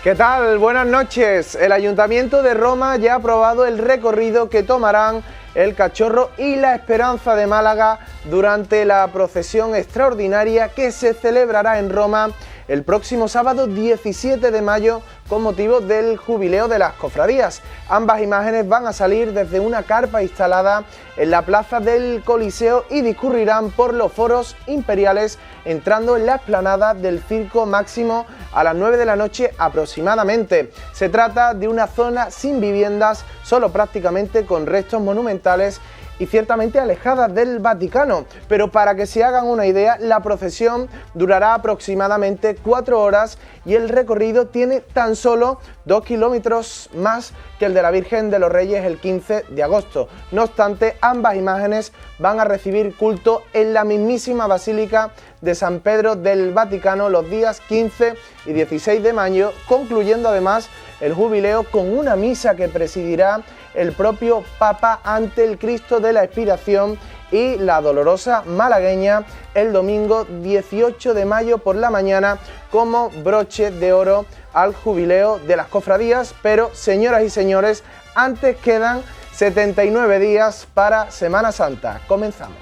¿Qué tal? Buenas noches. El Ayuntamiento de Roma ya ha aprobado el recorrido que tomarán el Cachorro y la Esperanza de Málaga durante la procesión extraordinaria que se celebrará en Roma el próximo sábado 17 de mayo con motivo del jubileo de las cofradías. Ambas imágenes van a salir desde una carpa instalada en la plaza del Coliseo y discurrirán por los foros imperiales, entrando en la explanada del Circo Máximo a las 9 de la noche aproximadamente. Se trata de una zona sin viviendas, solo prácticamente con restos monumentales y ciertamente alejadas del Vaticano, pero para que se hagan una idea, la procesión durará aproximadamente 4 horas y el recorrido tiene tan solo 2 kilómetros más que el de la Virgen de los Reyes el 15 de agosto. No obstante, ambas imágenes van a recibir culto en la mismísima Basílica de San Pedro del Vaticano los días 15 y 16 de mayo, concluyendo además el jubileo con una misa que presidirá el propio Papa ante el Cristo de la Expiración y la Dolorosa Malagueña el domingo 18 de mayo por la mañana como broche de oro al jubileo de las cofradías. Pero, señoras y señores, antes quedan 79 días para Semana Santa. Comenzamos.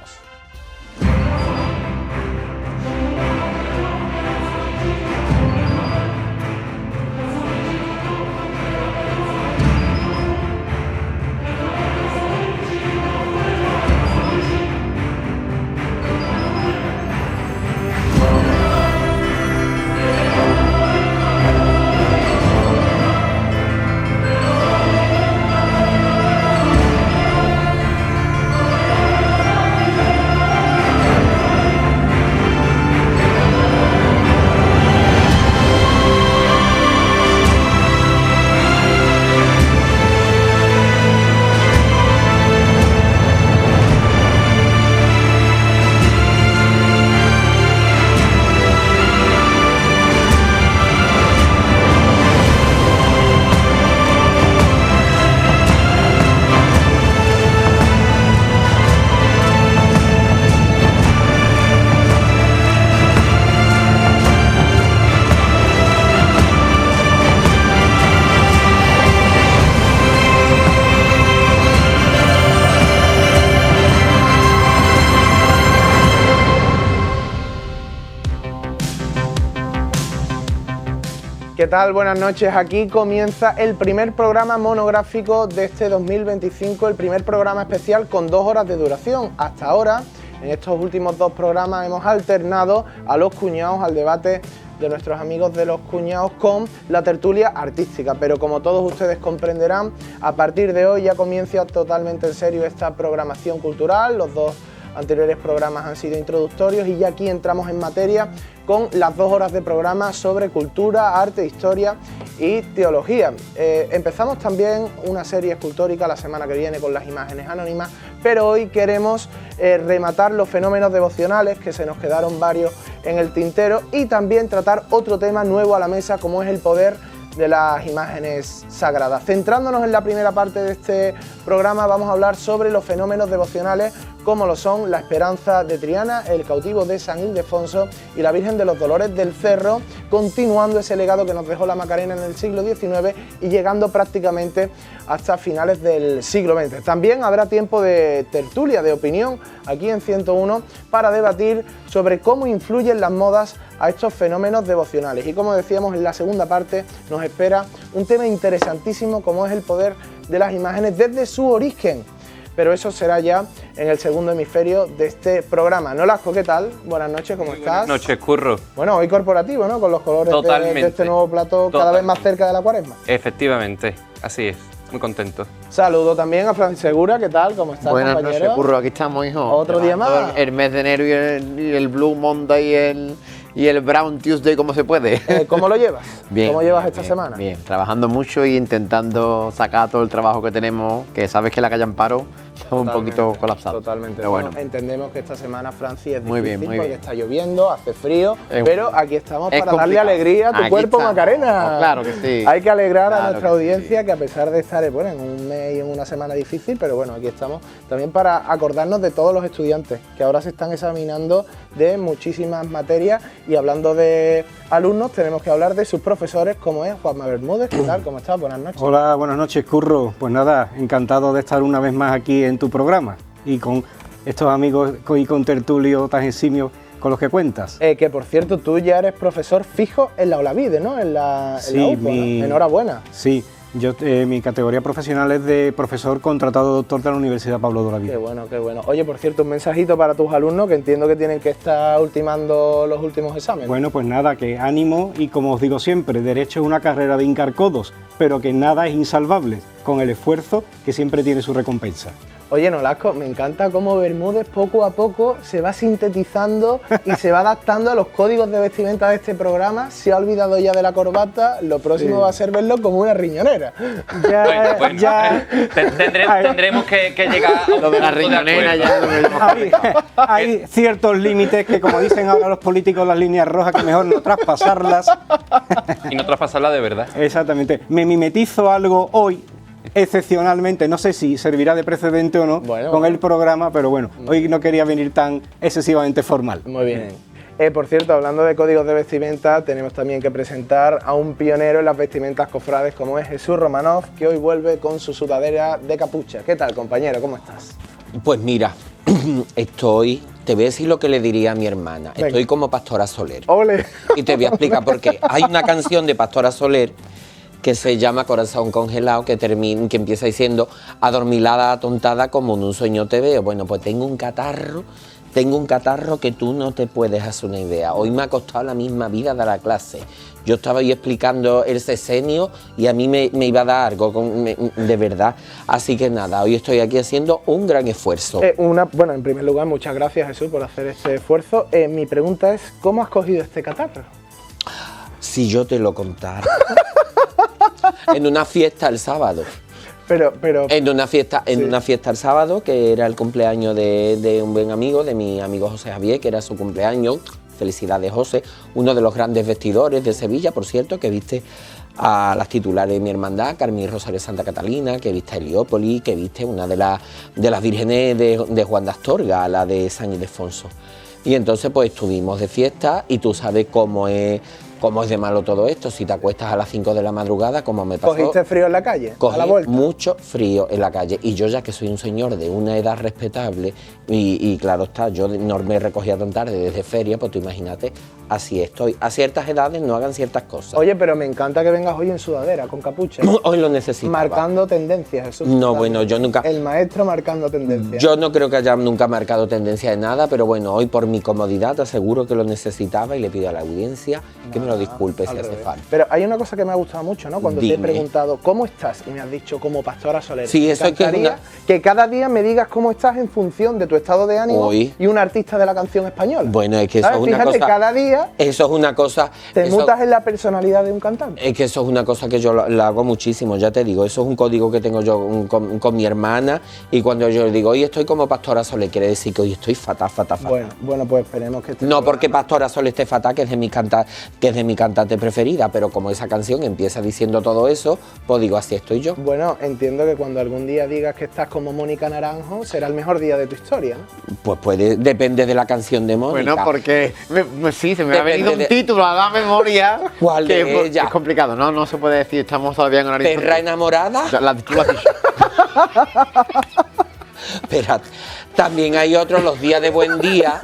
¿Qué tal? Buenas noches. Aquí comienza el primer programa monográfico de este 2025, el primer programa especial con 2 horas de duración. Hasta ahora, en estos últimos 2 programas, hemos alternado a los cuñados, al debate de nuestros amigos de los cuñados con la tertulia artística, pero como todos ustedes comprenderán, a partir de hoy ya comienza totalmente en serio esta programación cultural. Los 2 anteriores programas han sido introductorios y ya aquí entramos en materia con las 2 horas de programa sobre cultura, arte, historia y teología. Empezamos también una serie escultórica la semana que viene con las imágenes anónimas, pero hoy queremos rematar los fenómenos devocionales, que se nos quedaron varios en el tintero, y también tratar otro tema nuevo a la mesa, como es el poder de las imágenes sagradas. Centrándonos en la primera parte de este programa, vamos a hablar sobre los fenómenos devocionales como lo son la Esperanza de Triana, el Cautivo de San Ildefonso y la Virgen de los Dolores del Cerro, continuando ese legado que nos dejó la Macarena en el siglo XIX y llegando prácticamente hasta finales del siglo XX. También habrá tiempo de tertulia, de opinión, aquí en 101, para debatir sobre cómo influyen las modas a estos fenómenos devocionales. Y como decíamos, en la segunda parte nos espera un tema interesantísimo como es el poder de las imágenes desde su origen. Pero eso será ya en el segundo hemisferio de este programa. Nolasco, ¿qué tal? Buenas noches, ¿cómo estás? Buenas noches, Curro. Bueno, hoy corporativo, ¿no? Con los colores de este nuevo plato cada vez más cerca de la Cuaresma. Efectivamente, así es. Muy contento. Saludo también a Francis Segura, ¿qué tal? ¿Cómo estás, Buenas compañero? noches, Curro, aquí estamos, hijo. Otro día más. El mes de enero y el Blue Monday y el Brown Tuesday, ¿cómo se puede? ¿Cómo lo llevas? Bien. ¿Cómo llevas esta bien, semana? Bien, trabajando mucho y intentando sacar todo el trabajo que tenemos, que sabes que la calle Amparo Estamos un poquito colapsados. Totalmente. Pero bueno, Entendemos que esta semana, Francis, es Muy difícil bien, muy porque bien. está lloviendo, hace frío, pero aquí estamos es para darle complicado. alegría a tu Aquí cuerpo, estamos. Macarena. Oh, claro que sí. Hay que alegrar a Claro nuestra que audiencia sí. que a pesar de estar bueno, en un mes y en una semana difícil, pero bueno, aquí estamos también para acordarnos de todos los estudiantes que ahora se están examinando de muchísimas materias, y hablando de alumnos tenemos que hablar de sus profesores, como es Juanma Bermúdez. ¿Qué tal? ¿Cómo estás? Buenas noches. Hola, buenas noches, Curro. Pues nada, encantado de estar una vez más aquí en tu programa y con estos amigos y con tertulio tan eximios con los que cuentas. Que por cierto, tú ya eres profesor fijo en la Olavide, ¿no? En la Sí, UPO, ¿no? Enhorabuena. Sí, yo mi categoría profesional es de profesor contratado doctor de la Universidad Pablo de Olavide. Qué bueno, qué bueno. Oye, por cierto, un mensajito para tus alumnos que entiendo que tienen que estar ultimando los últimos exámenes. Bueno, pues nada, que ánimo y como os digo siempre, derecho es una carrera de hincar codos, pero que nada es insalvable, con el esfuerzo que siempre tiene su recompensa. Oye, Nolasco, me encanta cómo Bermúdez poco a poco se va sintetizando y se va adaptando a los códigos de vestimenta de este programa. Se ha olvidado ya de la corbata, lo próximo Sí. va a ser verlo como una riñonera. Bueno, tendremos que llegar a un lo de la punto riñonera acuerdo. ya no me Hay ciertos límites que, como dicen ahora los políticos, las líneas rojas, que mejor no traspasarlas. Y no traspasarla de verdad. Exactamente. Me mimetizo algo hoy, excepcionalmente, no sé si servirá de precedente o no, Bueno, con bueno. el programa, pero bueno, hoy no quería venir tan excesivamente formal. Muy bien. Por cierto, hablando de códigos de vestimenta, tenemos también que presentar a un pionero en las vestimentas cofrades como es Jesús Romanov, que hoy vuelve con su sudadera de capucha. ¿Qué tal, compañero? ¿Cómo estás? Pues mira, te voy a decir lo que le diría a mi hermana. Venga. Estoy como Pastora Soler. ¡Ole! Y te voy a explicar por qué. Hay una canción de Pastora Soler que se llama Corazón Congelado, que empieza diciendo: adormilada, atontada, como en un sueño te veo. Bueno, pues tengo un catarro que tú no te puedes hacer una idea. Hoy me ha costado la misma vida dar la clase. Yo estaba ahí explicando el sesenio y a mí me iba a dar algo, de verdad. Así que nada, hoy estoy aquí haciendo un gran esfuerzo. Bueno, en primer lugar, muchas gracias, Jesús, por hacer este esfuerzo. Mi pregunta es, ¿cómo has cogido este catarro? Si yo te lo contara. En una fiesta el sábado. Pero En una fiesta el sábado, que era el cumpleaños de un buen amigo, de mi amigo José Javier, que era su cumpleaños. Felicidades, José, uno de los grandes vestidores de Sevilla, por cierto, que viste a las titulares de mi hermandad, Carmen Rosario Santa Catalina, que viste a Heliópolis, que viste una de las vírgenes de Juan de Astorga, la de San Ildefonso. Y entonces pues estuvimos de fiesta y tú sabes cómo es de malo todo esto. Si te acuestas a las 5 de la madrugada, como me pasó. ¿cogiste frío en la calle? Cogí a la vuelta. mucho frío en la calle, y yo, ya que soy un señor de una edad respetable y claro está, yo no me recogía tan tarde desde feria, pues tú imagínate, así estoy. A ciertas edades no hagan ciertas cosas. Oye, pero me encanta que vengas hoy en sudadera, con capucha. Hoy lo necesitaba. Marcando tendencias, Jesús. No, bueno, yo nunca. El maestro marcando tendencias. Yo no creo que haya nunca marcado tendencia de nada, pero bueno, hoy por mi comodidad te aseguro que lo necesitaba y le pido a la audiencia que me lo disculpe si hace falta. Pero hay una cosa que me ha gustado mucho, ¿no? Cuando te he Dime. preguntado ¿cómo estás? Y me has dicho como Pastora Soler. Sí, Me eso es que es encantaría que cada día me digas cómo estás en función de tu estado de ánimo Hoy. y un artista de la canción española. Bueno, es que eso ¿Sabes? es una Fíjate, cosa. cada día Eso es una cosa. te eso- mutas en la personalidad de un cantante. Es que eso es una cosa que yo lo hago muchísimo, ya te digo, eso es un código que tengo yo con mi hermana, y cuando yo le digo, hoy estoy como Pastora Soler, quiere decir que hoy estoy fatal. Bueno, pues esperemos que No porque Pastora Soler esté fatal, que es de mi cantante preferida, pero como esa canción empieza diciendo todo eso, pues digo, así estoy yo. Bueno, entiendo que cuando algún día digas que estás como Mónica Naranjo, será el mejor día de tu historia, ¿no? Pues depende de la canción de Mónica. Bueno, porque sí, se me ha Depende venido un de- título a la memoria. ¿Cuál que de ella? Es complicado, ¿no? No se puede decir, estamos todavía en horario. Perra enamorada. Tú lo has dicho. Espera, también hay otros, los días de buen día.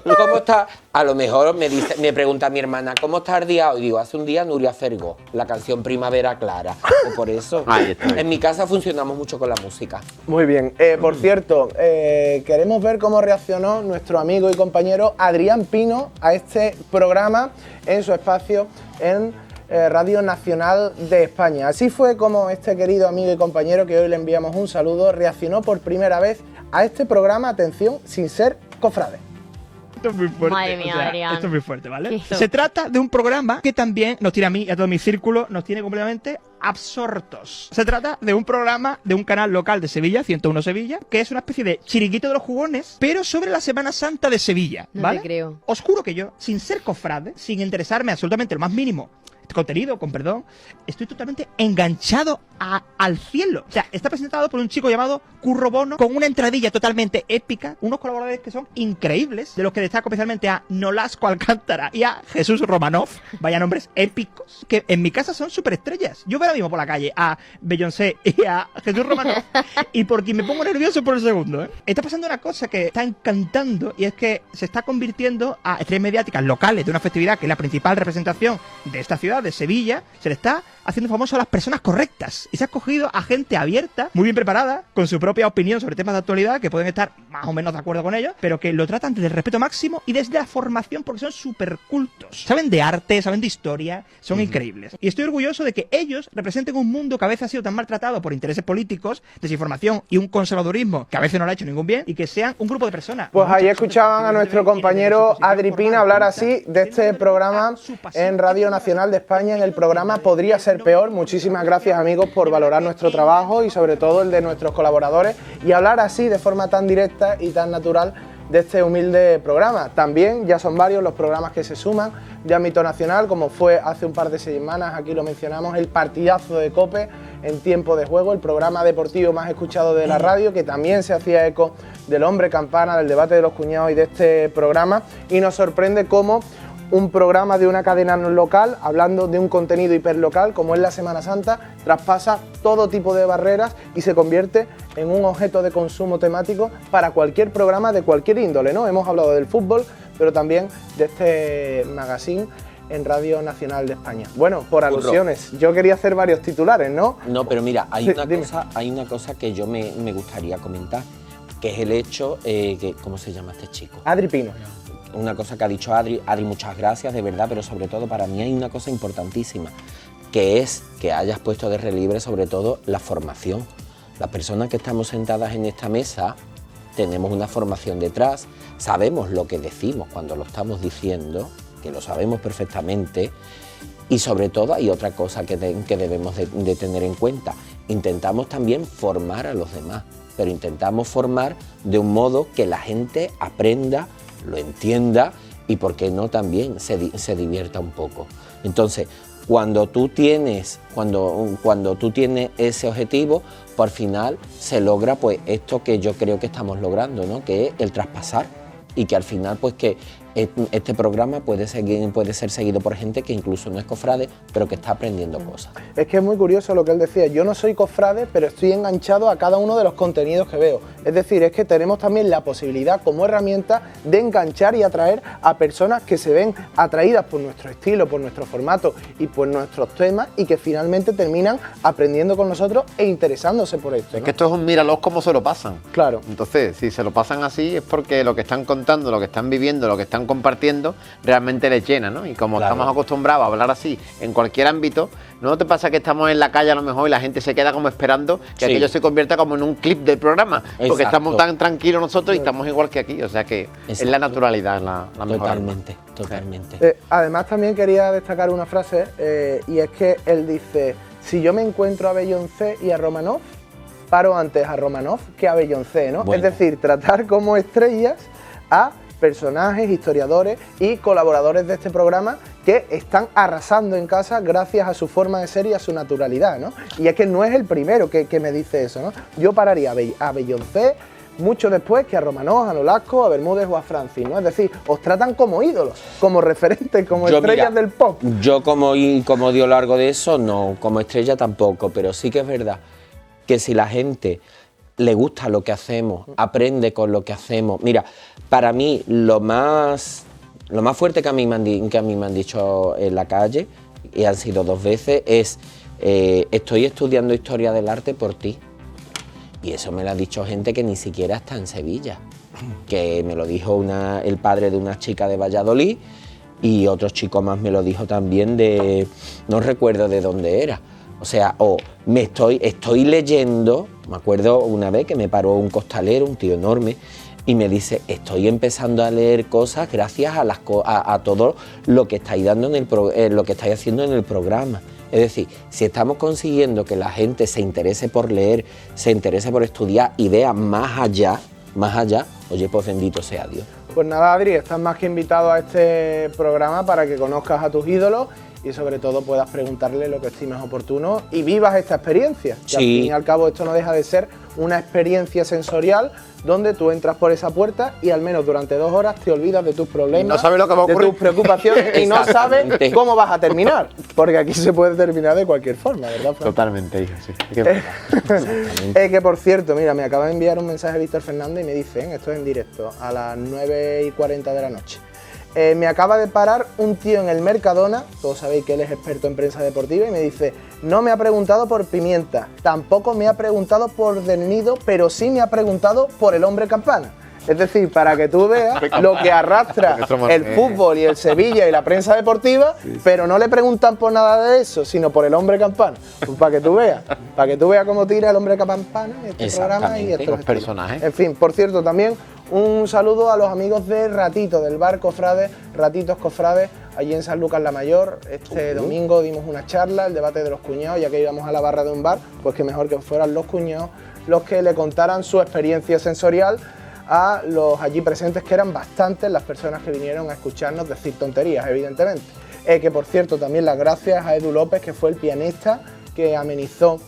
¿Cómo está? A lo mejor me pregunta mi hermana, ¿cómo está el día hoy? Digo, hace un día Nuria Fergó, la canción Primavera Clara. Pues por eso, Ahí está. en mi casa funcionamos mucho con la música. Muy bien. Por cierto, queremos ver cómo reaccionó nuestro amigo y compañero Adrián Pino a este programa en su espacio en Radio Nacional de España. Así fue como este querido amigo y compañero, que hoy le enviamos un saludo, reaccionó por primera vez a este programa, atención, sin ser cofrade. Esto es muy fuerte. Madre mía, Adrián. Esto es muy fuerte, ¿vale? ¿Qué hizo? Se trata de un programa que también nos tiene a mí y a todo mi círculo, nos tiene completamente absortos. Se trata de un programa de un canal local de Sevilla, 101 Sevilla, que es una especie de Chiringuito de los Jugones, pero sobre la Semana Santa de Sevilla, No ¿vale? te creo. Os juro que yo, sin ser cofrade, sin interesarme absolutamente lo más mínimo contenido, con perdón, estoy totalmente enganchado al cielo. O sea, está presentado por un chico llamado Curro Bono, con una entradilla totalmente épica, unos colaboradores que son increíbles, de los que destaco especialmente a Nolasco Alcántara y a Jesús Romanov, vaya nombres épicos, que en mi casa son superestrellas. Yo veo ahora mismo por la calle a Beyoncé y a Jesús Romanov, y porque me pongo nervioso por el segundo, ¿eh? Está pasando una cosa que está encantando, y es que se está convirtiendo a estrellas mediáticas locales de una festividad que es la principal representación de esta ciudad, de Sevilla, se le está haciendo famoso a las personas correctas. Y se ha escogido a gente abierta, muy bien preparada, con su propia opinión sobre temas de actualidad, que pueden estar más o menos de acuerdo con ellos, pero que lo tratan desde el respeto máximo y desde la formación, porque son súper cultos. Saben de arte, saben de historia, son increíbles. Y estoy orgulloso de que ellos representen un mundo que a veces ha sido tan maltratado por intereses políticos, desinformación y un conservadurismo que a veces no le ha hecho ningún bien, y que sean un grupo de personas. Pues ahí escuchaban a nuestro compañero Adri Pina hablar así de este programa en Radio Nacional de España, en el programa Podría Ser Peor. Muchísimas gracias, amigos, por valorar nuestro trabajo y sobre todo el de nuestros colaboradores y hablar así de forma tan directa y tan natural de este humilde programa. También ya son varios los programas que se suman de ámbito nacional, como fue hace un par de semanas, aquí lo mencionamos, el partidazo de COPE en tiempo de juego, el programa deportivo más escuchado de la radio, que también se hacía eco del hombre campana, del debate de los cuñados y de este programa, y nos sorprende cómo un programa de una cadena local, hablando de un contenido hiperlocal como es la Semana Santa, traspasa todo tipo de barreras y se convierte en un objeto de consumo temático para cualquier programa de cualquier índole, ¿no? Hemos hablado del fútbol, pero también de este magazine en Radio Nacional de España. Bueno, por alusiones, yo quería hacer varios titulares, ¿no? No, pero mira, hay Sí, una cosa que yo me gustaría comentar, que es el hecho, ¿cómo se llama este chico? Adri Pino. Una cosa que ha dicho Adri, muchas gracias, de verdad, pero sobre todo para mí hay una cosa importantísima, que es que hayas puesto de relieve sobre todo la formación. Las personas que estamos sentadas en esta mesa tenemos una formación detrás, sabemos lo que decimos cuando lo estamos diciendo, que lo sabemos perfectamente, y sobre todo hay otra cosa que debemos de tener en cuenta. Intentamos también formar a los demás, pero intentamos formar de un modo que la gente aprenda, lo entienda y, por qué no, también se divierta un poco. Entonces, cuando tú tienes ese objetivo, pues al final se logra pues esto que yo creo que estamos logrando, ¿no? Que es el traspasar, y que al final pues que este programa puede ser seguido por gente que incluso no es cofrade, pero que está aprendiendo cosas. Es que es muy curioso lo que él decía, yo no soy cofrade, pero estoy enganchado a cada uno de los contenidos que veo. Es decir, es que tenemos también la posibilidad como herramienta de enganchar y atraer a personas que se ven atraídas por nuestro estilo, por nuestro formato y por nuestros temas, y que finalmente terminan aprendiendo con nosotros e interesándose por esto, ¿no? Es que esto es un míralos cómo se lo pasan. Claro. Entonces, si se lo pasan así es porque lo que están contando, lo que están viviendo, lo que están compartiendo, realmente les llena, ¿no? Y como estamos acostumbrados a hablar así en cualquier ámbito, ¿no te pasa que estamos en la calle a lo mejor y la gente se queda como esperando que aquello se convierta como en un clip del programa? Exacto. Porque estamos tan tranquilos nosotros y estamos igual que aquí, o sea que es la naturalidad la mejor. Totalmente. Además también quería destacar una frase, y es que él dice, si yo me encuentro a Beyoncé y a Romanov, paro antes a Romanov que a Beyoncé, ¿no? Bueno. Es decir, tratar como estrellas a personajes, historiadores y colaboradores de este programa que están arrasando en casa gracias a su forma de ser y a su naturalidad, ¿no? Y es que no es el primero que me dice eso, ¿no? Yo pararía a Beyoncé mucho después que a Romanov, a Nolasco, a Bermúdez o a Francis, ¿no? Es decir, os tratan como ídolos, como referentes, como estrellas del pop. Yo como dio largo de eso, no, como estrella tampoco, pero sí que es verdad que si la gente le gusta lo que hacemos, aprende con lo que hacemos. Mira, para mí lo más fuerte que a mí me han dicho en la calle, y han sido 2 veces, es estoy estudiando historia del arte por ti. Y eso me lo ha dicho gente que ni siquiera está en Sevilla, que me lo dijo el padre de una chica de Valladolid, y otro chico más me lo dijo también no recuerdo de dónde era. O sea, estoy leyendo, me acuerdo una vez que me paró un costalero, un tío enorme, y me dice, estoy empezando a leer cosas gracias a todo lo que estáis dando lo que estáis haciendo en el programa. Es decir, si estamos consiguiendo que la gente se interese por leer, se interese por estudiar y vea más allá, oye, pues bendito sea Dios. Pues nada, Adri, estás más que invitado a este programa para que conozcas a tus ídolos y sobre todo puedas preguntarle lo que estimes oportuno y vivas esta experiencia. Que Sí. Al fin y al cabo esto no deja de ser una experiencia sensorial donde tú entras por esa puerta y al menos durante 2 horas te olvidas de tus problemas, Y no sabes lo que va a de ocurrir. tus preocupaciones y no sabes Exactamente. cómo vas a terminar. Porque aquí se puede terminar de cualquier forma, ¿verdad, Fran? Totalmente, hijo, sí. Que por cierto, mira, me acaba de enviar un mensaje Víctor Fernández y me dicen, esto es en directo, a las 9:40 de la noche. Me acaba de parar un tío en el Mercadona, todos sabéis que él es experto en prensa deportiva, y me dice, no me ha preguntado por Pimienta, tampoco me ha preguntado por Del Nido, pero sí me ha preguntado por el Hombre Campana. Es decir, para que tú veas lo que arrastra el fútbol y el Sevilla y la prensa deportiva, pero no le preguntan por nada de eso, sino por el Hombre Campana. Pues para que tú veas cómo tira el Hombre Campana este programa y estos Los personajes. En fin, por cierto, también un saludo a los amigos de Ratito, del bar Cofrades, Ratitos Cofrades, allí en San Lucas la Mayor. Este domingo dimos una charla, el debate de los cuñados, ya que íbamos a la barra de un bar, pues que mejor que fueran los cuñados los que le contaran su experiencia sensorial a los allí presentes, que eran bastantes las personas que vinieron a escucharnos decir tonterías, evidentemente. Que por cierto, también las gracias a Edu López, que fue el pianista que amenizó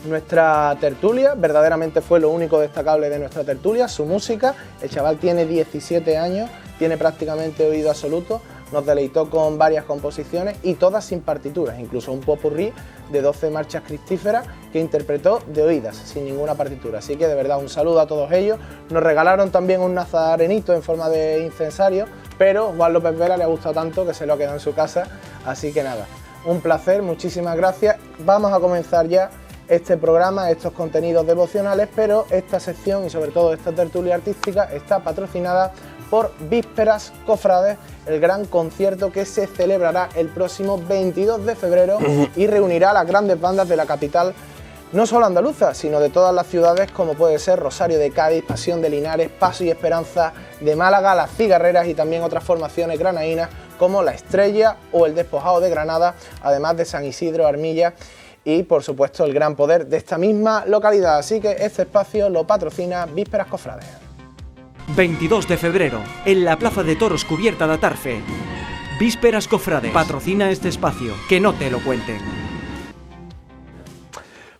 nuestra tertulia, verdaderamente fue lo único destacable de nuestra tertulia, su música. El chaval tiene 17 años, tiene prácticamente oído absoluto, nos deleitó con varias composiciones y todas sin partituras, incluso un popurrí de 12 marchas cristíferas que interpretó de oídas, sin ninguna partitura. Así que de verdad un saludo a todos ellos. Nos regalaron también un nazarenito en forma de incensario, pero Juan López Vela le ha gustado tanto que se lo ha quedado en su casa, así que nada, un placer, muchísimas gracias. Vamos a comenzar ya este programa, estos contenidos devocionales, pero esta sección y sobre todo esta tertulia artística está patrocinada por Vísperas Cofrades, el gran concierto que se celebrará el próximo 22 de febrero y reunirá a las grandes bandas de la capital, no solo andaluza, sino de todas las ciudades, como puede ser Rosario de Cádiz, Pasión de Linares, Paso y Esperanza de Málaga, Las Cigarreras y también otras formaciones granadinas como La Estrella o El Despojado de Granada, además de San Isidro, Armilla y por supuesto el gran poder de esta misma localidad. Así que este espacio lo patrocina Vísperas Cofrades. 22 de febrero, en la Plaza de Toros Cubierta de Atarfe. Vísperas Cofrades patrocina este espacio, que no te lo cuenten.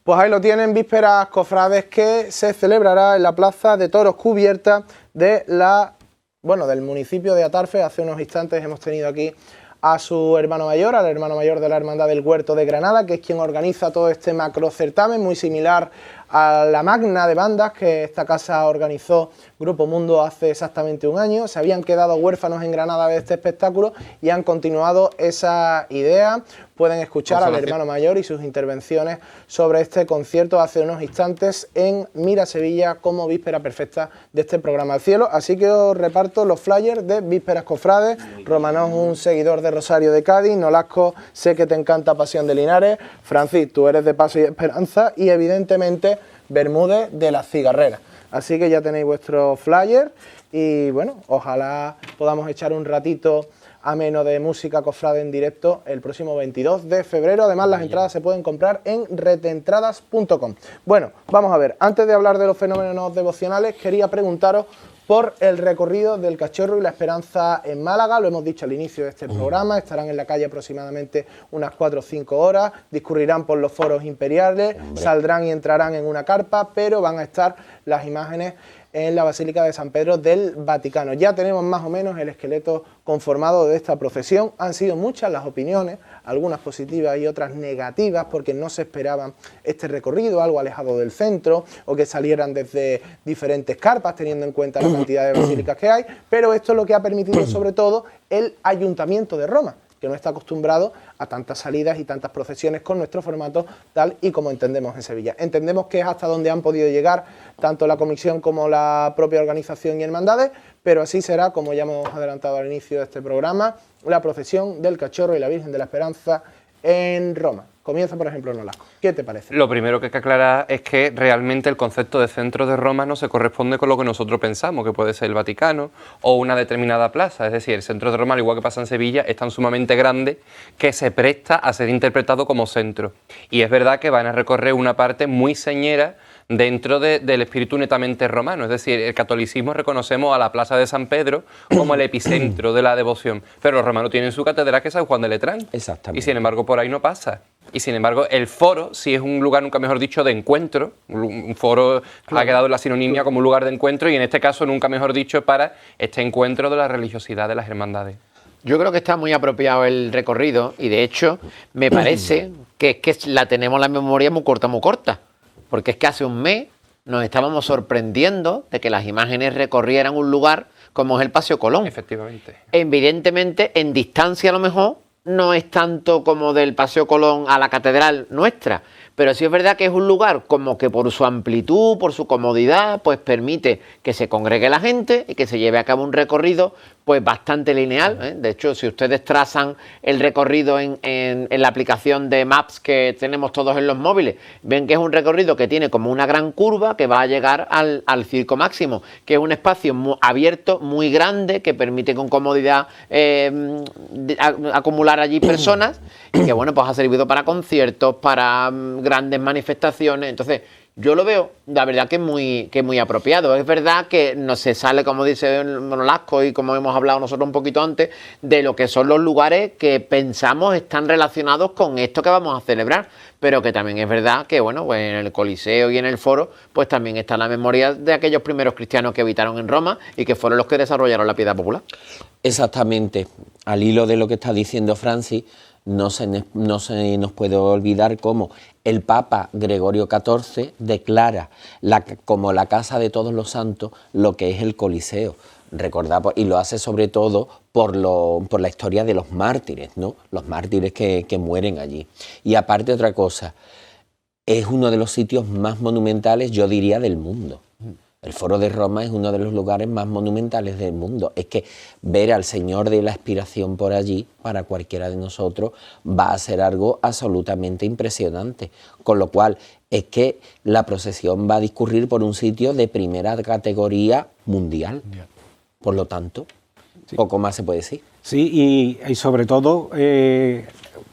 Pues ahí lo tienen, Vísperas Cofrades, que se celebrará en la Plaza de Toros Cubierta de del municipio de Atarfe. Hace unos instantes hemos tenido aquí a su hermano mayor, al hermano mayor de la Hermandad del Huerto de Granada, que es quien organiza todo este macro certamen, muy similar a la magna de bandas que esta casa organizó Grupo Mundo hace exactamente un año. Se habían quedado huérfanos en Granada de este espectáculo y han continuado esa idea. Pueden escuchar al hermano mayor y sus intervenciones sobre este concierto hace unos instantes en Mira Sevilla como víspera perfecta de este programa al cielo. Así que os reparto los flyers de Vísperas Cofrades. Romanós, un seguidor de Rosario de Cádiz. Nolasco, sé que te encanta Pasión de Linares. Francis, tú eres de Paso y Esperanza. Y evidentemente Bermúdez de Las Cigarreras. Así que ya tenéis vuestro flyer y bueno, ojalá podamos echar un ratito ameno de música cofrade en directo el próximo 22 de febrero. Además, las entradas se pueden comprar en retentradas.com. Bueno, vamos a ver, antes de hablar de los fenómenos devocionales, quería preguntaros por el recorrido del Cachorro y la Esperanza en Málaga. Lo hemos dicho al inicio de este programa, estarán en la calle aproximadamente unas 4 o 5 horas, discurrirán por los foros imperiales, saldrán y entrarán en una carpa, pero van a estar las imágenes en la Basílica de San Pedro del Vaticano. Ya tenemos más o menos el esqueleto conformado de esta procesión. Han sido muchas las opiniones, algunas positivas y otras negativas, porque no se esperaban este recorrido, algo alejado del centro, o que salieran desde diferentes carpas, teniendo en cuenta la cantidad de basílicas que hay, pero esto es lo que ha permitido sobre todo el Ayuntamiento de Roma, que no está acostumbrado a tantas salidas y tantas procesiones con nuestro formato tal y como entendemos en Sevilla. Entendemos que es hasta donde han podido llegar tanto la comisión como la propia organización y hermandades, pero así será, como ya hemos adelantado al inicio de este programa, la procesión del Cachorro y la Virgen de la Esperanza en Roma. Comienza, por ejemplo, en Nolasco. ¿Qué te parece? Lo primero que hay que aclarar es que realmente el concepto de centro de Roma no se corresponde con lo que nosotros pensamos, que puede ser el Vaticano o una determinada plaza. Es decir, el centro de Roma, al igual que pasa en Sevilla, es tan sumamente grande que se presta a ser interpretado como centro. Y es verdad que van a recorrer una parte muy señera dentro del espíritu netamente romano. Es decir, el catolicismo reconocemos a la Plaza de San Pedro como el epicentro de la devoción, pero los romanos tienen su catedral, que es San Juan de Letrán. Exactamente. Y sin embargo por ahí no pasa. Y sin embargo el foro sí es un lugar, nunca mejor dicho, de encuentro. Un foro ha quedado en la sinonimia como un lugar de encuentro, y en este caso nunca mejor dicho para este encuentro de la religiosidad de las hermandades. Yo creo que está muy apropiado el recorrido, y de hecho me parece que es que la tenemos la memoria muy corta, porque es que hace un mes nos estábamos sorprendiendo de que las imágenes recorrieran un lugar como es el Paseo Colón. Efectivamente. Evidentemente, en distancia a lo mejor no es tanto como del Paseo Colón a la catedral nuestra, pero sí es verdad que es un lugar como que por su amplitud, por su comodidad, pues permite que se congregue la gente y que se lleve a cabo un recorrido pues bastante lineal, ¿eh? De hecho, si ustedes trazan el recorrido en la aplicación de Maps que tenemos todos en los móviles, ven que es un recorrido que tiene como una gran curva que va a llegar al Circo Máximo, que es un espacio muy abierto, muy grande, que permite con comodidad acumular allí personas, y que bueno, pues ha servido para conciertos, para grandes manifestaciones. Entonces yo lo veo, la verdad, que es muy apropiado. Es verdad que no se sale, como dice Nolasco y como hemos hablado nosotros un poquito antes, de lo que son los lugares que pensamos están relacionados con esto que vamos a celebrar, pero que también es verdad que, bueno, pues en el Coliseo y en el Foro, pues también está la memoria de aquellos primeros cristianos que habitaron en Roma y que fueron los que desarrollaron la piedad popular. Exactamente. Al hilo de lo que está diciendo Francis, no se nos puede olvidar cómo el Papa Gregorio XIV declara como la casa de todos los santos lo que es el Coliseo. Recordad, y lo hace sobre todo por la historia de los mártires, ¿no? Los mártires que mueren allí. Y aparte, otra cosa, es uno de los sitios más monumentales, yo diría, del mundo. El Foro de Roma es uno de los lugares más monumentales del mundo. Es que ver al Señor de la Expiración por allí, para cualquiera de nosotros, va a ser algo absolutamente impresionante. Con lo cual, es que la procesión va a discurrir por un sitio de primera categoría mundial. Por lo tanto, poco más se puede decir. Sí, y sobre todo,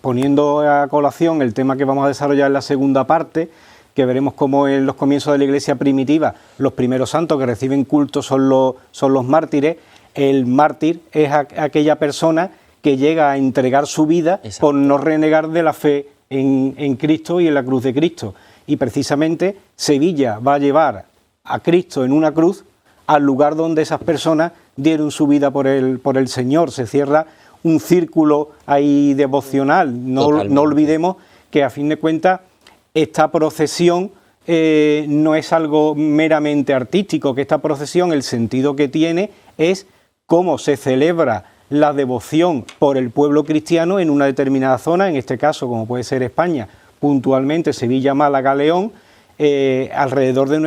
poniendo a colación el tema que vamos a desarrollar en la segunda parte, que veremos cómo en los comienzos de la Iglesia primitiva los primeros santos que reciben culto son los mártires. El mártir es aquella persona que llega a entregar su vida por no renegar de la fe en Cristo y en la cruz de Cristo. Y precisamente Sevilla va a llevar a Cristo en una cruz al lugar donde esas personas dieron su vida por el Señor. Se cierra un círculo ahí devocional. No olvidemos que, a fin de cuentas, esta procesión no es algo meramente artístico, que esta procesión, el sentido que tiene es cómo se celebra la devoción por el pueblo cristiano en una determinada zona, en este caso, como puede ser España, puntualmente Sevilla, Málaga, León, alrededor de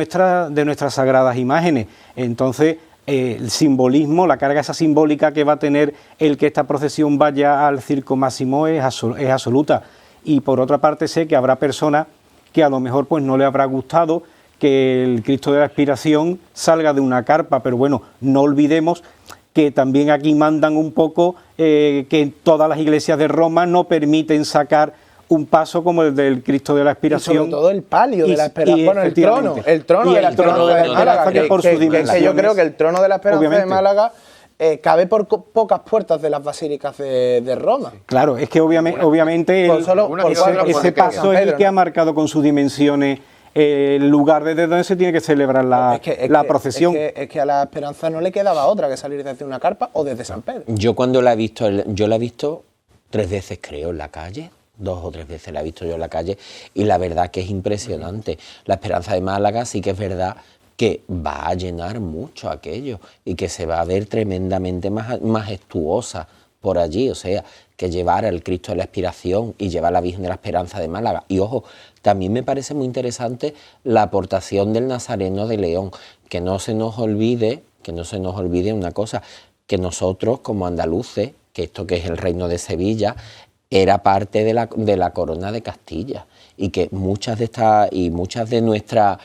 nuestras sagradas imágenes. Entonces, el simbolismo, la carga esa simbólica que va a tener el que esta procesión vaya al Circo Máximo es absoluta. Y por otra parte, sé que habrá personas que a lo mejor pues no le habrá gustado que el Cristo de la Expiración salga de una carpa, pero bueno, no olvidemos que también aquí mandan un poco que todas las iglesias de Roma no permiten sacar un paso como el del Cristo de la Expiración. Y sobre todo el palio de la Esperanza, bueno, el trono de la Esperanza de Málaga, que yo creo que el trono de la Esperanza de Málaga cabe por pocas puertas de las basílicas de Roma. Claro, es que obviamente ese paso es el que ha marcado con sus dimensiones el lugar desde donde se tiene que celebrar la procesión. Es que a la Esperanza no le quedaba otra que salir desde una carpa o desde San Pedro. Yo cuando la he visto, yo la he visto 3 veces, creo, en la calle. 2 o 3 veces la he visto yo en la calle y la verdad que es impresionante. La Esperanza de Málaga sí que es verdad que va a llenar mucho aquello y que se va a ver tremendamente majestuosa por allí, o sea, que llevar al Cristo de la Expiración y llevar a la Virgen de la Esperanza de Málaga. Y ojo, también me parece muy interesante la aportación del Nazareno de León, que no se nos olvide una cosa, que nosotros como andaluces, que esto que es el Reino de Sevilla, era parte de la corona de Castilla, y que muchas de nuestra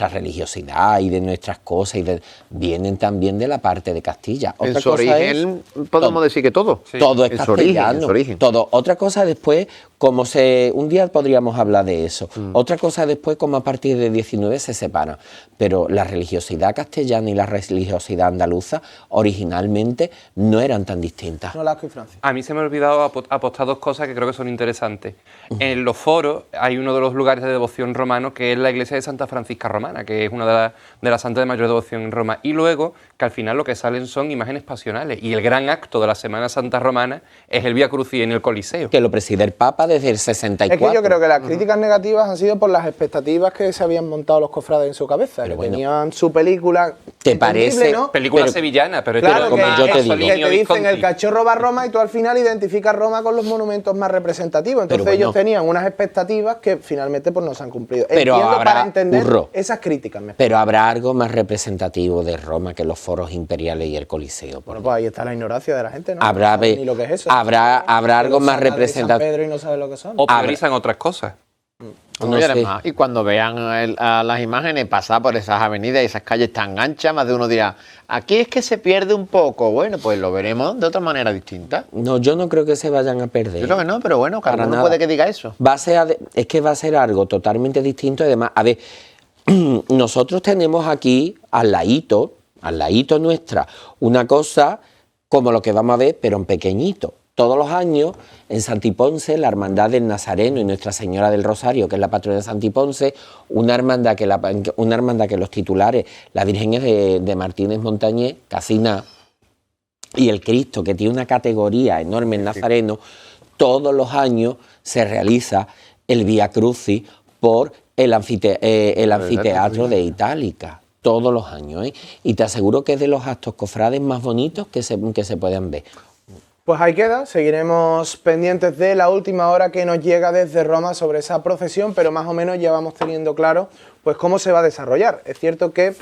religiosidad y de nuestras cosas vienen también de la parte de Castilla. En su origen podemos decir que todo. Sí. Todo es en castellano. su origen. Todo. Otra cosa después, un día podríamos hablar de eso. Otra cosa después, como a partir del 19 se separan. Pero la religiosidad castellana y la religiosidad andaluza originalmente no eran tan distintas. No, Lasco y Francia. A mí se me ha olvidado apostar dos cosas que creo que son interesantes. En los foros hay uno de los lugares de devoción romano que es la iglesia de Santa Francisca Romana, que es una de las santas de mayor devoción en Roma. Y luego, que al final lo que salen son imágenes pasionales. Y el gran acto de la Semana Santa Romana es el Vía Crucis en el Coliseo. Que lo preside el Papa desde el 64. Es que yo creo que las críticas negativas han sido por las expectativas que se habían montado los cofrades en su cabeza. Pero que bueno, tenían su película. ¿te parece? ¿No? Película sevillana, pero Claro, como yo te digo. que te dicen el cachorro va a Roma y tú al final identificas Roma con los monumentos más representativos. Entonces Pero bueno, ellos tenían unas expectativas que finalmente pues no se han cumplido. Pero Entiendo habrá, para entender Curro, esas críticas. Pero habrá algo más representativo de Roma que los foros imperiales y el Coliseo. Bueno, pues ahí está la ignorancia de la gente, ¿no? Habrá, No sabe ni lo que es eso. habrá algo más San representativo. Pedro y no sabe lo que son. O priorizan otras cosas. No sé. Y cuando vean a las imágenes pasar por esas avenidas y esas calles tan anchas, más de uno dirá, aquí es que se pierde un poco. Bueno, pues lo veremos de otra manera distinta. No, yo no creo que se vayan a perder. Yo creo que no, pero bueno, cada Para uno nada. puede que diga eso. Es que va a ser algo totalmente distinto. Además, a ver, nosotros tenemos aquí al ladito nuestra, una cosa como lo que vamos a ver, pero en pequeñito. Todos los años en Santiponce, la Hermandad del Nazareno y Nuestra Señora del Rosario, que es la patrona de Santiponce, una hermandad que los titulares, la Virgen es de Martínez Montañés, Casina, y el Cristo, que tiene una categoría enorme en Nazareno, todos los años se realiza el Vía Crucis por el anfiteatro de Itálica. Todos los años, ¿eh? Y te aseguro que es de los actos cofrades más bonitos que se pueden ver. Pues ahí queda, seguiremos pendientes de la última hora que nos llega desde Roma sobre esa procesión, pero más o menos ya vamos teniendo claro pues cómo se va a desarrollar. Es cierto que,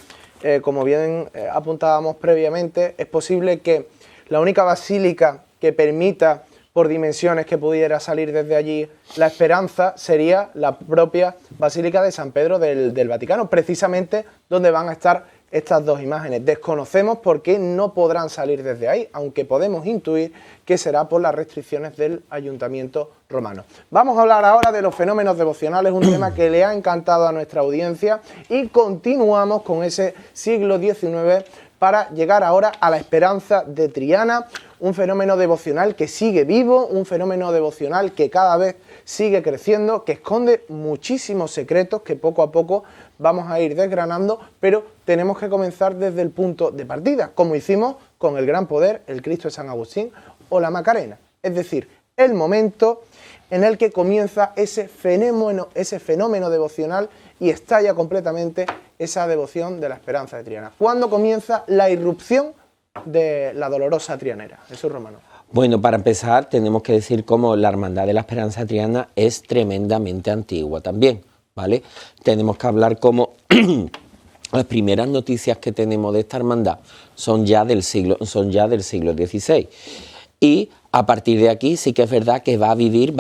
como bien apuntábamos previamente, es posible que la única basílica que permita por dimensiones que pudiera salir desde allí la Esperanza sería la propia Basílica de San Pedro del Vaticano, precisamente donde van a estar estas dos imágenes. Desconocemos por qué no podrán salir desde ahí, aunque podemos intuir que será por las restricciones del Ayuntamiento romano. Vamos a hablar ahora de los fenómenos devocionales, un tema que le ha encantado a nuestra audiencia, y continuamos con ese siglo XIX para llegar ahora a la Esperanza de Triana, un fenómeno devocional que sigue vivo, un fenómeno devocional que cada vez sigue creciendo, que esconde muchísimos secretos que poco a poco vamos a ir desgranando, pero tenemos que comenzar desde el punto de partida, como hicimos con el Gran Poder, el Cristo de San Agustín o la Macarena, es decir, el momento en el que comienza ese fenómeno devocional y estalla completamente esa devoción de la Esperanza de Triana. ¿Cuándo comienza la irrupción de la dolorosa trianera? Jesús Romano. Bueno, para empezar tenemos que decir cómo la Hermandad de la Esperanza de Triana es tremendamente antigua también, ¿vale? Tenemos que hablar cómo las primeras noticias que tenemos de esta hermandad son ya del siglo XVI. Y a partir de aquí sí que es verdad que va a vivir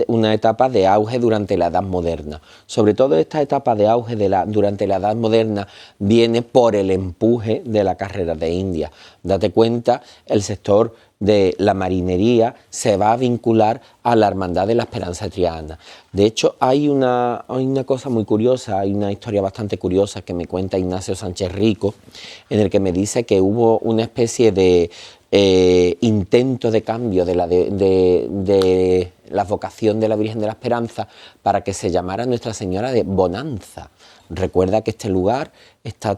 una etapa de auge durante la Edad Moderna. Sobre todo esta etapa de auge durante la Edad Moderna viene por el empuje de la carrera de India. Date cuenta, el sector de la marinería se va a vincular a la Hermandad de la Esperanza de Triana. De hecho, hay una cosa muy curiosa, hay una historia bastante curiosa que me cuenta Ignacio Sánchez Rico, en el que me dice que hubo una especie de intento de cambio de la vocación de la Virgen de la Esperanza para que se llamara Nuestra Señora de Bonanza. Recuerda que este lugar está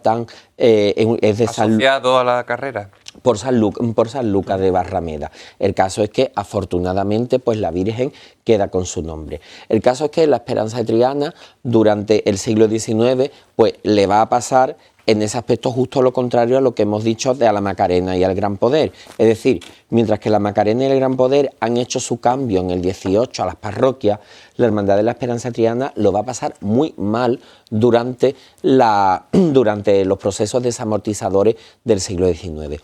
es asociado a la carrera por San Lucas de Barrameda. El caso es que afortunadamente pues la Virgen queda con su nombre. El caso es que la Esperanza de Triana durante el siglo XIX pues le va a pasar en ese aspecto justo lo contrario a lo que hemos dicho de a la Macarena y al Gran Poder. Es decir, mientras que la Macarena y el Gran Poder han hecho su cambio en el 18 a las parroquias, la Hermandad de la Esperanza Triana lo va a pasar muy mal durante los procesos desamortizadores del siglo XIX.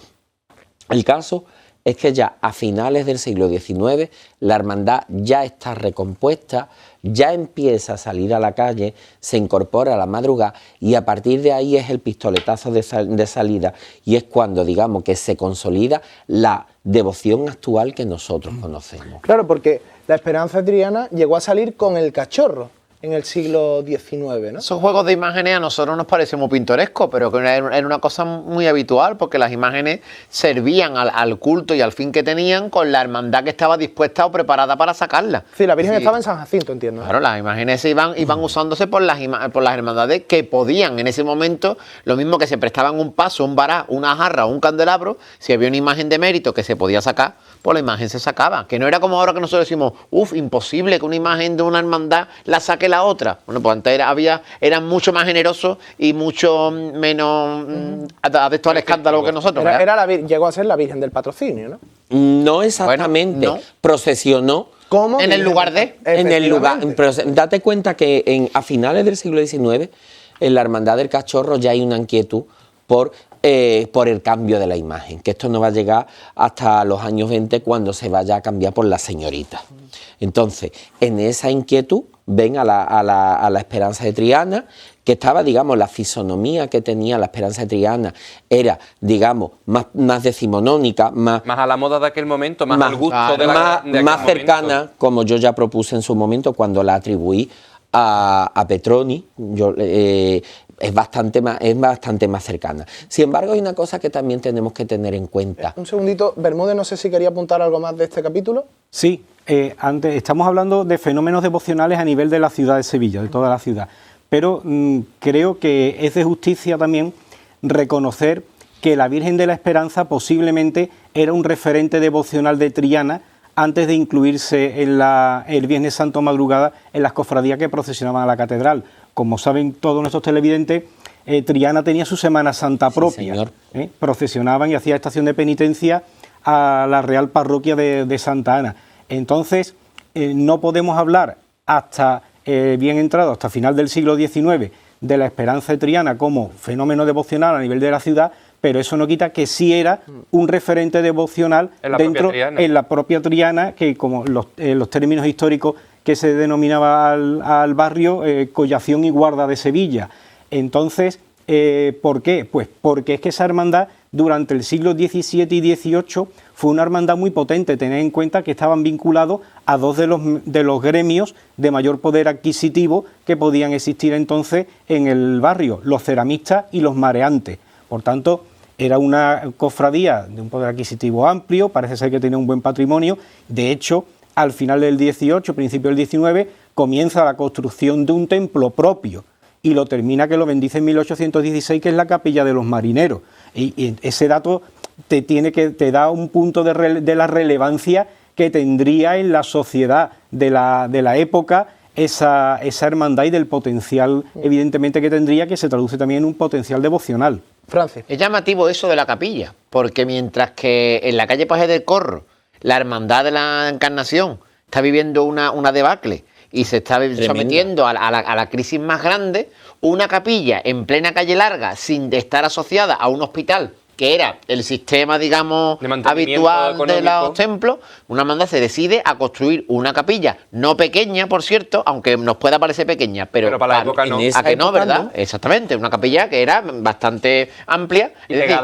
El caso es que ya a finales del siglo XIX la hermandad ya está recompuesta, ya empieza a salir a la calle, se incorpora a la madrugada y a partir de ahí es el pistoletazo de salida y es cuando, digamos, que se consolida la devoción actual que nosotros conocemos. Claro, porque la Esperanza de Triana llegó a salir con el cachorro en el siglo XIX, ¿no? Esos juegos de imágenes a nosotros nos parecen muy pintorescos, pero que era una cosa muy habitual, porque las imágenes servían al culto y al fin que tenían con la hermandad que estaba dispuesta o preparada para sacarla. Sí, la Virgen estaba en San Jacinto, entiendo. Claro, las imágenes iban usándose por las hermandades que podían en ese momento, lo mismo que se prestaban un paso, un vará, una jarra o un candelabro, si había una imagen de mérito que se podía sacar, pues la imagen se sacaba. Que no era como ahora que nosotros decimos, imposible que una imagen de una hermandad la saque la otra. Bueno, pues antes eran mucho más generosos y mucho menos adeptos al escándalo que nosotros. Llegó a ser la Virgen del Patrocinio, ¿no? No exactamente. Bueno, no. Procesionó. ¿Cómo? En el lugar de. En el lugar. Pero Efectivamente. date cuenta que a finales del siglo XIX, en la Hermandad del Cachorro ya hay una inquietud por el cambio de la imagen, que esto no va a llegar hasta los años 20 cuando se vaya a cambiar por la señorita. Entonces, en esa inquietud ven a la Esperanza de Triana, que estaba, digamos, la fisonomía que tenía la Esperanza de Triana era, digamos, más decimonónica, más a la moda de aquel momento, más al gusto de aquel más cercana, momento. como yo ya propuse en su momento cuando la atribuí a Petroni. Es bastante más cercana. Sin embargo, hay una cosa que también tenemos que tener en cuenta. Un segundito, Bermúdez, no sé si quería apuntar algo más de este capítulo. Sí, antes estamos hablando de fenómenos devocionales a nivel de la ciudad de Sevilla, de toda la ciudad, pero creo que es de justicia también reconocer que la Virgen de la Esperanza posiblemente era un referente devocional de Triana antes de incluirse en el Viernes Santo madrugada en las cofradías que procesionaban a la catedral. Como saben todos nuestros televidentes, Triana tenía su Semana Santa propia. Señor. Procesionaban y hacía estación de penitencia a la Real Parroquia de Santa Ana. Entonces, no podemos hablar hasta bien entrado, hasta final del siglo XIX, de la Esperanza de Triana como fenómeno devocional a nivel de la ciudad, pero eso no quita que sí era un referente devocional en la propia Triana, que como los términos históricos que se denominaba al barrio, collación y guarda de Sevilla. Entonces, ¿por qué? Pues porque es que esa hermandad durante el siglo XVII y XVIII fue una hermandad muy potente. Tened en cuenta que estaban vinculados a dos de los gremios de mayor poder adquisitivo que podían existir entonces en el barrio, los ceramistas y los mareantes. Por tanto, era una cofradía de un poder adquisitivo amplio, parece ser que tenía un buen patrimonio. De hecho, al final del XVIII, principio del XIX, comienza la construcción de un templo propio y lo termina, que lo bendice en 1816, que es la Capilla de los Marineros. Y ese dato te da un punto de la relevancia que tendría en la sociedad de la época esa hermandad y del potencial, evidentemente, que tendría, que se traduce también en un potencial devocional. Francis. Es llamativo eso de la capilla, porque mientras que en la calle Paje del Corro la Hermandad de la Encarnación está viviendo una debacle y se está sometiendo a la crisis más grande, una capilla en plena calle Larga, sin estar asociada a un hospital, que era el sistema, digamos, habitual de los templos, una hermandad se decide a construir una capilla, no pequeña, por cierto, aunque nos pueda parecer pequeña, pero para la época no. ¿A que no, verdad? Exactamente, una capilla que era bastante amplia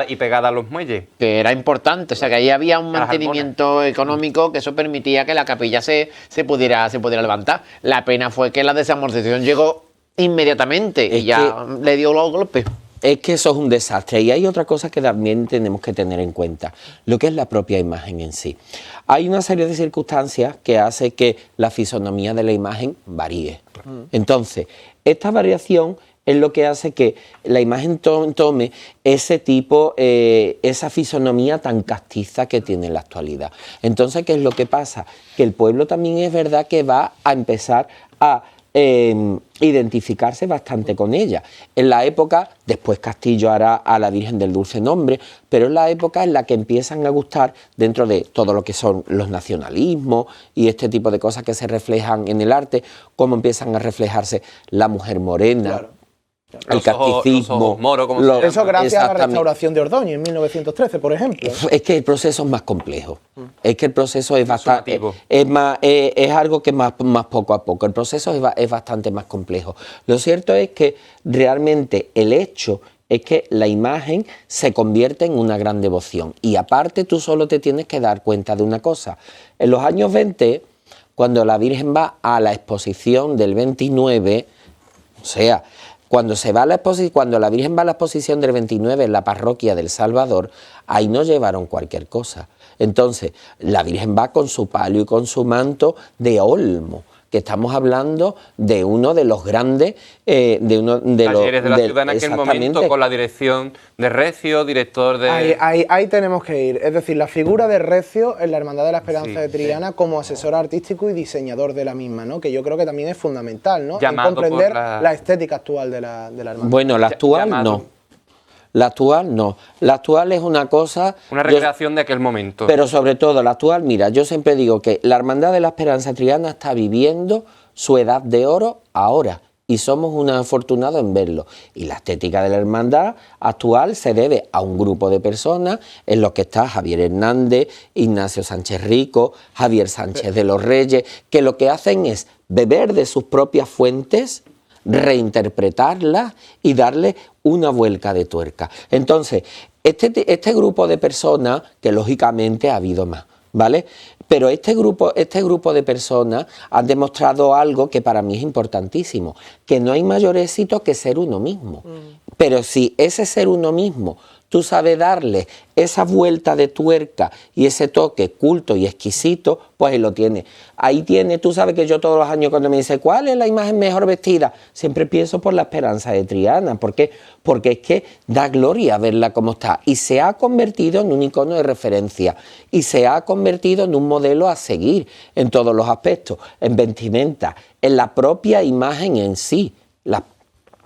y pegada a los muelles. Que era importante, o sea que ahí había un mantenimiento económico que eso permitía que la capilla se pudiera levantar. La pena fue que la desamortización llegó inmediatamente y ya le dio los golpes. Es que eso es un desastre. Y hay otra cosa que también tenemos que tener en cuenta, lo que es la propia imagen en sí. Hay una serie de circunstancias que hace que la fisonomía de la imagen varíe. Entonces, esta variación es lo que hace que la imagen tome ese tipo, esa fisonomía tan castiza que tiene en la actualidad. Entonces, ¿qué es lo que pasa? Que el pueblo también es verdad que va a empezar a identificarse bastante con ella. En la época, después Castillo hará a la Virgen del Dulce Nombre, pero es la época en la que empiezan a gustar, dentro de todo lo que son los nacionalismos y este tipo de cosas que se reflejan en el arte, cómo empiezan a reflejarse la mujer morena. Claro. el catecismo. Moro, como se llama. Eso gracias a la Exactamente. restauración de Ordóñez en 1913, por ejemplo. Es que el proceso es más complejo. Es que el proceso es bastante. Sumativo. Es algo que más poco a poco. El proceso es bastante más complejo. Lo cierto es que realmente el hecho es que la imagen se convierte en una gran devoción. Y aparte, tú solo te tienes que dar cuenta de una cosa. En los años 20, cuando la Virgen va a la exposición del 29, o sea, cuando la Virgen va a la exposición del 29 en la parroquia del Salvador, ahí no llevaron cualquier cosa. Entonces, la Virgen va con su palio y con su manto de olmo, que estamos hablando de uno de los grandes, talleres de la ciudad en aquel exactamente. momento, con la dirección de Recio, director de... Ahí tenemos que ir. Es decir, la figura de Recio en la Hermandad de la Esperanza de Triana como asesor artístico y diseñador de la misma, ¿no? Que yo creo que también es fundamental, ¿no? En Llamado comprender por la estética actual de la hermandad. Bueno, la actual llamado. no. La actual no. La actual es una cosa... Una recreación de aquel momento. Pero sobre todo la actual, mira, yo siempre digo que la Hermandad de la Esperanza Triana está viviendo su edad de oro ahora y somos unos afortunados en verlo. Y la estética de la hermandad actual se debe a un grupo de personas en los que está Javier Hernández, Ignacio Sánchez Rico, Javier Sánchez de los Reyes, que lo que hacen es beber de sus propias fuentes, reinterpretarlas y darle una vuelta de tuerca. Entonces, este grupo de personas, que lógicamente ha habido más, ¿vale? Pero este grupo de personas han demostrado algo que para mí es importantísimo, que no hay mayor éxito que ser uno mismo. Pero si ese ser uno mismo, tú sabes darle esa vuelta de tuerca y ese toque culto y exquisito, pues ahí lo tienes. Ahí tienes, tú sabes que yo todos los años cuando me dice ¿cuál es la imagen mejor vestida? Siempre pienso por la Esperanza de Triana. ¿Por qué? Porque es que da gloria verla como está. Y se ha convertido en un icono de referencia. Y se ha convertido en un modelo a seguir en todos los aspectos. En vestimenta, en la propia imagen en sí.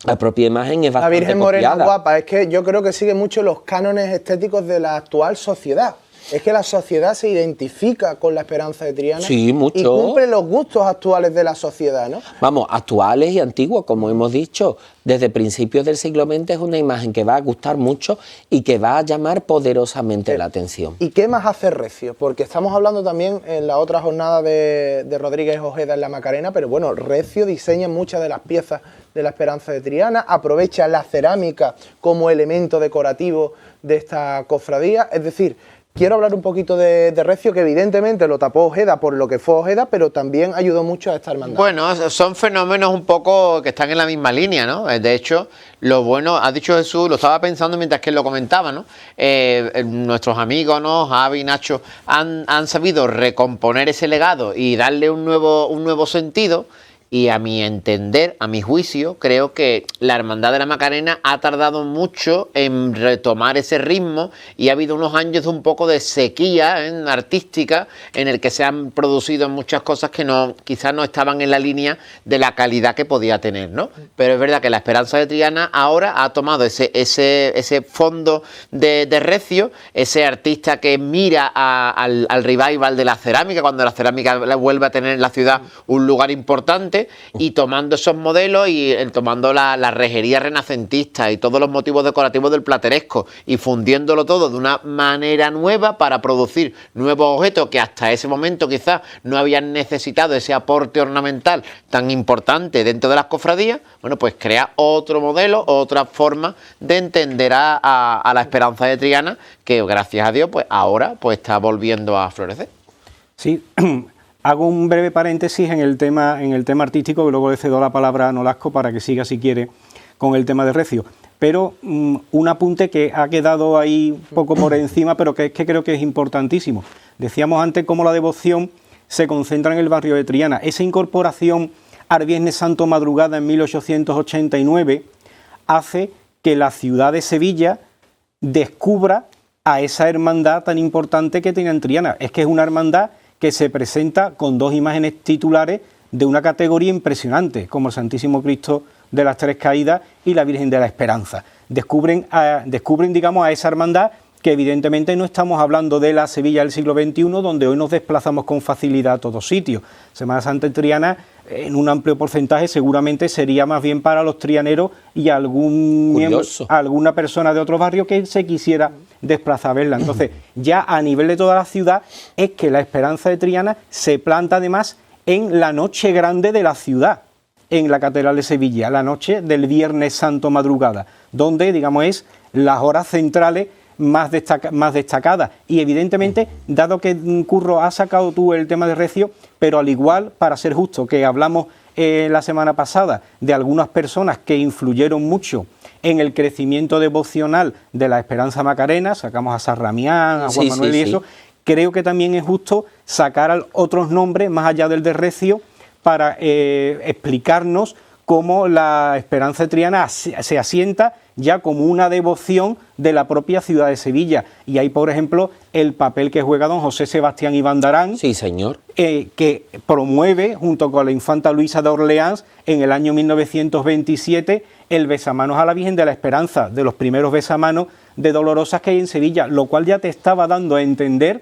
La propia imagen es bastante La Virgen Morena copiada. guapa, es que yo creo que sigue mucho los cánones estéticos de la actual sociedad. Es que la sociedad se identifica con la Esperanza de Triana Sí, mucho. y cumple los gustos actuales de la sociedad, ¿no? Vamos, actuales y antiguos, como hemos dicho, desde principios del siglo XX es una imagen que va a gustar mucho y que va a llamar poderosamente la atención. ¿Y qué más hace Recio? Porque estamos hablando también en la otra jornada de Rodríguez Ojeda en la Macarena, pero bueno, Recio diseña muchas de las piezas de la Esperanza de Triana, aprovecha la cerámica como elemento decorativo de esta cofradía, es decir, quiero hablar un poquito de Recio, que evidentemente lo tapó Ojeda por lo que fue Ojeda, pero también ayudó mucho a esta hermandad. Bueno, son fenómenos un poco que están en la misma línea, ¿no? De hecho, lo bueno, ha dicho Jesús, lo estaba pensando mientras que él lo comentaba, ¿no? Nuestros amigos, ¿no? Javi y Nacho han sabido recomponer ese legado y darle un nuevo sentido. Y a mi entender, a mi juicio, creo que la Hermandad de la Macarena ha tardado mucho en retomar ese ritmo y ha habido unos años de un poco de sequía artística en el que se han producido muchas cosas que quizás no estaban en la línea de la calidad que podía tener, ¿no? Pero es verdad que la Esperanza de Triana ahora ha tomado ese fondo de Recio, ese artista que mira al revival de la cerámica, cuando la cerámica vuelve a tener en la ciudad un lugar importante, y tomando esos modelos y tomando la rejería renacentista y todos los motivos decorativos del plateresco y fundiéndolo todo de una manera nueva para producir nuevos objetos que hasta ese momento quizás no habían necesitado ese aporte ornamental tan importante dentro de las cofradías, bueno, pues crea otro modelo, otra forma de entender a la Esperanza de Triana, que gracias a Dios pues ahora pues está volviendo a florecer. Sí, hago un breve paréntesis en el tema artístico, que luego le cedo la palabra a Nolasco para que siga, si quiere, con el tema de Recio. Pero un apunte que ha quedado ahí un poco por encima, pero que es que creo que es importantísimo. Decíamos antes cómo la devoción se concentra en el barrio de Triana. Esa incorporación al Viernes Santo madrugada en 1889 hace que la ciudad de Sevilla descubra a esa hermandad tan importante que tiene en Triana. Es que es una hermandad que se presenta con dos imágenes titulares de una categoría impresionante, como el Santísimo Cristo de las Tres Caídas y la Virgen de la Esperanza. Descubren, digamos, a esa hermandad que evidentemente no estamos hablando de la Sevilla del siglo XXI, donde hoy nos desplazamos con facilidad a todos sitios. Semana Santa en Triana, en un amplio porcentaje, seguramente sería más bien para los trianeros y alguna persona de otro barrio que se quisiera desplazar a verla. Entonces, ya a nivel de toda la ciudad, es que la Esperanza de Triana se planta además en la noche grande de la ciudad, en la Catedral de Sevilla, la noche del Viernes Santo madrugada, donde, digamos, es las horas centrales más destacadas. Y evidentemente, dado que, Curro, has sacado tú el tema de Recio, pero al igual, para ser justo, que hablamos la semana pasada de algunas personas que influyeron mucho en el crecimiento devocional de la Esperanza Macarena, sacamos a San Ramián, a Juan Manuel y eso, creo que también es justo sacar otros nombres más allá del de Recio para explicarnos cómo la Esperanza de Triana se asienta ya como una devoción de la propia ciudad de Sevilla. Y hay, por ejemplo, el papel que juega don José Sebastián Ibandarán, sí, señor, que promueve, junto con la infanta Luisa de Orleans, en el año 1927, el besamanos a la Virgen de la Esperanza, de los primeros besamanos de Dolorosas que hay en Sevilla, lo cual ya te estaba dando a entender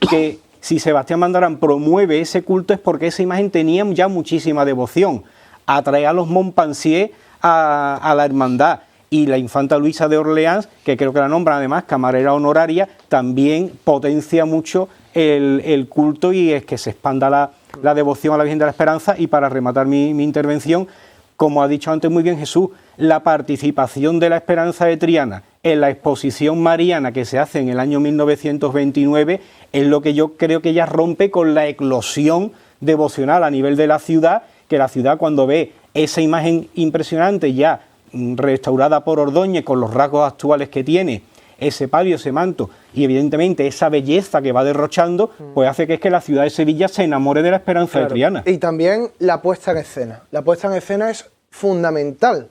que si Sebastián Ibandarán promueve ese culto es porque esa imagen tenía ya muchísima devoción. Atrae a los Montpensier a la hermandad, y la infanta Luisa de Orleans, que creo que la nombran además camarera honoraria, también potencia mucho el culto y es que se expanda la devoción a la Virgen de la Esperanza. Y para rematar mi intervención, como ha dicho antes muy bien Jesús, la participación de la Esperanza de Triana en la exposición mariana que se hace en el año 1929 es lo que yo creo que ya rompe con la eclosión devocional a nivel de la ciudad, que la ciudad, cuando ve esa imagen impresionante ya restaurada por Ordóñez con los rasgos actuales que tiene, ese palio, ese manto y evidentemente esa belleza que va derrochando, pues hace que la ciudad de Sevilla se enamore de la Esperanza de Triana. Y también la puesta en escena. La puesta en escena es fundamental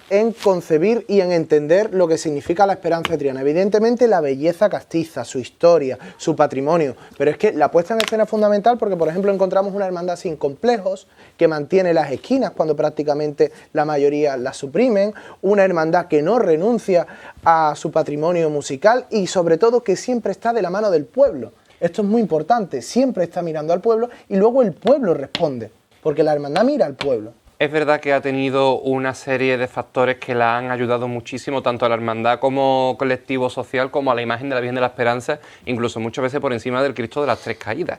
en concebir y en entender lo que significa la Esperanza de Triana. Evidentemente la belleza castiza, su historia, su patrimonio, pero es que la puesta en escena es fundamental porque, por ejemplo, encontramos una hermandad sin complejos que mantiene las esquinas cuando prácticamente la mayoría las suprimen, una hermandad que no renuncia a su patrimonio musical y sobre todo que siempre está de la mano del pueblo. Esto es muy importante, siempre está mirando al pueblo y luego el pueblo responde, porque la hermandad mira al pueblo. Es verdad que ha tenido una serie de factores que la han ayudado muchísimo, tanto a la hermandad como colectivo social, como a la imagen de la Virgen de la Esperanza, incluso muchas veces por encima del Cristo de las Tres Caídas.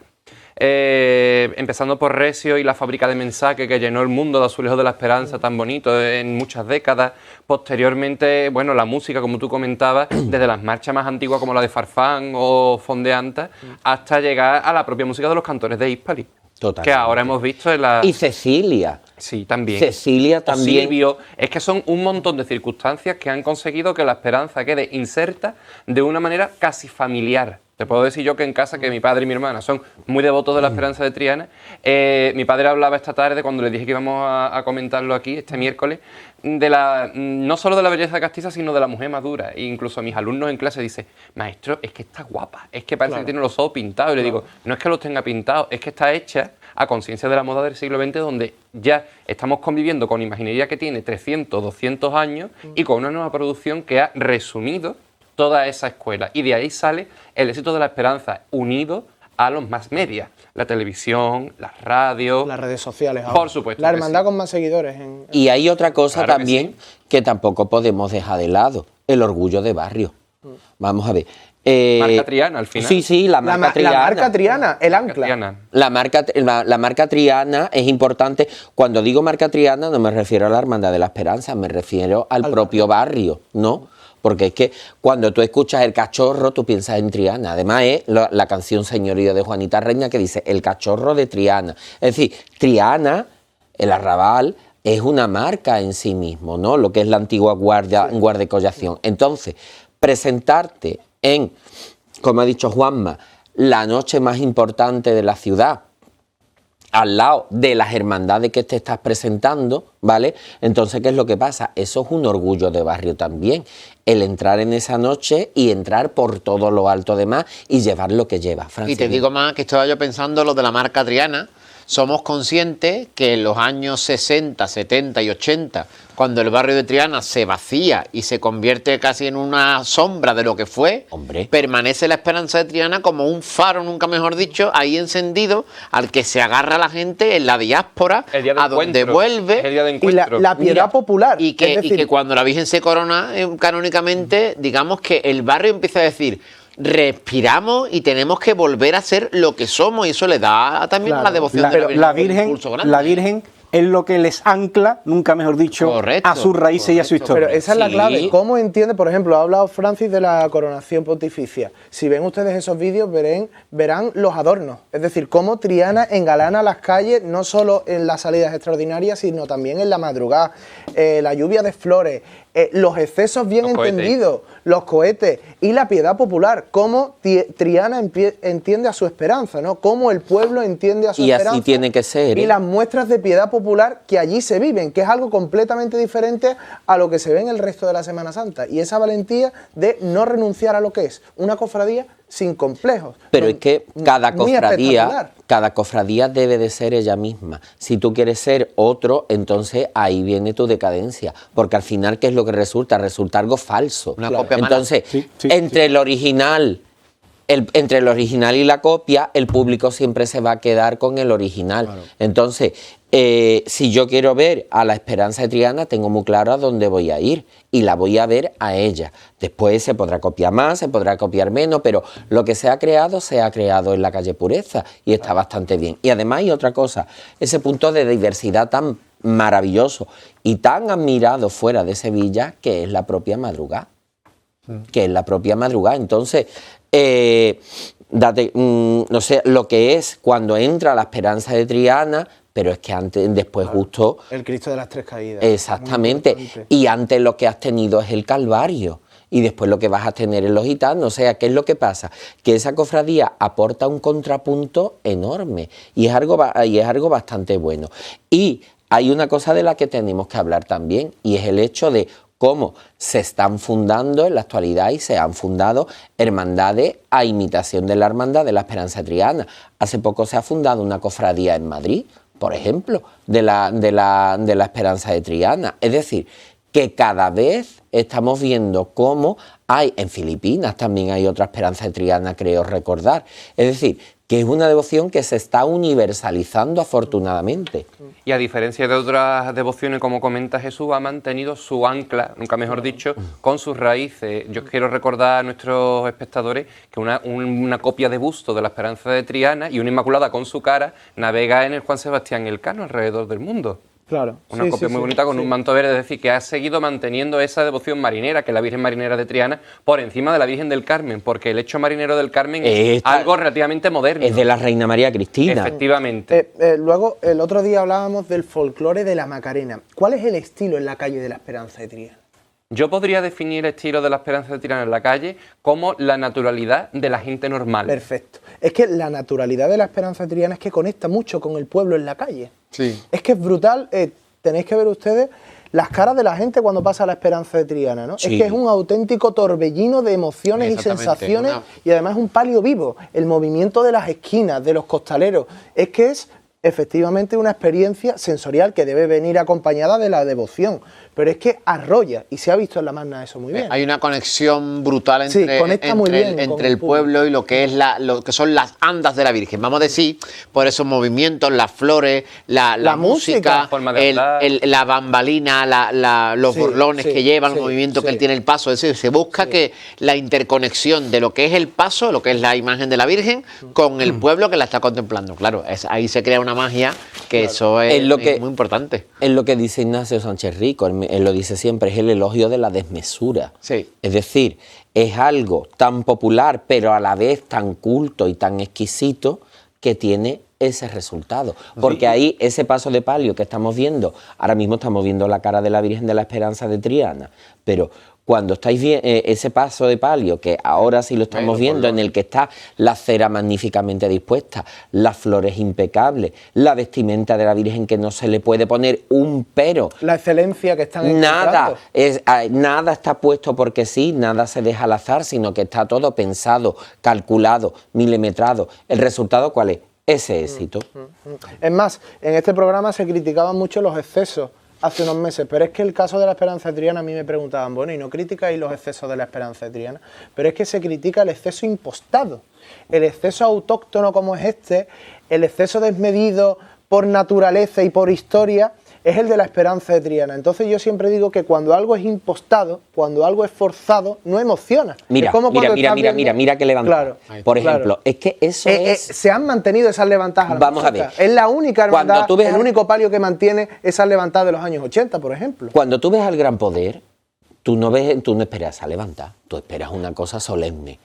Empezando por Recio y la fábrica de mensaje que llenó el mundo de Azulejos de la Esperanza tan bonito en muchas décadas. Posteriormente, bueno, la música, como tú comentabas, desde las marchas más antiguas como la de Farfán o Fondeanta, hasta llegar a la propia música de los cantores de Hispali. Totalmente. Que ahora hemos visto en la... Y Cecilia. Sí, también. Cecilia también. O Silvio. Es que son un montón de circunstancias que han conseguido que la Esperanza quede inserta de una manera casi familiar. Te puedo decir yo que en casa, que mi padre y mi hermana son muy devotos de la Esperanza de Triana. Mi padre hablaba esta tarde, cuando le dije que íbamos a comentarlo aquí, este miércoles, de no solo de la belleza castiza, sino de la mujer madura. E incluso a mis alumnos en clase dice, maestro, es que está guapa, es que parece que tiene los ojos pintados. Y le digo, no es que los tenga pintados, es que está hecha a conciencia de la moda del siglo XX, donde ya estamos conviviendo con imaginería que tiene 300, 200 años y con una nueva producción que ha resumido toda esa escuela. Y de ahí sale el éxito de la Esperanza, unido a los más media, la televisión, las radios, las redes sociales. Ahora. Por supuesto. La hermandad con más seguidores. Y hay otra cosa claro también que tampoco podemos dejar de lado, el orgullo de barrio. Vamos a ver. Marca Triana, al final. Sí, la marca Triana. La marca Triana, el ancla. La marca Triana es importante. Cuando digo marca Triana no me refiero a la Hermandad de la Esperanza, me refiero al propio barrio, ¿no? Porque es que cuando tú escuchas El Cachorro, tú piensas en Triana. Además es la canción Señorío de Juanita Reina que dice El Cachorro de Triana. Es decir, Triana, el arrabal, es una marca en sí mismo, ¿no? Lo que es la antigua guardia de collación. Entonces, presentarte en, como ha dicho Juanma, la noche más importante de la ciudad, al lado de las hermandades que te estás presentando, ¿vale? Entonces, ¿qué es lo que pasa? Eso es un orgullo de barrio también, el entrar en esa noche y entrar por todo lo alto de más y llevar lo que lleva. Francis. Y te digo más que estaba yo pensando lo de la marca Triana. somos conscientes que en los años 60, 70 y 80, cuando el barrio de Triana se vacía y se convierte casi en una sombra de lo que fue, permanece la Esperanza de Triana como un faro, nunca mejor dicho, ahí encendido, al que se agarra la gente en la diáspora, a donde vuelve. El día de Y encuentro. la piedad popular. Y que, es decir, y que cuando la Virgen se corona canónicamente, digamos que el barrio empieza a decir, respiramos y tenemos que volver a ser lo que somos, y eso le da también a la devoción de la un impulso grande. La Virgen es lo que les ancla, nunca mejor dicho, a sus raíces y a su historia. Pero esa es la clave. ¿Cómo entiende? Por ejemplo, ha hablado Francis de la coronación pontificia. Si ven ustedes esos vídeos, verán los adornos. Es decir, cómo Triana engalana las calles, no solo en las salidas extraordinarias, sino también en la madrugada. La lluvia de flores, los excesos bien entendidos, los cohetes y la piedad popular. Cómo Triana entiende a su esperanza, ¿no? Cómo el pueblo entiende a su esperanza. Y así tiene que ser. Y las muestras de piedad popular que allí se viven, que es algo completamente diferente a lo que se ve en el resto de la Semana Santa. Y esa valentía de no renunciar a lo que es una cofradía sin complejos. Pero es que cada cofradía debe de ser ella misma. Si tú quieres ser otro, entonces ahí viene tu decadencia. Porque al final, ¿qué es lo que resulta? Resulta algo falso. Una copia entonces, entre el original... entre el original y la copia, el público siempre se va a quedar con el original. Claro. Entonces, si yo quiero ver a la Esperanza de Triana, tengo muy claro a dónde voy a ir y la voy a ver a ella. Después se podrá copiar más, se podrá copiar menos, pero lo que se ha creado en la calle Pureza y está bastante bien. Y además hay otra cosa, ese punto de diversidad tan maravilloso y tan admirado fuera de Sevilla, que es la propia madrugada. Entonces, no sé lo que es cuando entra la Esperanza de Triana, pero es que después justo... El Cristo de las Tres Caídas. Exactamente. Y antes lo que has tenido es el Calvario. Y después lo que vas a tener en los gitanos. O sea, ¿qué es lo que pasa? Que esa cofradía aporta un contrapunto enorme. Y es algo bastante bueno. Y hay una cosa de la que tenemos que hablar también, y es el hecho de cómo se están fundando en la actualidad y se han fundado hermandades a imitación de la Hermandad de la Esperanza Triana. Hace poco se ha fundado una cofradía en Madrid, por ejemplo, de la Esperanza de Triana. Es decir, que cada vez estamos viendo cómo hay, en Filipinas también hay otra Esperanza de Triana, creo recordar. Es decir, que es una devoción que se está universalizando afortunadamente. Y a diferencia de otras devociones, como comenta Jesús, ha mantenido su ancla, nunca mejor dicho, con sus raíces. Yo quiero recordar a nuestros espectadores que una copia de busto de la Esperanza de Triana y una Inmaculada con su cara navega en el Juan Sebastián Elcano alrededor del mundo. Claro. Una copia muy bonita con un manto verde, es decir, que ha seguido manteniendo esa devoción marinera, que es la Virgen Marinera de Triana, por encima de la Virgen del Carmen, porque el hecho marinero del Carmen es algo relativamente moderno. Es de la Reina María Cristina. Efectivamente. Luego, el otro día hablábamos del folclore de la Macarena. ¿Cuál es el estilo en la calle de la Esperanza de Triana? Yo podría definir el estilo de la Esperanza de Triana en la calle como la naturalidad de la gente normal. Perfecto. Es que la naturalidad de la Esperanza de Triana es que conecta mucho con el pueblo en la calle. Sí. Es que es brutal. Tenéis que ver ustedes las caras de la gente cuando pasa la Esperanza de Triana, ¿no? Sí. Es que es un auténtico torbellino de emociones y sensaciones y además un palio vivo. El movimiento de las esquinas, de los costaleros. Es que es efectivamente una experiencia sensorial que debe venir acompañada de la devoción, pero es que arrolla, y se ha visto en la Magna eso muy bien. Hay una conexión brutal entre el pueblo y lo que son las andas de la Virgen. Vamos a decir, por esos movimientos, las flores, la música, la bambalina, los borlones que llevan, el movimiento que él tiene el paso. Es decir, se busca que la interconexión de lo que es el paso, lo que es la imagen de la Virgen, con el pueblo que la está contemplando. Claro, ahí se crea una magia que eso es muy importante. Es lo que dice Ignacio Sánchez Rico, él lo dice siempre, es el elogio de la desmesura. Sí. Es decir, es algo tan popular, pero a la vez tan culto y tan exquisito que tiene ese resultado. Porque ahí, ese paso de palio que estamos viendo, ahora mismo estamos viendo la cara de la Virgen de la Esperanza de Triana, pero cuando estáis viendo ese paso de palio, que ahora sí lo estamos viendo, en el que está la cera magníficamente dispuesta, las flores impecables, la vestimenta de la Virgen que no se le puede poner un pero. La excelencia que están encontrando. Nada está puesto porque sí, nada se deja al azar, sino que está todo pensado, calculado, milimetrado. ¿El resultado cuál es? ese éxito. Es más, en este programa se criticaban mucho los excesos hace unos meses, pero es que el caso de la Esperanza de Triana, a mí me preguntaban, bueno, ¿y no criticáis los excesos de la Esperanza de Triana? Pero es que se critica el exceso impostado, el exceso autóctono como es este, el exceso desmedido por naturaleza y por historia, es el de la Esperanza de Triana. Entonces yo siempre digo que cuando algo es impostado, cuando algo es forzado, no emociona. Mira, es como mira que levanta. Claro, por ejemplo, es que eso es... se han mantenido esas levantadas. Vamos a ver. Es la única hermandad, Cuando tú ves el único palio que mantiene esas levantadas de los años 80, por ejemplo. Cuando tú ves al Gran Poder, tú no esperas a levantar, tú esperas una cosa solemne.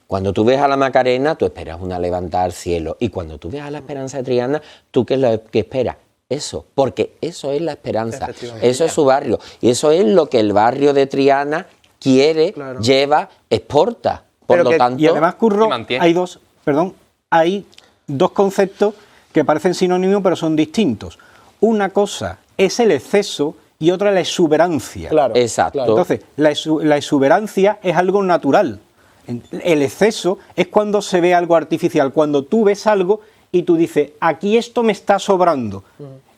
Cuando tú ves a la Macarena, tú esperas una levantada al cielo. Y cuando tú ves a la Esperanza de Triana, ¿tú qué es lo que esperas? Eso, porque eso es la esperanza, eso es su barrio. Y eso es lo que el barrio de Triana quiere, lleva, exporta. Por lo tanto, y además, Curro, hay dos conceptos que parecen sinónimos pero son distintos. Una cosa es el exceso y otra la exuberancia. Exacto. Entonces, la exuberancia es algo natural. El exceso es cuando se ve algo artificial, cuando tú ves algo y tú dices, aquí esto me está sobrando.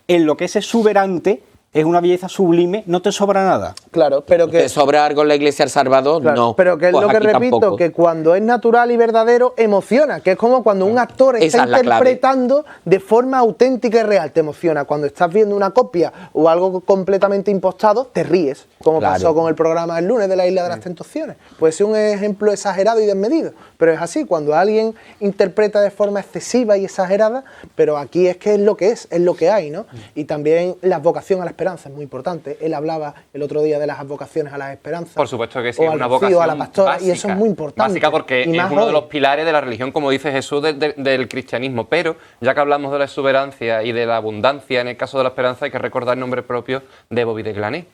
En lo que es exuberante, es una belleza sublime, no te sobra nada. Claro, pero que... ¿te sobra algo en la iglesia del Salvador? Claro, no. pero que es pues lo que repito, tampoco. que cuando es natural y verdadero, emociona. Que es como cuando un actor está interpretando de forma auténtica y real. Te emociona. Cuando estás viendo una copia o algo completamente impostado, te ríes. Como pasó con el programa el lunes de la Isla de las Tentaciones. Puede ser un ejemplo exagerado y desmedido. Pero es así, cuando alguien interpreta de forma excesiva y exagerada, pero aquí es que es lo que hay, ¿no? Y también la advocación a la esperanza es muy importante. Él hablaba el otro día de las advocaciones a las esperanzas. Por supuesto que sí, o es una al Rocío, vocación a la pastora, básica, y eso es muy importante. Básica porque y es más uno de hoy. los pilares de la religión, como dice Jesús, del cristianismo. Pero, ya que hablamos de la exuberancia y de la abundancia, en el caso de la esperanza hay que recordar el nombre propio de Bobby de Glané,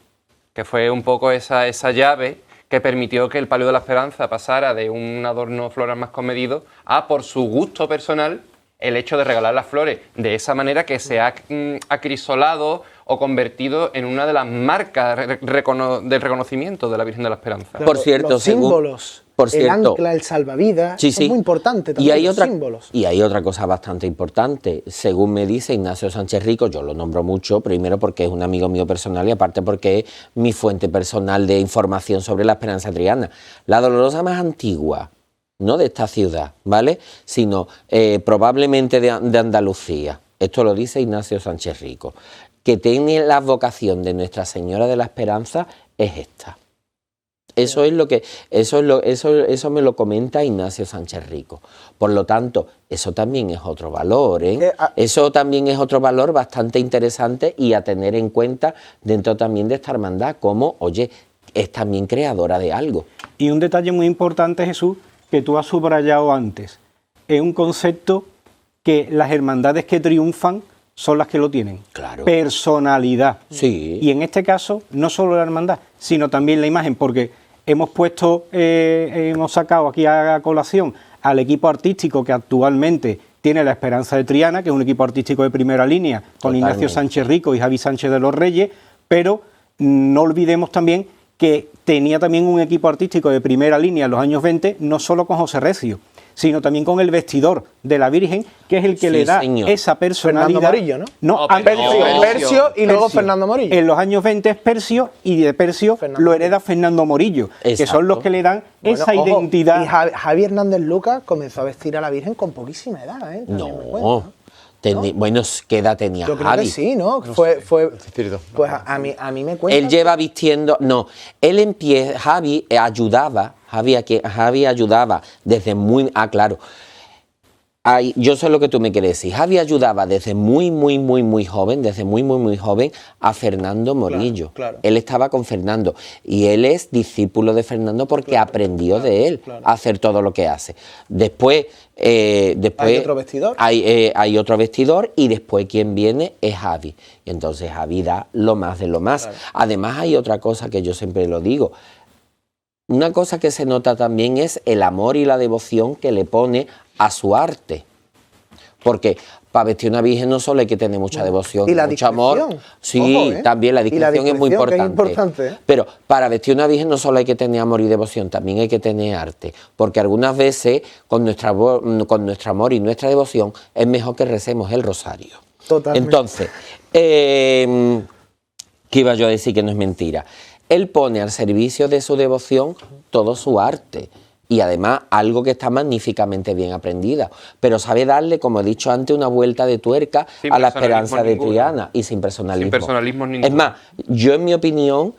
que fue un poco esa llave que permitió que el palio de la esperanza pasara de un adorno floral más comedido a, por su gusto personal, el hecho de regalar las flores de esa manera que se ha acrisolado o convertido en una de las marcas del reconocimiento de la Virgen de la Esperanza. Claro, por cierto, los símbolos, el ancla, el salvavidas, es muy importante también los símbolos. Y hay otra cosa bastante importante, según me dice Ignacio Sánchez Rico, yo lo nombro mucho, primero porque es un amigo mío personal y aparte porque es mi fuente personal de información sobre la Esperanza Triana. La Dolorosa más antigua, no de esta ciudad, ¿vale? Sino probablemente de Andalucía. Esto lo dice Ignacio Sánchez Rico. Que tiene la vocación de Nuestra Señora de la Esperanza es esta. Eso me lo comenta Ignacio Sánchez Rico. Por lo tanto, eso también es otro valor, ¿eh? Eso también es otro valor bastante interesante y a tener en cuenta dentro también de esta hermandad, como, oye, es también creadora de algo. Y un detalle muy importante, Jesús, que tú has subrayado antes, es un concepto que las hermandades que triunfan son las que lo tienen. Claro. Personalidad. Sí. Y en este caso, no solo la hermandad, sino también la imagen, porque hemos sacado aquí a colación al equipo artístico que actualmente tiene la Esperanza de Triana, que es un equipo artístico de primera línea, con Totalmente. Ignacio Sánchez Rico y Javi Sánchez de los Reyes, pero no olvidemos también que tenía también un equipo artístico de primera línea en los años 20, no solo con José Recio, sino también con el vestidor de la Virgen, que es el que le da esa personalidad. Fernando Morillo, ¿no? No, Percio y luego Fernando Morillo. En los años 20 es Percio y de Percio lo hereda Fernando Morillo, que son los que le dan esa identidad. Y Javi Hernández Lucas comenzó a vestir a la Virgen con poquísima edad, ¿eh? Bueno, ¿qué edad tenía Yo creo Javi? que sí, ¿no? Pues a mí me cuenta. Él lleva vistiendo... No, él empieza... Javi ayudaba desde muy... claro. Yo sé lo que tú me quieres decir. Javi ayudaba desde muy joven a Fernando Morillo. Claro. Él estaba con Fernando y él es discípulo de Fernando porque aprendió de él a hacer todo lo que hace. Después hay otro vestidor. Hay otro vestidor y después quien viene es Javi. Y entonces Javi da lo más de lo más. Claro. Además hay otra cosa que yo siempre lo digo. Una cosa que se nota también es el amor y la devoción que le pone a su arte. Porque para vestir una virgen no solo hay que tener mucha devoción, y la mucho amor. discreción. Sí, Ojo, también la discreción es muy que importante. es importante, ¿eh? Pero para vestir una virgen no solo hay que tener amor y devoción, también hay que tener arte. Porque algunas veces con nuestro amor y nuestra devoción es mejor que recemos el rosario. Totalmente. Entonces, ¿qué iba yo a decir que no es mentira? Él pone al servicio de su devoción todo su arte. Y además algo que está magníficamente bien aprendida, pero sabe darle, como he dicho antes, una vuelta de tuerca a la esperanza de Triana y sin personalismo. Sin personalismo ninguno. Es más, yo en mi opinión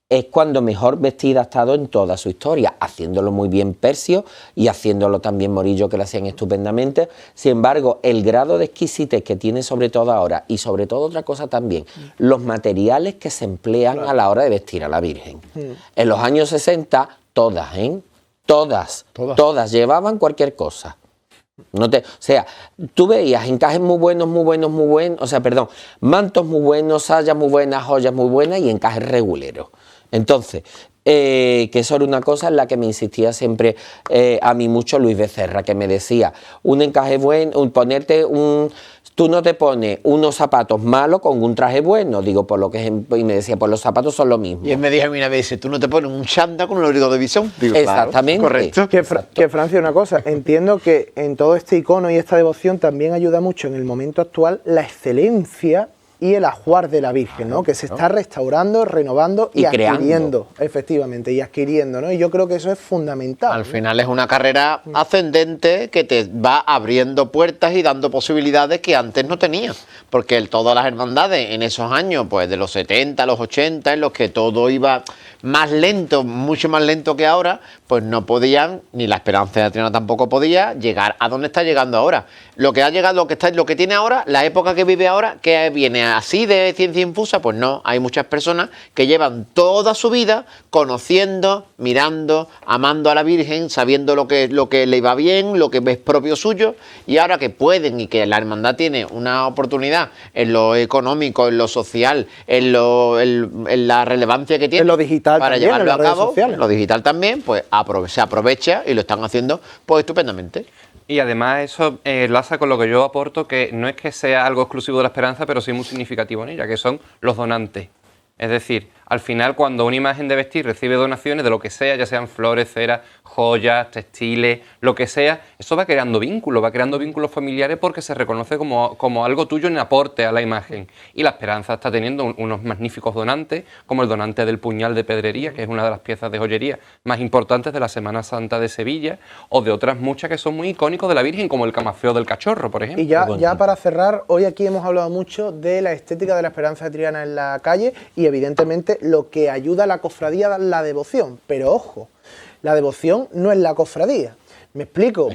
es cuando mejor vestida ha estado en toda su historia, haciéndolo muy bien Persio y haciéndolo también Morillo, que lo hacían estupendamente. Sin embargo, el grado de exquisitez que tiene sobre todo ahora, y sobre todo otra cosa también, los materiales que se emplean a la hora de vestir a la Virgen. En los años 60, todas, Todas llevaban cualquier cosa. O sea, tú veías encajes muy buenos, mantos muy buenos, sayas muy buenas, joyas muy buenas y encajes reguleros. Entonces, que eso era una cosa en la que me insistía siempre a mí mucho Luis Becerra, que me decía, un encaje bueno, tú no te pones unos zapatos malos con un traje bueno, digo, por lo que y me decía, pues los zapatos son lo mismo. Y él me dijo a mí una vez, tú no te pones un chándal con un abrigo de visión. Digo, exactamente. Claro, correcto. Que Francia, una cosa, entiendo que en todo este icono y esta devoción también ayuda mucho en el momento actual la excelencia y el ajuar de la Virgen, ¿no? Que se está restaurando, renovando y adquiriendo, efectivamente, y adquiriendo, ¿no? Y yo creo que eso es fundamental. Al final es una carrera ascendente que te va abriendo puertas y dando posibilidades que antes no tenías, porque todas las hermandades en esos años, pues de los 70, los 80, en los que todo iba más lento, mucho más lento que ahora, pues no podían, ni la Esperanza de Triana tampoco podía llegar a donde está llegando ahora. Lo que ha llegado, lo que tiene ahora, la época que vive ahora, que viene así de ciencia infusa, pues no, hay muchas personas que llevan toda su vida conociendo, mirando, amando a la Virgen, sabiendo lo que le va bien, lo que es propio suyo, y ahora que pueden y que la hermandad tiene una oportunidad en lo económico, en lo social, en la relevancia que tiene, en lo digital para también, llevarlo a cabo, sociales. lo digital también, pues se aprovecha y lo están haciendo pues estupendamente. Y además eso enlaza con lo que yo aporto, que no es que sea algo exclusivo de la Esperanza, pero sí muy significativo en ella, que son los donantes. Es decir, al final cuando una imagen de vestir recibe donaciones de lo que sea, ya sean flores, cera, joyas, textiles, lo que sea, eso va creando vínculos familiares porque se reconoce como algo tuyo en aporte a la imagen. Y la Esperanza está teniendo unos magníficos donantes, como el donante del puñal de pedrería, que es una de las piezas de joyería más importantes de la Semana Santa de Sevilla, o de otras muchas que son muy icónicos de la Virgen, como el camafeo del cachorro, por ejemplo. Y ya para cerrar, hoy aquí hemos hablado mucho de la estética de la Esperanza de Triana en la calle y evidentemente lo que ayuda a la cofradía es la devoción. Pero ojo, la devoción no es la cofradía. Me explico,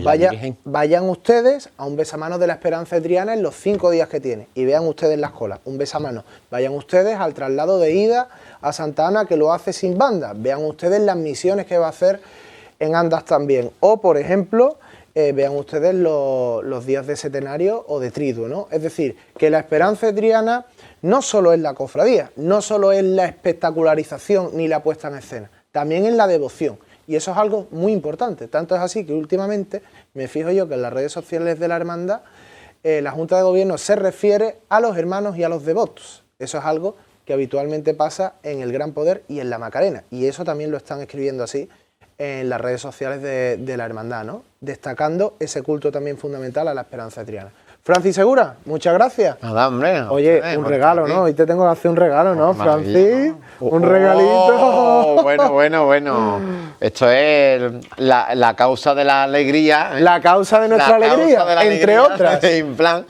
vayan ustedes a un besamanos de la Esperanza de Triana en los 5 días que tiene y vean ustedes las colas, un besamanos. Vayan ustedes al traslado de ida a Santa Ana, que lo hace sin banda. Vean ustedes las misiones que va a hacer en Andas también. O, por ejemplo, vean ustedes los días de Setenario o de Triduo, ¿no? Es decir, que la Esperanza de Triana no solo es la cofradía, no solo es la espectacularización ni la puesta en escena, también es la devoción. Y eso es algo muy importante. Tanto es así que últimamente me fijo yo que en las redes sociales de la hermandad la Junta de Gobierno se refiere a los hermanos y a los devotos. Eso es algo que habitualmente pasa en el Gran Poder y en la Macarena. Y eso también lo están escribiendo así en las redes sociales de la hermandad, ¿no? Destacando ese culto también fundamental a la Esperanza de Triana. Francis Segura, muchas gracias. Nada, hombre. Oye, un regalo, ¿no? Hoy te tengo que hacer un regalo, ¿no, Francis? Un regalito. Bueno. Esto es la causa de la alegría. La causa de nuestra alegría, entre otras. En plan,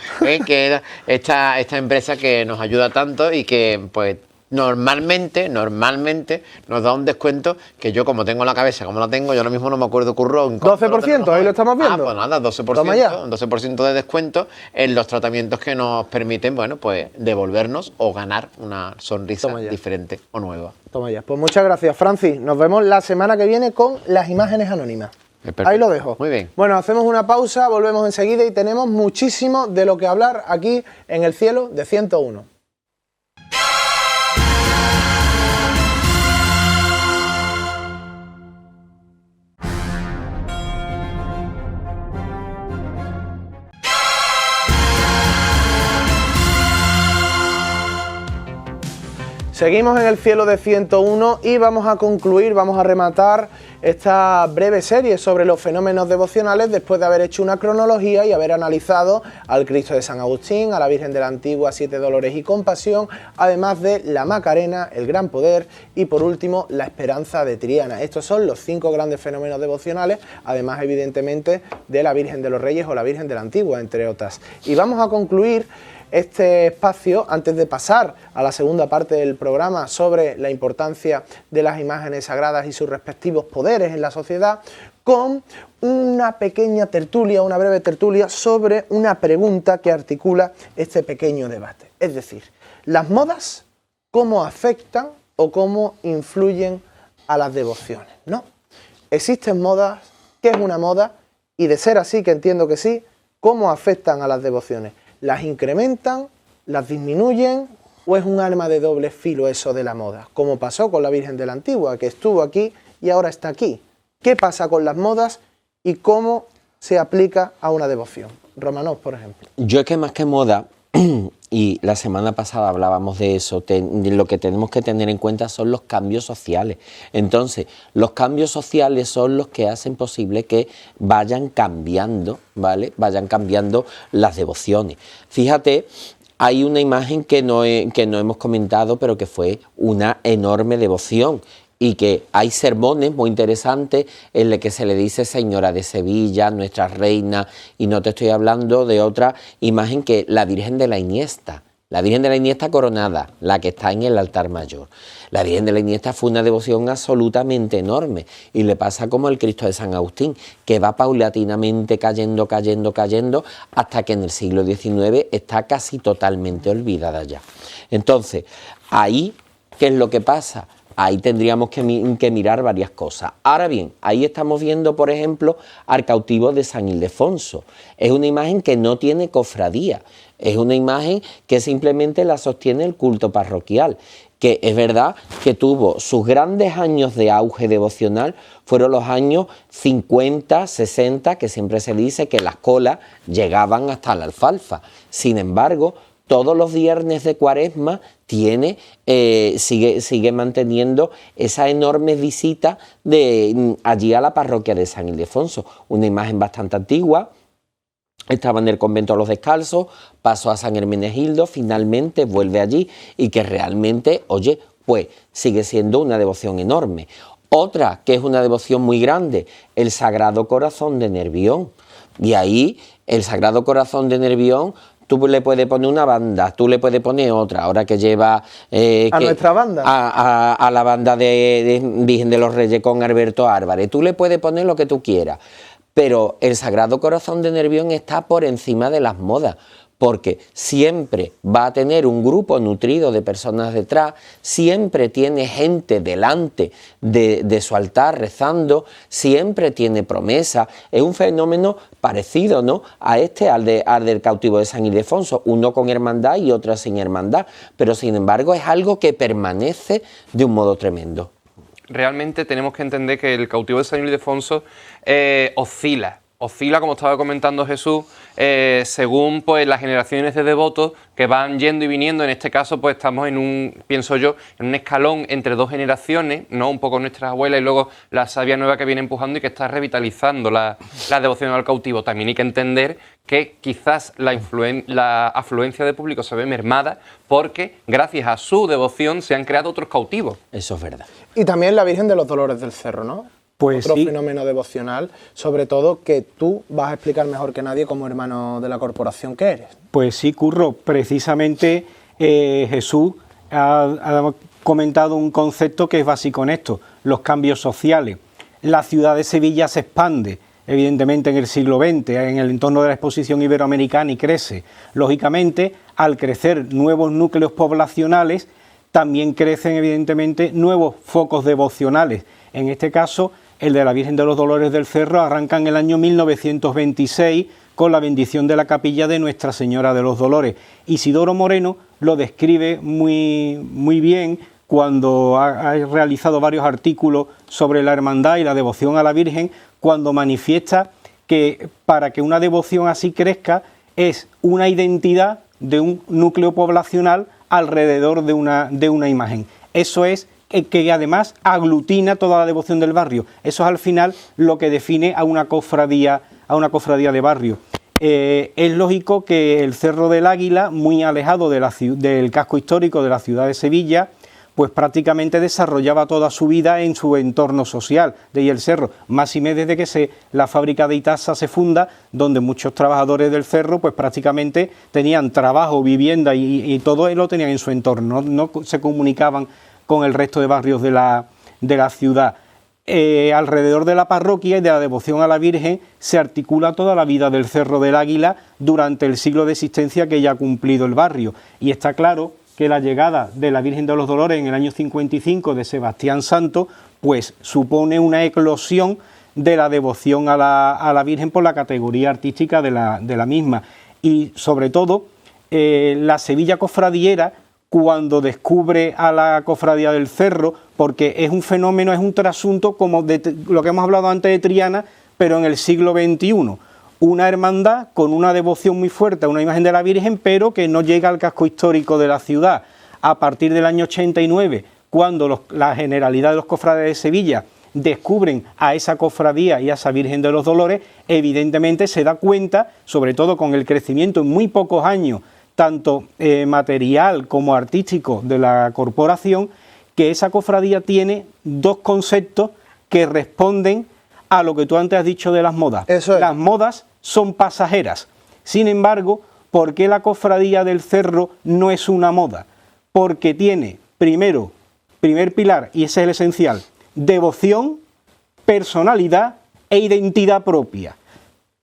que era esta empresa que nos ayuda tanto y que, pues, normalmente nos da un descuento que yo, como tengo la cabeza como la tengo, yo ahora mismo no me acuerdo, Curro. 12%, ahí lo estamos viendo. Pues nada, 12% de descuento en los tratamientos que nos permiten, bueno, pues devolvernos o ganar una sonrisa diferente o nueva. Toma ya. Pues muchas gracias, Francis. Nos vemos la semana que viene con las imágenes anónimas. Perfecto. Ahí lo dejo. Muy bien. Bueno, hacemos una pausa, volvemos enseguida y tenemos muchísimo de lo que hablar aquí en el cielo de 101. Seguimos en el cielo de 101 y vamos a concluir, vamos a rematar esta breve serie sobre los fenómenos devocionales después de haber hecho una cronología y haber analizado al Cristo de San Agustín, a la Virgen de la Antigua, Siete Dolores y Compasión, además de la Macarena, el Gran Poder y por último la Esperanza de Triana. Estos son los 5 grandes fenómenos devocionales, además evidentemente de la Virgen de los Reyes o la Virgen de la Antigua, entre otras. Y vamos a concluir este espacio, antes de pasar a la segunda parte del programa sobre la importancia de las imágenes sagradas y sus respectivos poderes en la sociedad, con una pequeña tertulia, una breve tertulia sobre una pregunta que articula este pequeño debate. Es decir, ¿las modas cómo afectan o cómo influyen a las devociones? ¿No? ¿Existen modas? ¿Qué es una moda? Y de ser así, que entiendo que sí, ¿cómo afectan a las devociones? ¿Las incrementan? ¿Las disminuyen? ¿O es un arma de doble filo eso de la moda? Como pasó con la Virgen de la Antigua, que estuvo aquí y ahora está aquí. ¿Qué pasa con las modas y cómo se aplica a una devoción? Romanov, por ejemplo. Yo es que más que moda, y la semana pasada hablábamos de eso, lo que tenemos que tener en cuenta son los cambios sociales. Entonces, los cambios sociales son los que hacen posible que vayan cambiando, ¿vale? Vayan cambiando las devociones. Fíjate, hay una imagen que no hemos comentado, pero que fue una enorme devoción. Y que hay sermones muy interesantes en los que se le dice Señora de Sevilla, nuestra reina, y no te estoy hablando de otra imagen que la Virgen de la Iniesta. La Virgen de la Iniesta coronada, la que está en el altar mayor. La Virgen de la Iniesta fue una devoción absolutamente enorme y le pasa como el Cristo de San Agustín, que va paulatinamente cayendo hasta que en el siglo XIX está casi totalmente olvidada ya. Entonces, ahí, ¿qué es lo que pasa? Ahí tendríamos que mirar varias cosas. Ahora bien, ahí estamos viendo, por ejemplo, al cautivo de San Ildefonso. Es una imagen que no tiene cofradía, es una imagen que simplemente la sostiene el culto parroquial, que es verdad que tuvo sus grandes años de auge devocional, fueron los años 50, 60, que siempre se dice que las colas llegaban hasta la alfalfa. Sin embargo, todos los viernes de Cuaresma sigue manteniendo esa enorme visita de allí a la parroquia de San Ildefonso. Una imagen bastante antigua, estaba en el convento de los Descalzos, pasó a San Hermenegildo, finalmente vuelve allí y que realmente, oye, pues sigue siendo una devoción enorme. Otra que es una devoción muy grande, el Sagrado Corazón de Nervión. Y ahí el Sagrado Corazón de Nervión, tú le puedes poner una banda, tú le puedes poner otra, ahora que lleva... ¿A nuestra banda? A la banda de Virgen de los Reyes con Alberto Álvarez. Tú le puedes poner lo que tú quieras, pero el Sagrado Corazón de Nervión está por encima de las modas, porque siempre va a tener un grupo nutrido de personas detrás, siempre tiene gente delante de su altar rezando, siempre tiene promesa. Es un fenómeno parecido, ¿no?, a al del cautivo de San Ildefonso, uno con hermandad y otro sin hermandad, pero sin embargo es algo que permanece de un modo tremendo. Realmente tenemos que entender que el cautivo de San Ildefonso oscila, como estaba comentando Jesús, según pues las generaciones de devotos que van yendo y viniendo. En este caso pues estamos pienso yo, en un escalón entre dos generaciones, ¿no? Un poco nuestras abuelas y luego la savia nueva que viene empujando y que está revitalizando la devoción al cautivo. También hay que entender que quizás la afluencia de público se ve mermada porque gracias a su devoción se han creado otros cautivos. Eso es verdad. Y también la Virgen de los Dolores del Cerro, ¿no? Pues otro sí. fenómeno devocional, sobre todo que tú vas a explicar mejor que nadie como hermano de la corporación que eres. Pues sí, Curro, precisamente Jesús ha comentado un concepto que es básico en esto, los cambios sociales. La ciudad de Sevilla se expande, evidentemente en el siglo XX, en el entorno de la exposición iberoamericana y crece. Lógicamente, al crecer nuevos núcleos poblacionales, también crecen evidentemente nuevos focos devocionales. En este caso, el de la Virgen de los Dolores del Cerro arranca en el año 1926 con la bendición de la capilla de Nuestra Señora de los Dolores. Isidoro Moreno lo describe muy bien cuando ha realizado varios artículos sobre la hermandad y la devoción a la Virgen, cuando manifiesta que para que una devoción así crezca es una identidad de un núcleo poblacional alrededor de una imagen. Eso es que además aglutina toda la devoción del barrio. Eso es al final lo que define a una cofradía de barrio. Es lógico que el Cerro del Águila, muy alejado del casco histórico de la ciudad de Sevilla, pues prácticamente desarrollaba toda su vida en su entorno social, de ahí el cerro, máxime desde que la fábrica de Itasa se funda, donde muchos trabajadores del cerro pues prácticamente tenían trabajo, vivienda y todo lo tenían en su entorno, no se comunicaban con el resto de barrios de la ciudad. Alrededor de la parroquia y de la devoción a la Virgen se articula toda la vida del Cerro del Águila durante el siglo de existencia que ya ha cumplido el barrio, y está claro que la llegada de la Virgen de los Dolores en el año 55 de Sebastián Santo, pues supone una eclosión de la devoción a la Virgen por la categoría artística de la misma. Y sobre todo, la Sevilla cofradiera, cuando descubre a la cofradía del Cerro, porque es un fenómeno, es un trasunto como de lo que hemos hablado antes de Triana, pero en el siglo XXI. Una hermandad con una devoción muy fuerte a una imagen de la Virgen, pero que no llega al casco histórico de la ciudad. A partir del año 89, cuando la generalidad de los cofrades de Sevilla descubren a esa cofradía y a esa Virgen de los Dolores, evidentemente se da cuenta, sobre todo con el crecimiento en muy pocos años, tanto material como artístico de la corporación, que esa cofradía tiene dos conceptos que responden a lo que tú antes has dicho de las modas. Eso es. Las modas son pasajeras. Sin embargo, ¿por qué la cofradía del Cerro no es una moda? Porque tiene, primer pilar, y ese es el esencial, devoción, personalidad e identidad propia.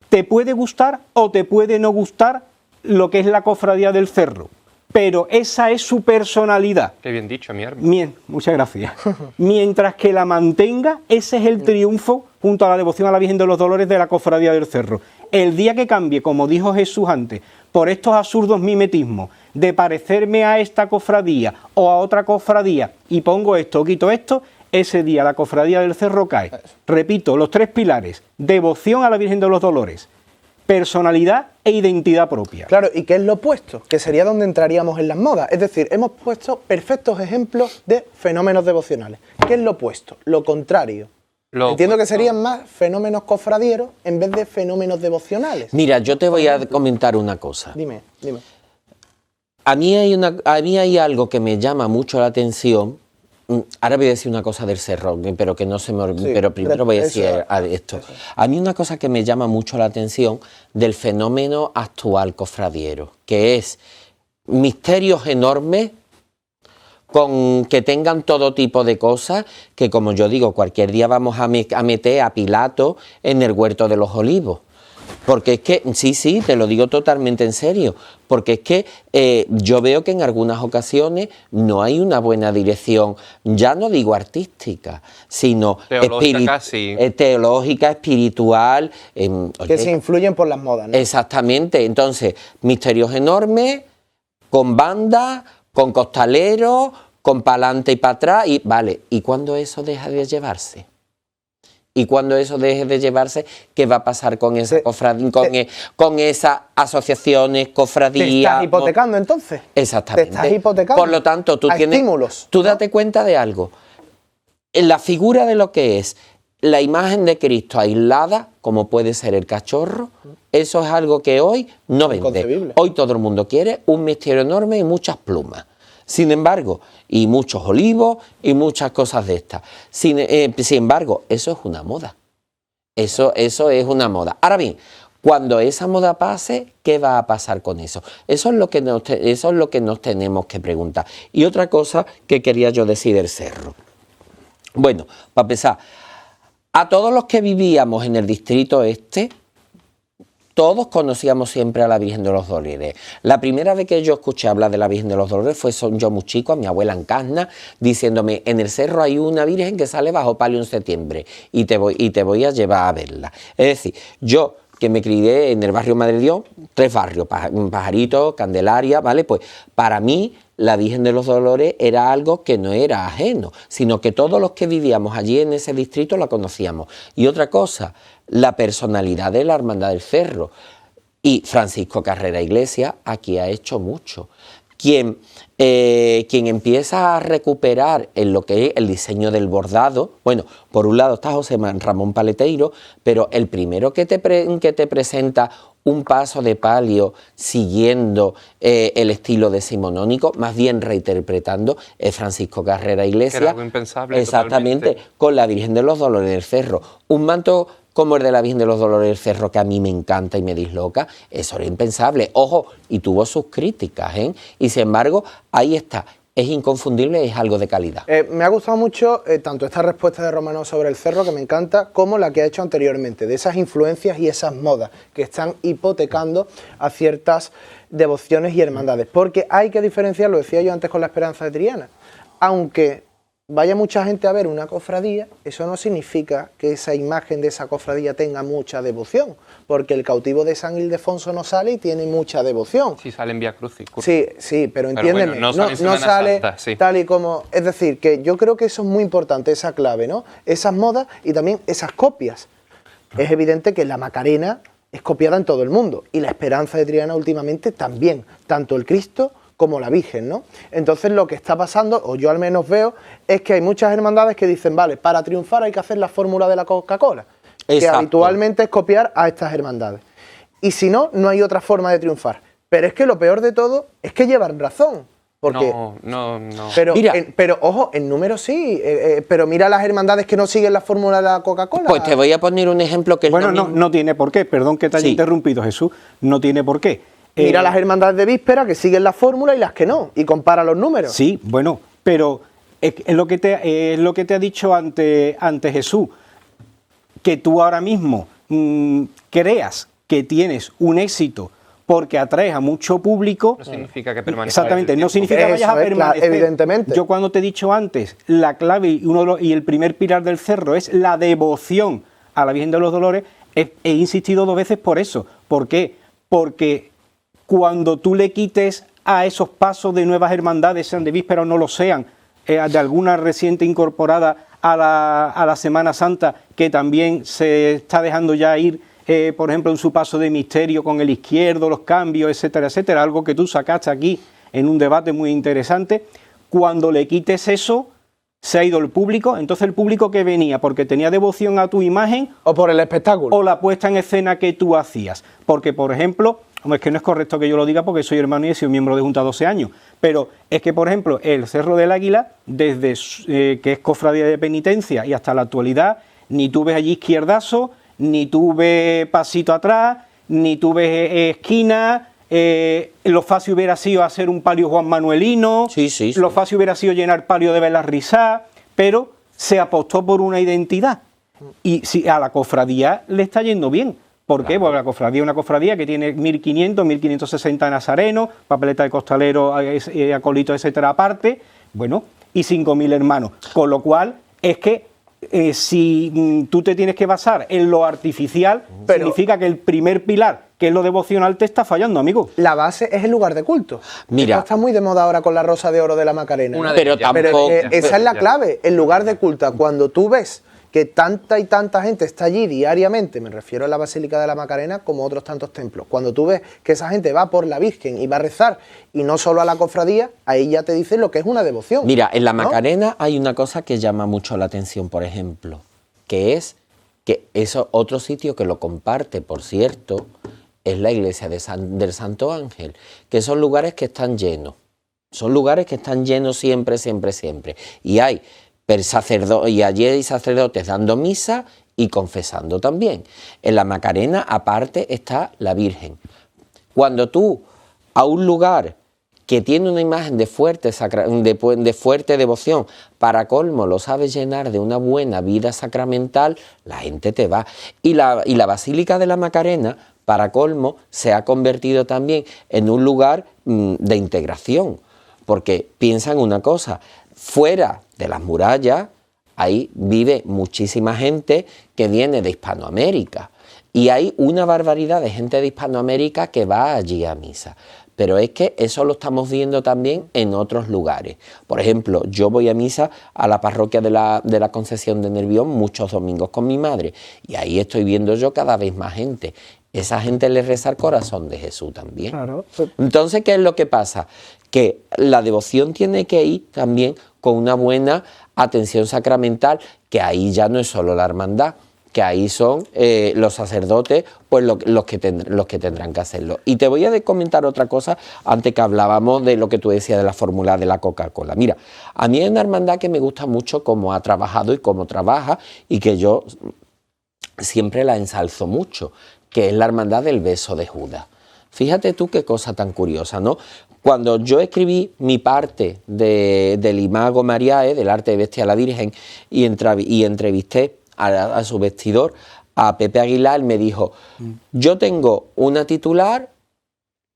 Te puede gustar o te puede no gustar lo que es la cofradía del Cerro, pero esa es su personalidad. Qué bien dicho, mi hermano. Bien, muchas gracias. Mientras que la mantenga, ese es el triunfo junto a la devoción a la Virgen de los Dolores de la cofradía del Cerro. El día que cambie, como dijo Jesús antes, por estos absurdos mimetismos de parecerme a esta cofradía o a otra cofradía y pongo esto o quito esto, ese día la cofradía del Cerro cae. Repito, los tres pilares: devoción a la Virgen de los Dolores, personalidad e identidad propia. Claro, ¿y qué es lo opuesto? Que sería donde entraríamos en las modas. Es decir, hemos puesto perfectos ejemplos de fenómenos devocionales. ¿Qué es lo opuesto? Lo contrario. Entiendo que serían más fenómenos cofradieros en vez de fenómenos devocionales. Mira, yo te voy a comentar una cosa. Dime. A mí hay algo que me llama mucho la atención. Ahora voy a decir una cosa del Cerro, pero que no se me olvide, pero primero voy a decir esto. Eso. A mí una cosa que me llama mucho la atención del fenómeno actual cofradiero, que es misterios enormes con que tengan todo tipo de cosas, que como yo digo, cualquier día vamos a meter a Pilato en el Huerto de los Olivos. Porque es que, sí, te lo digo totalmente en serio, porque es que yo veo que en algunas ocasiones no hay una buena dirección, ya no digo artística, sino teológica, espiritual. Que se influyen por las modas, ¿no? Exactamente, entonces, misterios enormes, con banda, con costaleros, con pa'lante y para atrás, y vale, ¿y cuándo eso deja de llevarse? Y cuando eso deje de llevarse, ¿qué va a pasar con esa cofradía, con esas asociaciones, cofradías? ¿Te estás hipotecando entonces? Exactamente. Te estás hipotecando. Por lo tanto, tú tienes estímulos. Tú date cuenta de algo. En la figura de lo que es la imagen de Cristo aislada, como puede ser el cachorro, eso es algo que hoy no vende. Inconcebible. Hoy todo el mundo quiere un misterio enorme y muchas plumas. Sin embargo, y muchos olivos y muchas cosas de estas. Sin embargo, eso es una moda. Eso es una moda. Ahora bien, cuando esa moda pase, ¿qué va a pasar con eso? Eso es lo que nos tenemos que preguntar. Y otra cosa que quería yo decir del Cerro. Bueno, para empezar, a todos los que vivíamos en el distrito este, todos conocíamos siempre a la Virgen de los Dolores. La primera vez que yo escuché hablar de la Virgen de los Dolores fue yo muy chico, a mi abuela en Casna, diciéndome: en el cerro hay una Virgen que sale bajo palio en septiembre y te voy a llevar a verla. Es decir, yo que me crié en el barrio Madre Dios, 3 barrios, Pajarito, Candelaria, ¿vale? Pues para mí la Virgen de los Dolores era algo que no era ajeno, sino que todos los que vivíamos allí en ese distrito la conocíamos. Y otra cosa, la personalidad de la Hermandad del Cerro. Y Francisco Carrera Iglesias aquí ha hecho mucho. quien empieza a recuperar en lo que es el diseño del bordado, bueno, por un lado está José Ramón Paleteiro, pero el primero que te presenta un paso de palio siguiendo el estilo decimonónico, más bien reinterpretando, es Francisco Carrera Iglesias. Que era algo impensable. Exactamente, totalmente. con la Virgen de los Dolores del Cerro. Un manto como el de la Virgen de los Dolores del Cerro, que a mí me encanta y me disloca, eso era impensable. Ojo, y tuvo sus críticas, ¿eh? Y sin embargo, ahí está. Es inconfundible, es algo de calidad. Me ha gustado mucho tanto esta respuesta de Romano sobre el cerro, que me encanta, como la que ha hecho anteriormente, de esas influencias y esas modas que están hipotecando a ciertas devociones y hermandades. Porque hay que diferenciar, lo decía yo antes con la Esperanza de Triana, aunque vaya mucha gente a ver una cofradía, eso no significa que esa imagen de esa cofradía tenga mucha devoción, porque el cautivo de San Ildefonso no sale y tiene mucha devoción. Sí, sale en Vía Crucis. Sí, pero entiéndeme, bueno, no sale Santa, sí. tal y como... Es decir, que yo creo que eso es muy importante, esa clave, ¿no? Esas modas y también esas copias. Es evidente que la Macarena es copiada en todo el mundo, y la Esperanza de Triana últimamente también, tanto el Cristo como la Virgen, ¿no? Entonces lo que está pasando, o yo al menos veo, es que hay muchas hermandades que dicen, vale, para triunfar hay que hacer la fórmula de la Coca-Cola, que habitualmente es copiar a estas hermandades. Y si no, no hay otra forma de triunfar. Pero es que lo peor de todo es que llevan razón. Porque, no. Pero, Mira, pero ojo, en números sí, pero mira las hermandades que no siguen la fórmula de la Coca-Cola. Pues te voy a poner un ejemplo que es Bueno, lo mismo. no tiene por qué, perdón que te haya interrumpido, Jesús, no tiene por qué. Mira las hermandades de víspera que siguen la fórmula y las que no, y compara los números. Sí, bueno, pero es lo que te ha dicho ante Jesús, que tú ahora mismo creas que tienes un éxito porque atraes a mucho público. No significa que permanezca. Exactamente, no significa que vayas a permanecer. Evidentemente. Yo cuando te he dicho antes, la clave y el primer pilar del cerro es la devoción a la Virgen de los Dolores, he insistido 2 veces por eso. ¿Por qué? Porque cuando tú le quites a esos pasos de nuevas hermandades, sean de víspera o no lo sean, de alguna reciente incorporada a la Semana Santa, que también se está dejando ya ir, por ejemplo, en su paso de misterio con el izquierdo, los cambios, etcétera, etcétera, algo que tú sacaste aquí en un debate muy interesante, cuando le quites eso, se ha ido el público. Entonces el público que venía porque tenía devoción a tu imagen, o por el espectáculo, o la puesta en escena que tú hacías, porque por ejemplo, es que no es correcto que yo lo diga porque soy hermano y he sido miembro de Junta 12 años, pero es que por ejemplo el Cerro del Águila, desde que es cofradía de penitencia y hasta la actualidad, ni tú ves allí izquierdazo, ni tú ves pasito atrás, ni tú ves esquina. Lo fácil hubiera sido hacer un palio Juan Manuelino, sí. Lo fácil hubiera sido llenar palio de velas rizá, pero se apostó por una identidad. Y si a la cofradía le está yendo bien. ¿Por qué? Porque la cofradía es una cofradía que tiene 1.500, 1.560 nazarenos, papeleta de costalero, acolitos, etcétera, aparte, bueno, y 5.000 hermanos. Con lo cual, es que si tú te tienes que basar en lo artificial, significa que el primer pilar, que es lo devocional, te está fallando, amigo. La base es el lugar de culto. Mira, esto está muy de moda ahora con la Rosa de Oro de la Macarena. Pero tampoco. Esa es la clave, el lugar de culto. Cuando tú ves que tanta y tanta gente está allí diariamente, me refiero a la Basílica de la Macarena como otros tantos templos, cuando tú ves que esa gente va por la Virgen y va a rezar y no solo a la cofradía, ahí ya te dicen lo que es una devoción. Mira, en la ¿no? Macarena hay una cosa que llama mucho la atención, por ejemplo, que es que eso, otro sitio que lo comparte, por cierto, es la iglesia del Santo Ángel, que son lugares que están llenos, siempre. Y hay y allí hay sacerdotes dando misa y confesando también. En la Macarena, aparte, está la Virgen. Cuando tú a un lugar que tiene una imagen de fuerte devoción, para colmo lo sabes llenar de una buena vida sacramental, la gente te va. Y la Basílica de la Macarena, para colmo, se ha convertido también en un lugar de integración. Porque piensa en una cosa, fuera de las murallas, ahí vive muchísima gente que viene de Hispanoamérica. Y hay una barbaridad de gente de Hispanoamérica que va allí a misa. Pero es que eso lo estamos viendo también en otros lugares. Por ejemplo, yo voy a misa a la parroquia de la Concepción de Nervión muchos domingos con mi madre. Y ahí estoy viendo yo cada vez más gente. esa gente le reza al corazón de Jesús también. Claro. Entonces, ¿qué es lo que pasa? Que la devoción tiene que ir también con una buena atención sacramental, que ahí ya no es solo la hermandad, que ahí son los sacerdotes pues los que tendrán que hacerlo. Y te voy a comentar otra cosa antes que hablábamos de lo que tú decías de la fórmula de la Coca-Cola. Mira, a mí hay una hermandad que me gusta mucho cómo ha trabajado y cómo trabaja, y que yo siempre la ensalzo mucho, que es la hermandad del beso de Judas. Fíjate tú qué cosa tan curiosa, ¿no? Cuando yo escribí mi parte del Imago Mariae, del arte de vestir a la Virgen, y entrevisté a su vestidor, a Pepe Aguilar, él me dijo, yo tengo una titular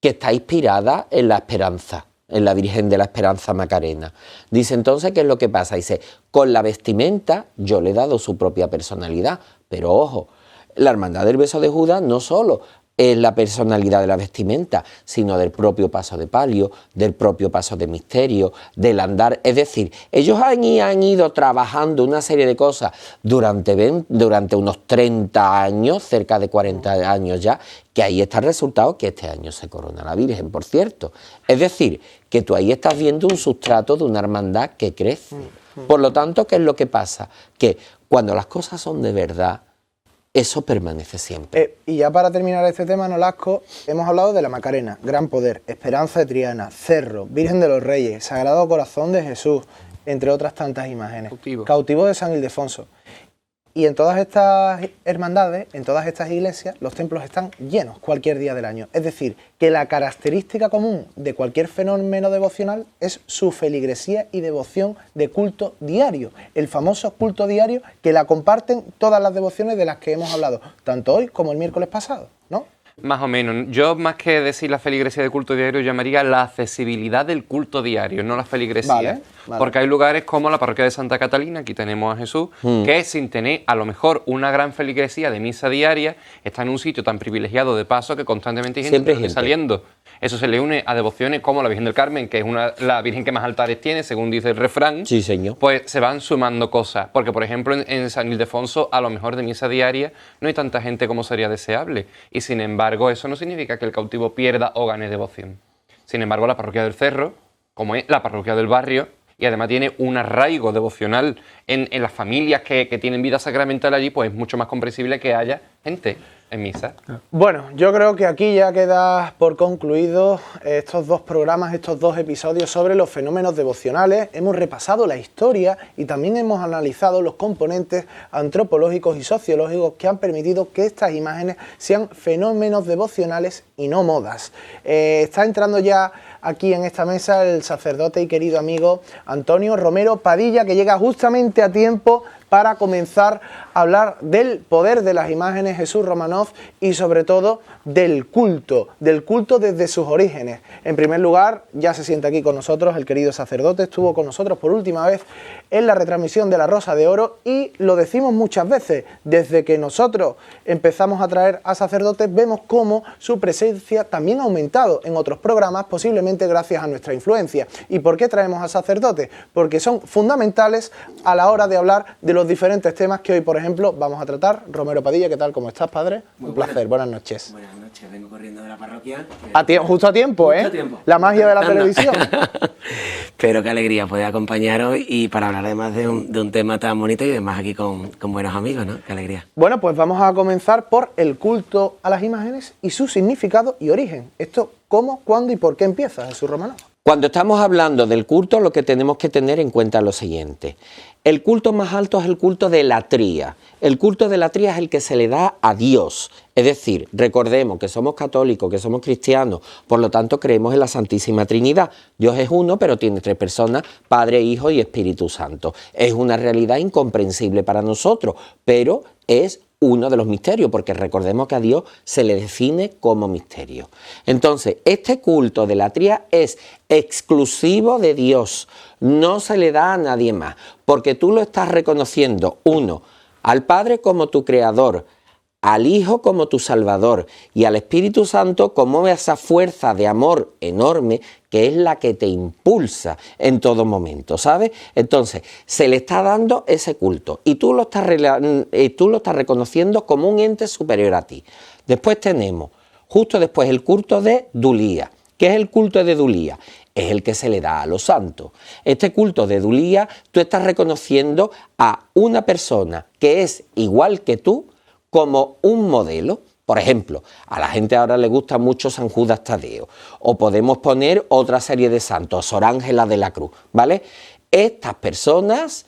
que está inspirada en la esperanza, en la Virgen de la Esperanza Macarena. Dice, entonces, ¿qué es lo que pasa? Dice, con la vestimenta yo le he dado su propia personalidad, pero ojo, la hermandad del beso de Judas no solo es la personalidad de la vestimenta, sino del propio paso de palio, del propio paso de misterio, del andar. Es decir, ellos han ido trabajando una serie de cosas durante unos 30 años, cerca de 40 años ya, que ahí está el resultado, que este año se corona la Virgen, por cierto. Es decir, que tú ahí estás viendo un sustrato de una hermandad que crece. Por lo tanto, ¿qué es lo que pasa? Que cuando las cosas son de verdad, eso permanece siempre. Y ya para terminar este tema, Nolasco, hemos hablado de la Macarena, Gran Poder, Esperanza de Triana, Cerro, Virgen de los Reyes, Sagrado Corazón de Jesús, entre otras tantas imágenes. Cautivo de San Ildefonso. Y en todas estas hermandades, en todas estas iglesias, los templos están llenos cualquier día del año. Es decir, que la característica común de cualquier fenómeno devocional es su feligresía y devoción de culto diario. El famoso culto diario que la comparten todas las devociones de las que hemos hablado, tanto hoy como el miércoles pasado, ¿no? Más o menos. Yo, más que decir la feligresía de culto diario, llamaría la accesibilidad del culto diario, no la feligresía. Vale. Porque hay lugares como la parroquia de Santa Catalina, aquí tenemos a Jesús, que sin tener a lo mejor una gran feligresía de misa diaria, está en un sitio tan privilegiado de paso que constantemente hay gente saliendo. Eso se le une a devociones como la Virgen del Carmen, que es la Virgen que más altares tiene, según dice el refrán. Sí, señor. Pues se van sumando cosas. Porque, por ejemplo, en San Ildefonso, a lo mejor de misa diaria, no hay tanta gente como sería deseable. Y sin embargo, eso no significa que el cautivo pierda o gane devoción. Sin embargo, la parroquia del Cerro, como es la parroquia del barrio, y además tiene un arraigo devocional en las familias que tienen vida sacramental allí, pues es mucho más comprensible que haya gente en misa. Bueno, yo creo que aquí ya queda por concluido estos dos programas, estos dos episodios sobre los fenómenos devocionales. Hemos repasado la historia y también hemos analizado los componentes antropológicos y sociológicos que han permitido que estas imágenes sean fenómenos devocionales y no modas. Está entrando ya aquí en esta mesa el sacerdote y querido amigo Antonio Romero Padilla, que llega justamente a tiempo para comenzar a hablar del poder de las imágenes Jesús Romanov y sobre todo del culto desde sus orígenes. En primer lugar, ya se sienta aquí con nosotros el querido sacerdote, estuvo con nosotros por última vez en la retransmisión de La Rosa de Oro y lo decimos muchas veces, desde que nosotros empezamos a traer a sacerdotes vemos cómo su presencia también ha aumentado en otros programas, posiblemente gracias a nuestra influencia. ¿Y por qué traemos a sacerdotes? Porque son fundamentales a la hora de hablar de los diferentes temas que hoy, por ejemplo, vamos a tratar. Romero Padilla, ¿qué tal? ¿Cómo estás, padre? Un placer, buenas noches. Buenas noches, vengo corriendo de la parroquia. Justo a tiempo, ¿eh? Justo a tiempo. La magia de la televisión. Pero qué alegría poder acompañaros y para hablar además de un tema tan bonito y además aquí con buenos amigos, ¿no? Qué alegría. Bueno, pues vamos a comenzar por el culto a las imágenes y su significado y origen. Esto, ¿cómo, cuándo y por qué empieza, Jesús Romanov? Cuando estamos hablando del culto, lo que tenemos que tener en cuenta es lo siguiente. El culto más alto es el culto de la tría. El culto de la tría es el que se le da a Dios. Es decir, recordemos que somos católicos, que somos cristianos, por lo tanto creemos en la Santísima Trinidad. Dios es uno, pero tiene tres personas, Padre, Hijo y Espíritu Santo. Es una realidad incomprensible para nosotros, pero es uno de los misterios, porque recordemos que a Dios se le define como misterio. Entonces, este culto de la tría es exclusivo de Dios, no se le da a nadie más, porque tú lo estás reconociendo, uno, al Padre como tu creador, al Hijo como tu Salvador y al Espíritu Santo como esa fuerza de amor enorme que es la que te impulsa en todo momento, ¿sabes? Entonces, se le está dando ese culto y tú lo estás reconociendo como un ente superior a ti. Después tenemos, justo después, el culto de Dulía. ¿Qué es el culto de Dulía? Es el que se le da a los santos. Este culto de Dulía, tú estás reconociendo a una persona que es igual que tú como un modelo. Por ejemplo, a la gente ahora le gusta mucho San Judas Tadeo, o podemos poner otra serie de santos, Sor Ángela de la Cruz, ¿vale? Estas personas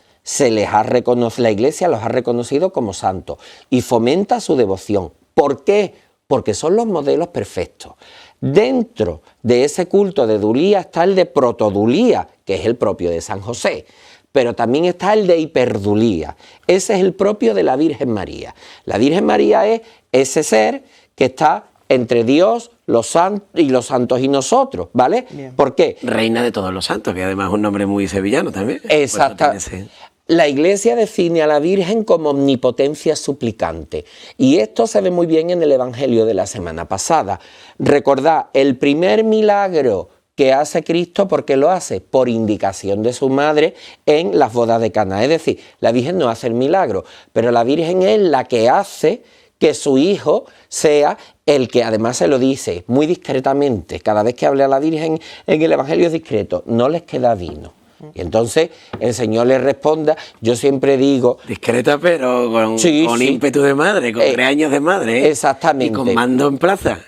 la Iglesia los ha reconocido como santos y fomenta su devoción. ¿Por qué? Porque son los modelos perfectos. Dentro de ese culto de Dulía está el de Protodulía, que es el propio de San José, pero también está el de Hiperdulía. Ese es el propio de la Virgen María. La Virgen María es ese ser que está entre Dios, los santos y nosotros, ¿vale? Bien. ¿Por qué? Reina de todos los santos, que además es un nombre muy sevillano también. Exacto. La Iglesia define a la Virgen como omnipotencia suplicante, y esto se ve muy bien en el Evangelio de la semana pasada. Recordad, el primer milagro que hace Cristo, ¿por qué lo hace? Por indicación de su madre en las bodas de Caná. Es decir, la Virgen no hace el milagro, pero la Virgen es la que hace que su hijo sea el que, además se lo dice muy discretamente, cada vez que habla a la Virgen en el Evangelio es discreto, no les queda vino. Y entonces el Señor le responda, yo siempre digo... Discreta, pero con ímpetu de madre, con 3 años de madre. Exactamente. Y con mando en plaza.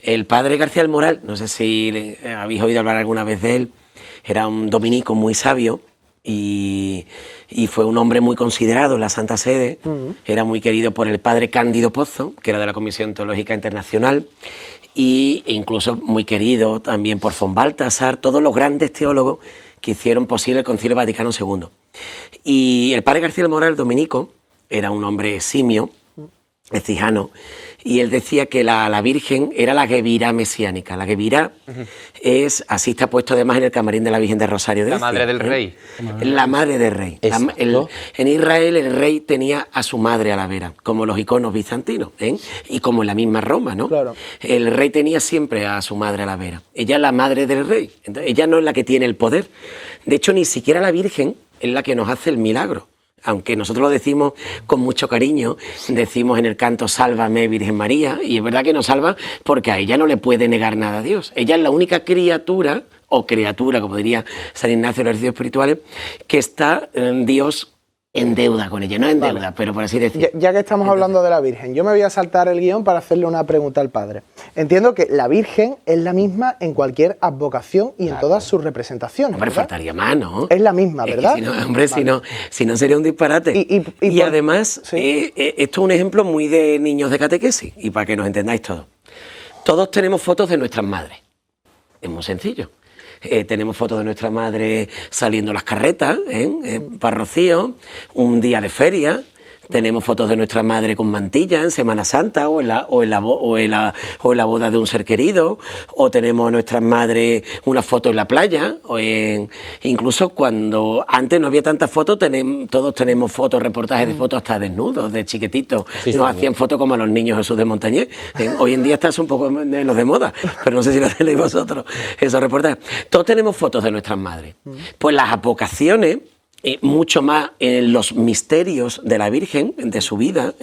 El padre García del Moral, no sé si habéis oído hablar alguna vez de él, era un dominico muy sabio y fue un hombre muy considerado en la Santa Sede. Era muy querido por el padre Cándido Pozo, que era de la Comisión Teológica Internacional, e incluso muy querido también por von Balthasar, todos los grandes teólogos que hicieron posible el Concilio Vaticano II. Y el padre García del Moral, dominico, era un hombre simio, ecijano, y él decía que la Virgen era la Guevirá mesiánica. La Guevirá es, así está puesto además en el camarín de la Virgen de Rosario de La Asia, madre del rey. La madre del rey. En Israel el rey tenía a su madre a la vera, como los iconos bizantinos, y como en la misma Roma, ¿no? Claro. El rey tenía siempre a su madre a la vera. Ella es la madre del rey. Entonces, ella no es la que tiene el poder. De hecho, ni siquiera la Virgen es la que nos hace el milagro. Aunque nosotros lo decimos con mucho cariño, decimos en el canto Sálvame Virgen María, y es verdad que nos salva porque a ella no le puede negar nada a Dios. Ella es la única criatura, o criatura, como diría San Ignacio de los Ejercicios Espirituales, que está Dios en deuda con ella, no en deuda, pero por así decirlo. Ya que estamos hablando de la Virgen, yo me voy a saltar el guión para hacerle una pregunta al padre. Entiendo que la Virgen es la misma en cualquier advocación y en todas sus representaciones. Hombre, ¿verdad? faltaría más, ¿no? Es la misma, ¿verdad? Si no, hombre, vale. si no sería un disparate. Y además, ¿sí? Esto es un ejemplo muy de niños de catequesis, y para que nos entendáis todos. Todos tenemos fotos de nuestras madres. Es muy sencillo. Tenemos fotos de nuestra madre saliendo las carretas, para Rocío, un día de feria. Tenemos fotos de nuestra madre con mantilla en Semana Santa o en la boda de un ser querido, o tenemos a nuestra madre una foto en la playa, incluso cuando antes no había tantas fotos, todos tenemos fotos, reportajes de fotos hasta desnudos, de chiquititos. Nos hacían fotos como a los niños Jesús de Montañés. Hoy en día estás un poco en los de moda, pero no sé si lo tenéis vosotros, esos reportajes. Todos tenemos fotos de nuestras madres. Pues las advocaciones, mucho más en los misterios de la Virgen, de su vida,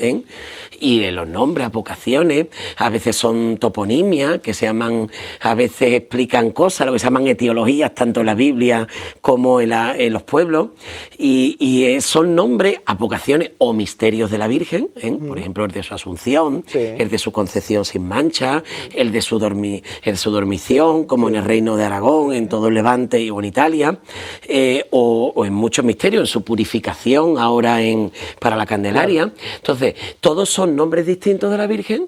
y en los nombres, advocaciones, a veces son toponimias, que se llaman, a veces explican cosas, lo que se llaman etiologías, tanto en la Biblia como en los pueblos, y son nombres, advocaciones o misterios de la Virgen, por ejemplo, el de su Asunción, el de su concepción sin mancha, el de su dormición, como en el Reino de Aragón, en todo el Levante y en Italia, o en muchos misterios, en su purificación ahora para la Candelaria. Entonces, todos son nombres distintos de la Virgen,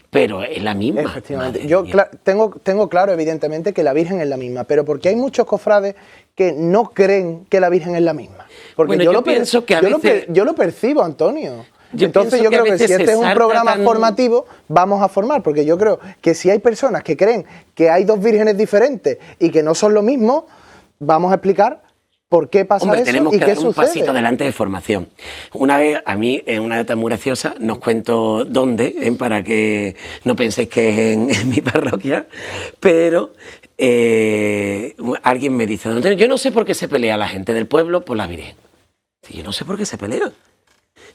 pero es la misma. Efectivamente. Yo tengo claro, evidentemente, que la Virgen es la misma, pero porque hay muchos cofrades que no creen que la Virgen es la misma. Porque bueno, yo pienso que a veces... yo lo percibo, Antonio. Entonces yo creo que si este es un programa formativo, vamos a formar, porque yo creo que si hay personas que creen que hay dos vírgenes diferentes y que no son lo mismo, vamos a explicar por qué pasa eso tenemos y que qué dar un sucede. pasito adelante de formación. Una vez, a mí, en una nota muy graciosa, no os cuento dónde, para que no penséis que es en mi parroquia, pero alguien me dice, yo no sé por qué se pelea la gente del pueblo por la Virgen. Yo no sé por qué se pelea.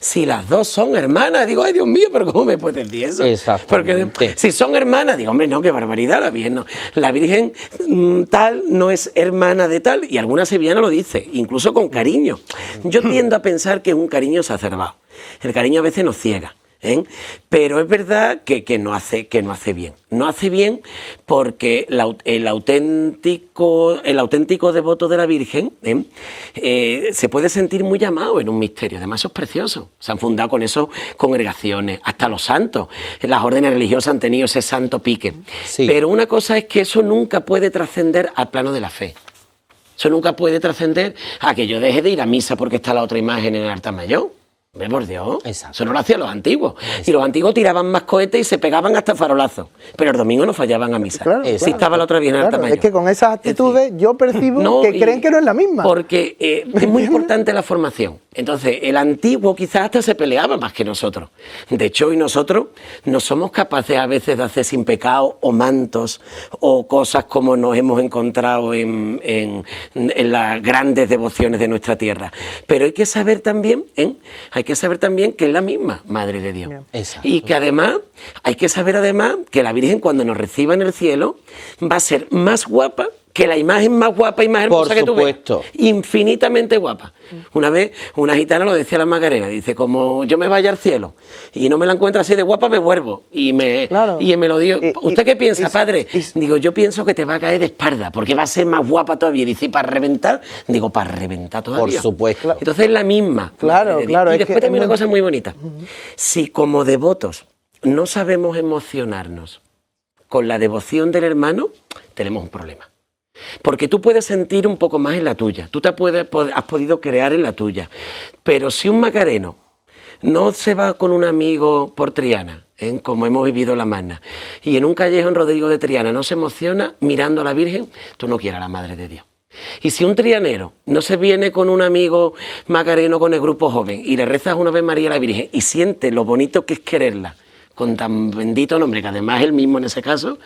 si las dos son hermanas? Digo, ay Dios mío, pero ¿cómo me puedes decir eso? Porque si son hermanas, digo, hombre, no, qué barbaridad, la Virgen tal no es hermana de tal, y alguna sevillana lo dice, incluso con cariño. Yo tiendo a pensar que es un cariño exacerbado. El cariño a veces nos ciega. Pero es verdad que no hace bien. No hace bien porque el auténtico devoto de la Virgen se puede sentir muy llamado en un misterio. Además, eso es precioso. Se han fundado con eso congregaciones, hasta los santos. Las órdenes religiosas han tenido ese santo pique. Sí. Pero una cosa es que eso nunca puede trascender al plano de la fe. Eso nunca puede trascender a que yo deje de ir a misa porque está la otra imagen en el altar mayor. Hombre, por Dios, eso no lo hacían los antiguos. Y los antiguos tiraban más cohetes y se pegaban hasta farolazos. Pero el domingo no fallaban a misa. Claro, sí estaba la otra bien en el altar mayor. Es que con esas actitudes yo percibo que creen que no es la misma. Porque es muy importante la formación. Entonces, el antiguo quizás hasta se peleaba más que nosotros. De hecho, hoy nosotros no somos capaces a veces de hacer sin pecado o mantos o cosas como nos hemos encontrado en las grandes devociones de nuestra tierra. Pero hay que saber también, que es la misma Madre de Dios. Exacto. Y que además, hay que saber además que la Virgen cuando nos reciba en el cielo va a ser más guapa que la imagen más guapa y más hermosa que tú ves. Infinitamente guapa. Una vez una gitana lo decía a la Macarena, dice, como yo me vaya al cielo y no me la encuentro así de guapa, me vuelvo. Y me lo dio. ¿Usted qué piensa, padre? Digo, yo pienso que te va a caer de espalda, porque va a ser más guapa todavía. Dice, ¿y para reventar? Digo, para reventar todavía. Por supuesto. Entonces es la misma. Claro. Y después también una cosa muy bonita. Si como devotos no sabemos emocionarnos con la devoción del hermano, tenemos un problema. Porque tú puedes sentir un poco más en la tuya, tú has podido crear en la tuya, pero si un macareno no se va con un amigo por Triana, como hemos vivido la Magna, y en un callejón Rodrigo de Triana no se emociona mirando a la Virgen, tú no quieras a la Madre de Dios. Y si un trianero no se viene con un amigo macareno con el grupo joven y le rezas una vez María a la Virgen y siente lo bonito que es quererla con tan bendito nombre, que además es el mismo en ese caso,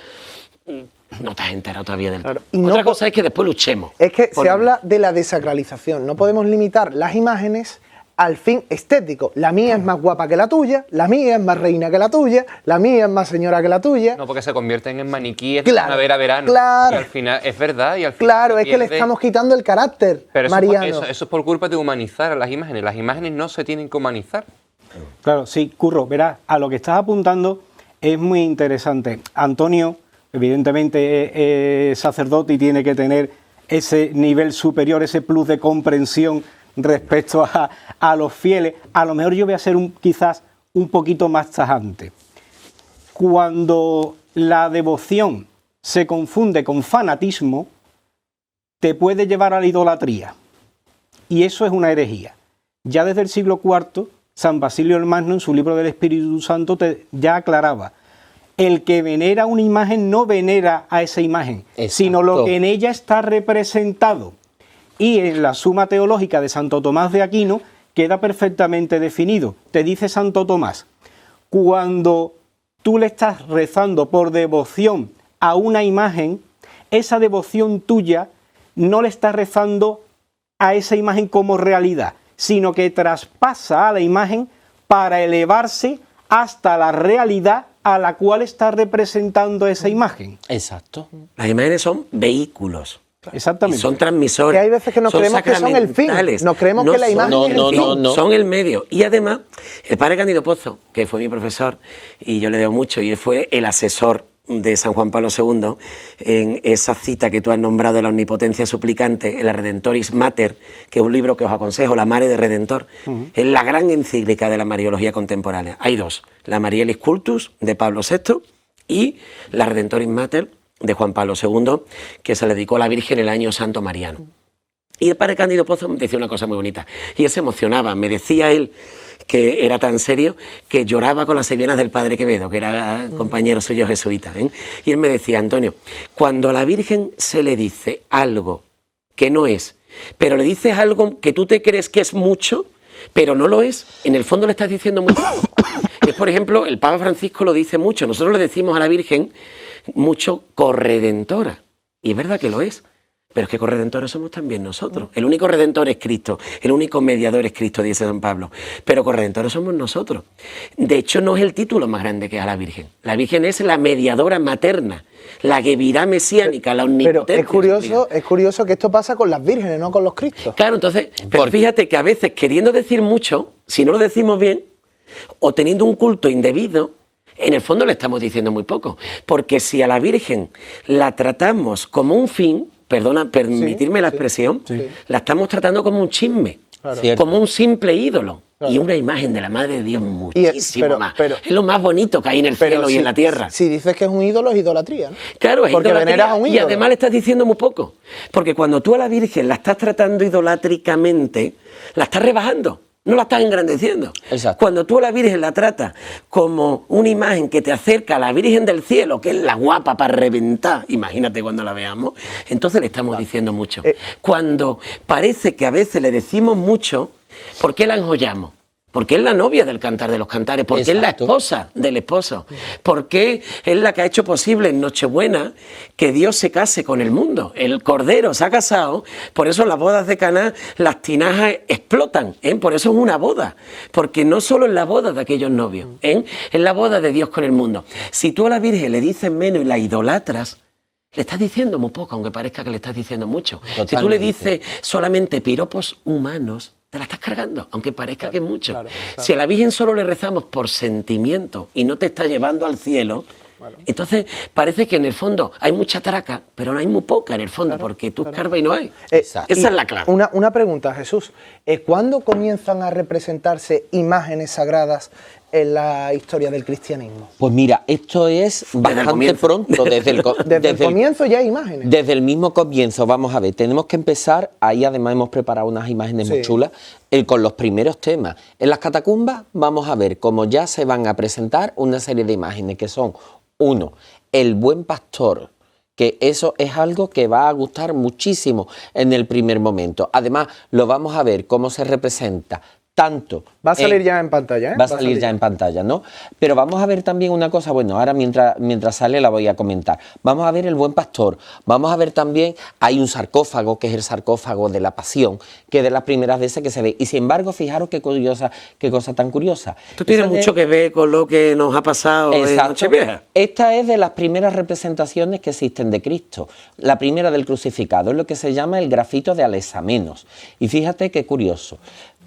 no te has enterado todavía del todo. Otra cosa es que después luchemos. Es que se habla de la desacralización. No podemos limitar las imágenes al fin estético. La mía es más guapa que la tuya, la mía es más reina que la tuya, la mía es más señora que la tuya. No, porque se convierten en maniquíes de primavera-verano. Claro. Y al final, es verdad, y al final claro, es que le estamos quitando el carácter, pero mariano. Eso es por culpa de humanizar a las imágenes. Las imágenes no se tienen que humanizar. Claro, sí, Curro, verás, a lo que estás apuntando es muy interesante. Antonio, evidentemente, es sacerdote y tiene que tener ese nivel superior, ese plus de comprensión respecto a los fieles. A lo mejor yo voy a ser quizás un poquito más tajante. Cuando la devoción se confunde con fanatismo, te puede llevar a la idolatría. Y eso es una herejía. Ya desde el siglo IV, San Basilio el Magno, en su libro del Espíritu Santo, ya aclaraba: el que venera una imagen no venera a esa imagen, sino lo que en ella está representado. Y en la Suma Teológica de Santo Tomás de Aquino queda perfectamente definido. Te dice Santo Tomás, cuando tú le estás rezando por devoción a una imagen, esa devoción tuya no le estás rezando a esa imagen como realidad, sino que traspasa a la imagen para elevarse hasta la realidad a la cual está representando esa imagen. Exacto. Las imágenes son vehículos. Exactamente. Y son transmisores. Que hay veces que nos creemos que son el fin. Nos creemos que la imagen es el fin. Son el medio. Y además, el padre Cándido Pozo, que fue mi profesor, y yo le debo mucho, y él fue el asesor de San Juan Pablo II en esa cita que tú has nombrado de la omnipotencia suplicante, en la Redentoris Mater, que es un libro que os aconsejo, la Mare de Redentor. Es la gran encíclica de la Mariología contemporánea. Hay dos, la Marielis Cultus de Pablo VI y la Redentoris Mater de Juan Pablo II, que se le dedicó a la Virgen el año Santo Mariano. Y el padre Cándido Pozo me decía una cosa muy bonita, y él se emocionaba, me decía él, que era tan serio, que lloraba con las sevillanas del padre Quevedo, que era compañero suyo jesuita, y él me decía: Antonio, cuando a la Virgen se le dice algo que no es, pero le dices algo que tú te crees que es mucho, pero no lo es, en el fondo le estás diciendo mucho. Es, por ejemplo, el Papa Francisco lo dice mucho, nosotros le decimos a la Virgen mucho corredentora, y es verdad que lo es, Pero es que corredentores somos también nosotros. El único redentor es Cristo, el único mediador es Cristo, dice San Pablo. Pero corredentores somos nosotros. De hecho, no es el título más grande que a la Virgen. La Virgen es la mediadora materna, la Gevirá mesiánica, la omnipotencia. Pero es curioso que esto pasa con las vírgenes, no con los cristos. Claro, entonces, pero fíjate que a veces queriendo decir mucho, si no lo decimos bien, o teniendo un culto indebido, en el fondo le estamos diciendo muy poco. Porque si a la Virgen la tratamos como un fin, permitirme la expresión, la estamos tratando como un chisme, como un simple ídolo. Claro. Y una imagen de la Madre de Dios muchísimo más. Es lo más bonito que hay en el cielo y en la tierra. Si dices que es un ídolo, es idolatría, ¿no? Claro, es porque idolatría, veneras a un ídolo. Y además le estás diciendo muy poco. Porque cuando tú a la Virgen la estás tratando idolátricamente, la estás rebajando. No la estás engrandeciendo. Exacto. Cuando tú a la Virgen la tratas como una imagen que te acerca a la Virgen del cielo, que es la guapa para reventar, imagínate cuando la veamos, entonces le estamos diciendo mucho. Cuando parece que a veces le decimos mucho, ¿por qué la enjollamos? Porque es la novia del Cantar de los Cantares, porque es la esposa del esposo, porque es la que ha hecho posible en Nochebuena que Dios se case con el mundo. El Cordero se ha casado, por eso en las bodas de Caná las tinajas explotan, por eso es una boda, porque no solo es la boda de aquellos novios, es la boda de Dios con el mundo. Si tú a la Virgen le dices menos y la idolatras, le estás diciendo muy poco, aunque parezca que le estás diciendo mucho. Totalmente. Si tú le dices solamente piropos humanos, te la estás cargando, aunque parezca que es mucho. Claro. Si a la Virgen solo le rezamos por sentimiento y no te está llevando al cielo, entonces parece que en el fondo hay mucha traca, pero no hay muy poca en el fondo, porque tú escarbas y no hay. Esa es la clave. Una pregunta, Jesús. ¿Cuándo comienzan a representarse imágenes sagradas en la historia del cristianismo? Pues mira, esto es bastante pronto, desde el comienzo ya hay imágenes. Desde el mismo comienzo, vamos a ver, tenemos que empezar, ahí además hemos preparado unas imágenes muy chulas, con los primeros temas. En las catacumbas vamos a ver cómo ya se van a presentar una serie de imágenes que son, uno, el buen pastor, que eso es algo que va a gustar muchísimo en el primer momento. Además, lo vamos a ver cómo se representa tanto. Va a salir ya en pantalla, ¿eh? Va a salir ya en pantalla, ¿no? Pero vamos a ver también una cosa, bueno, ahora mientras sale la voy a comentar. Vamos a ver el buen pastor, vamos a ver también, hay un sarcófago, que es el sarcófago de la pasión, que es de las primeras veces que se ve. Y sin embargo, fijaros qué cosa tan curiosa. Esto tiene mucho que ver con lo que nos ha pasado en Nochevieja. Esta es de las primeras representaciones que existen de Cristo. La primera del crucificado, es lo que se llama el grafito de Alexamenos. Y fíjate qué curioso.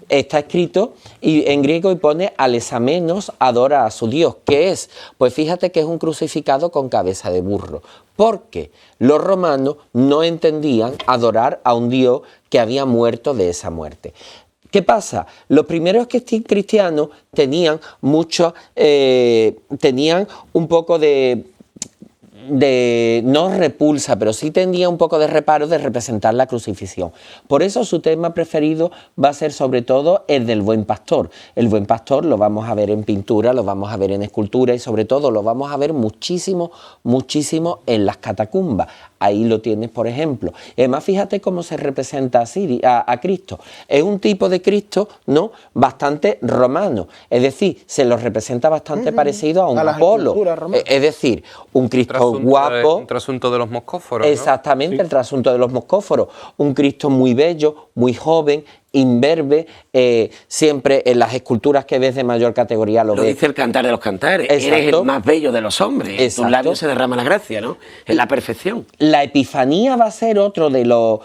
Está escrito en griego y pone Alexamenos adora a su Dios. ¿Qué es? Pues fíjate que es un crucificado con cabeza de burro, porque los romanos no entendían adorar a un Dios que había muerto de esa muerte. ¿Qué pasa? Los primeros cristianos tenían un poco de no repulsa, pero sí tendría un poco de reparo de representar la crucifixión. Por eso su tema preferido va a ser sobre todo el del buen pastor. El buen pastor lo vamos a ver en pintura, lo vamos a ver en escultura y sobre todo lo vamos a ver muchísimo, muchísimo en las catacumbas. Ahí lo tienes, por ejemplo. Y además, fíjate cómo se representa a Cristo. Es un tipo de Cristo, ¿no?, bastante romano. Es decir, se lo representa bastante parecido a un Apolo. Es decir, un Cristo guapo. Un trasunto de los moscóforos, Exactamente, ¿no? El trasunto de los moscóforos. Un Cristo muy bello, muy joven, imberbe, siempre en las esculturas que ves de mayor categoría lo ves. Dice el Cantar de los Cantares. Exacto. Eres el más bello de los hombres. En tus labios se derrama la gracia, ¿no? Es la perfección. La Epifanía va a ser otro de los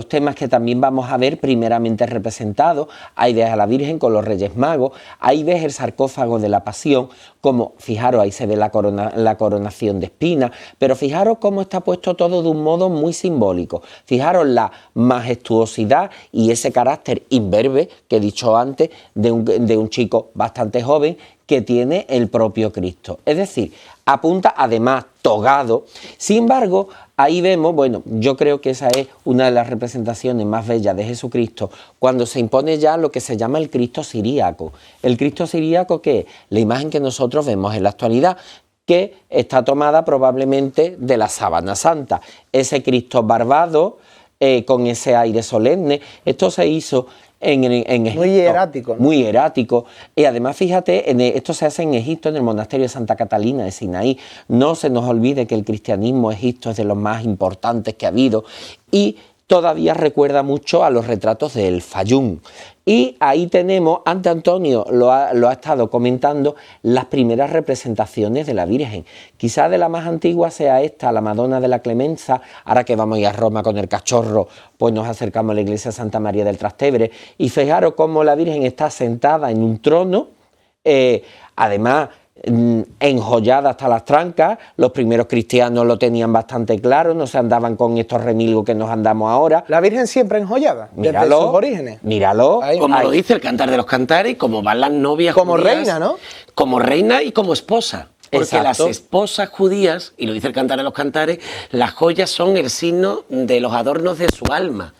temas que también vamos a ver primeramente representados. Ahí ves a la Virgen con los Reyes Magos, ahí ves el sarcófago de la Pasión, como, fijaros, ahí se ve la coronación de espinas, pero fijaros cómo está puesto todo de un modo muy simbólico. Fijaros la majestuosidad y ese carácter imberbe que he dicho antes de un chico bastante joven que tiene el propio Cristo. Es decir, apunta además togado. Sin embargo, ahí vemos, bueno, yo creo que esa es una de las representaciones más bellas de Jesucristo, cuando se impone ya lo que se llama el Cristo siríaco. El Cristo siríaco, que es la imagen que nosotros vemos en la actualidad, que está tomada probablemente de la Sábana Santa. Ese Cristo barbado, con ese aire solemne. Esto se hizo Egipto. Muy hierático, ¿no? Muy hierático. Y además, fíjate, esto se hace en Egipto, en el monasterio de Santa Catalina de Sinaí. No se nos olvide que el cristianismo egipto es de los más importantes que ha habido y todavía recuerda mucho a los retratos del Fayum. Y ahí tenemos, ante Antonio lo ha estado comentando, las primeras representaciones de la Virgen. Quizás de la más antigua sea esta, la Madonna de la Clemenza. Ahora que vamos a ir a Roma con el cachorro, pues nos acercamos a la iglesia de Santa María del Trastevere. Y fijaros cómo la Virgen está sentada en un trono, además enjollada hasta las trancas. Los primeros cristianos lo tenían bastante claro, no se andaban con estos remilgos que nos andamos ahora. La Virgen siempre enjollada, desde sus orígenes. Míralo. Como lo dice el Cantar de los Cantares, como van las novias como judías, reina, ¿no? Como reina y como esposa. Porque Exacto. las esposas judías, y lo dice el Cantar de los Cantares, las joyas son el signo de los adornos de su alma.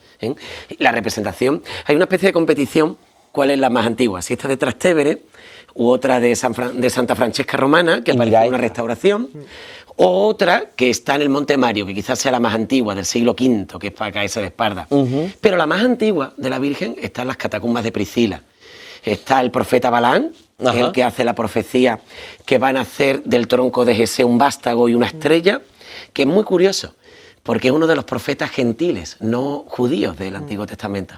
La representación, hay una especie de competición, ¿cuál es la más antigua? Si esta de Trastevere u otra de Santa Francesca Romana, que aparece en una restauración, o otra que está en el Monte Mario, que quizás sea la más antigua, del siglo V, que es para caerse de espalda. Pero la más antigua de la Virgen está en las catacumbas de Priscila. Está el profeta Balaán, el que hace la profecía que van a hacer del tronco de Jesé un vástago y una estrella, que es muy curioso, porque es uno de los profetas gentiles, no judíos del Antiguo Testamento.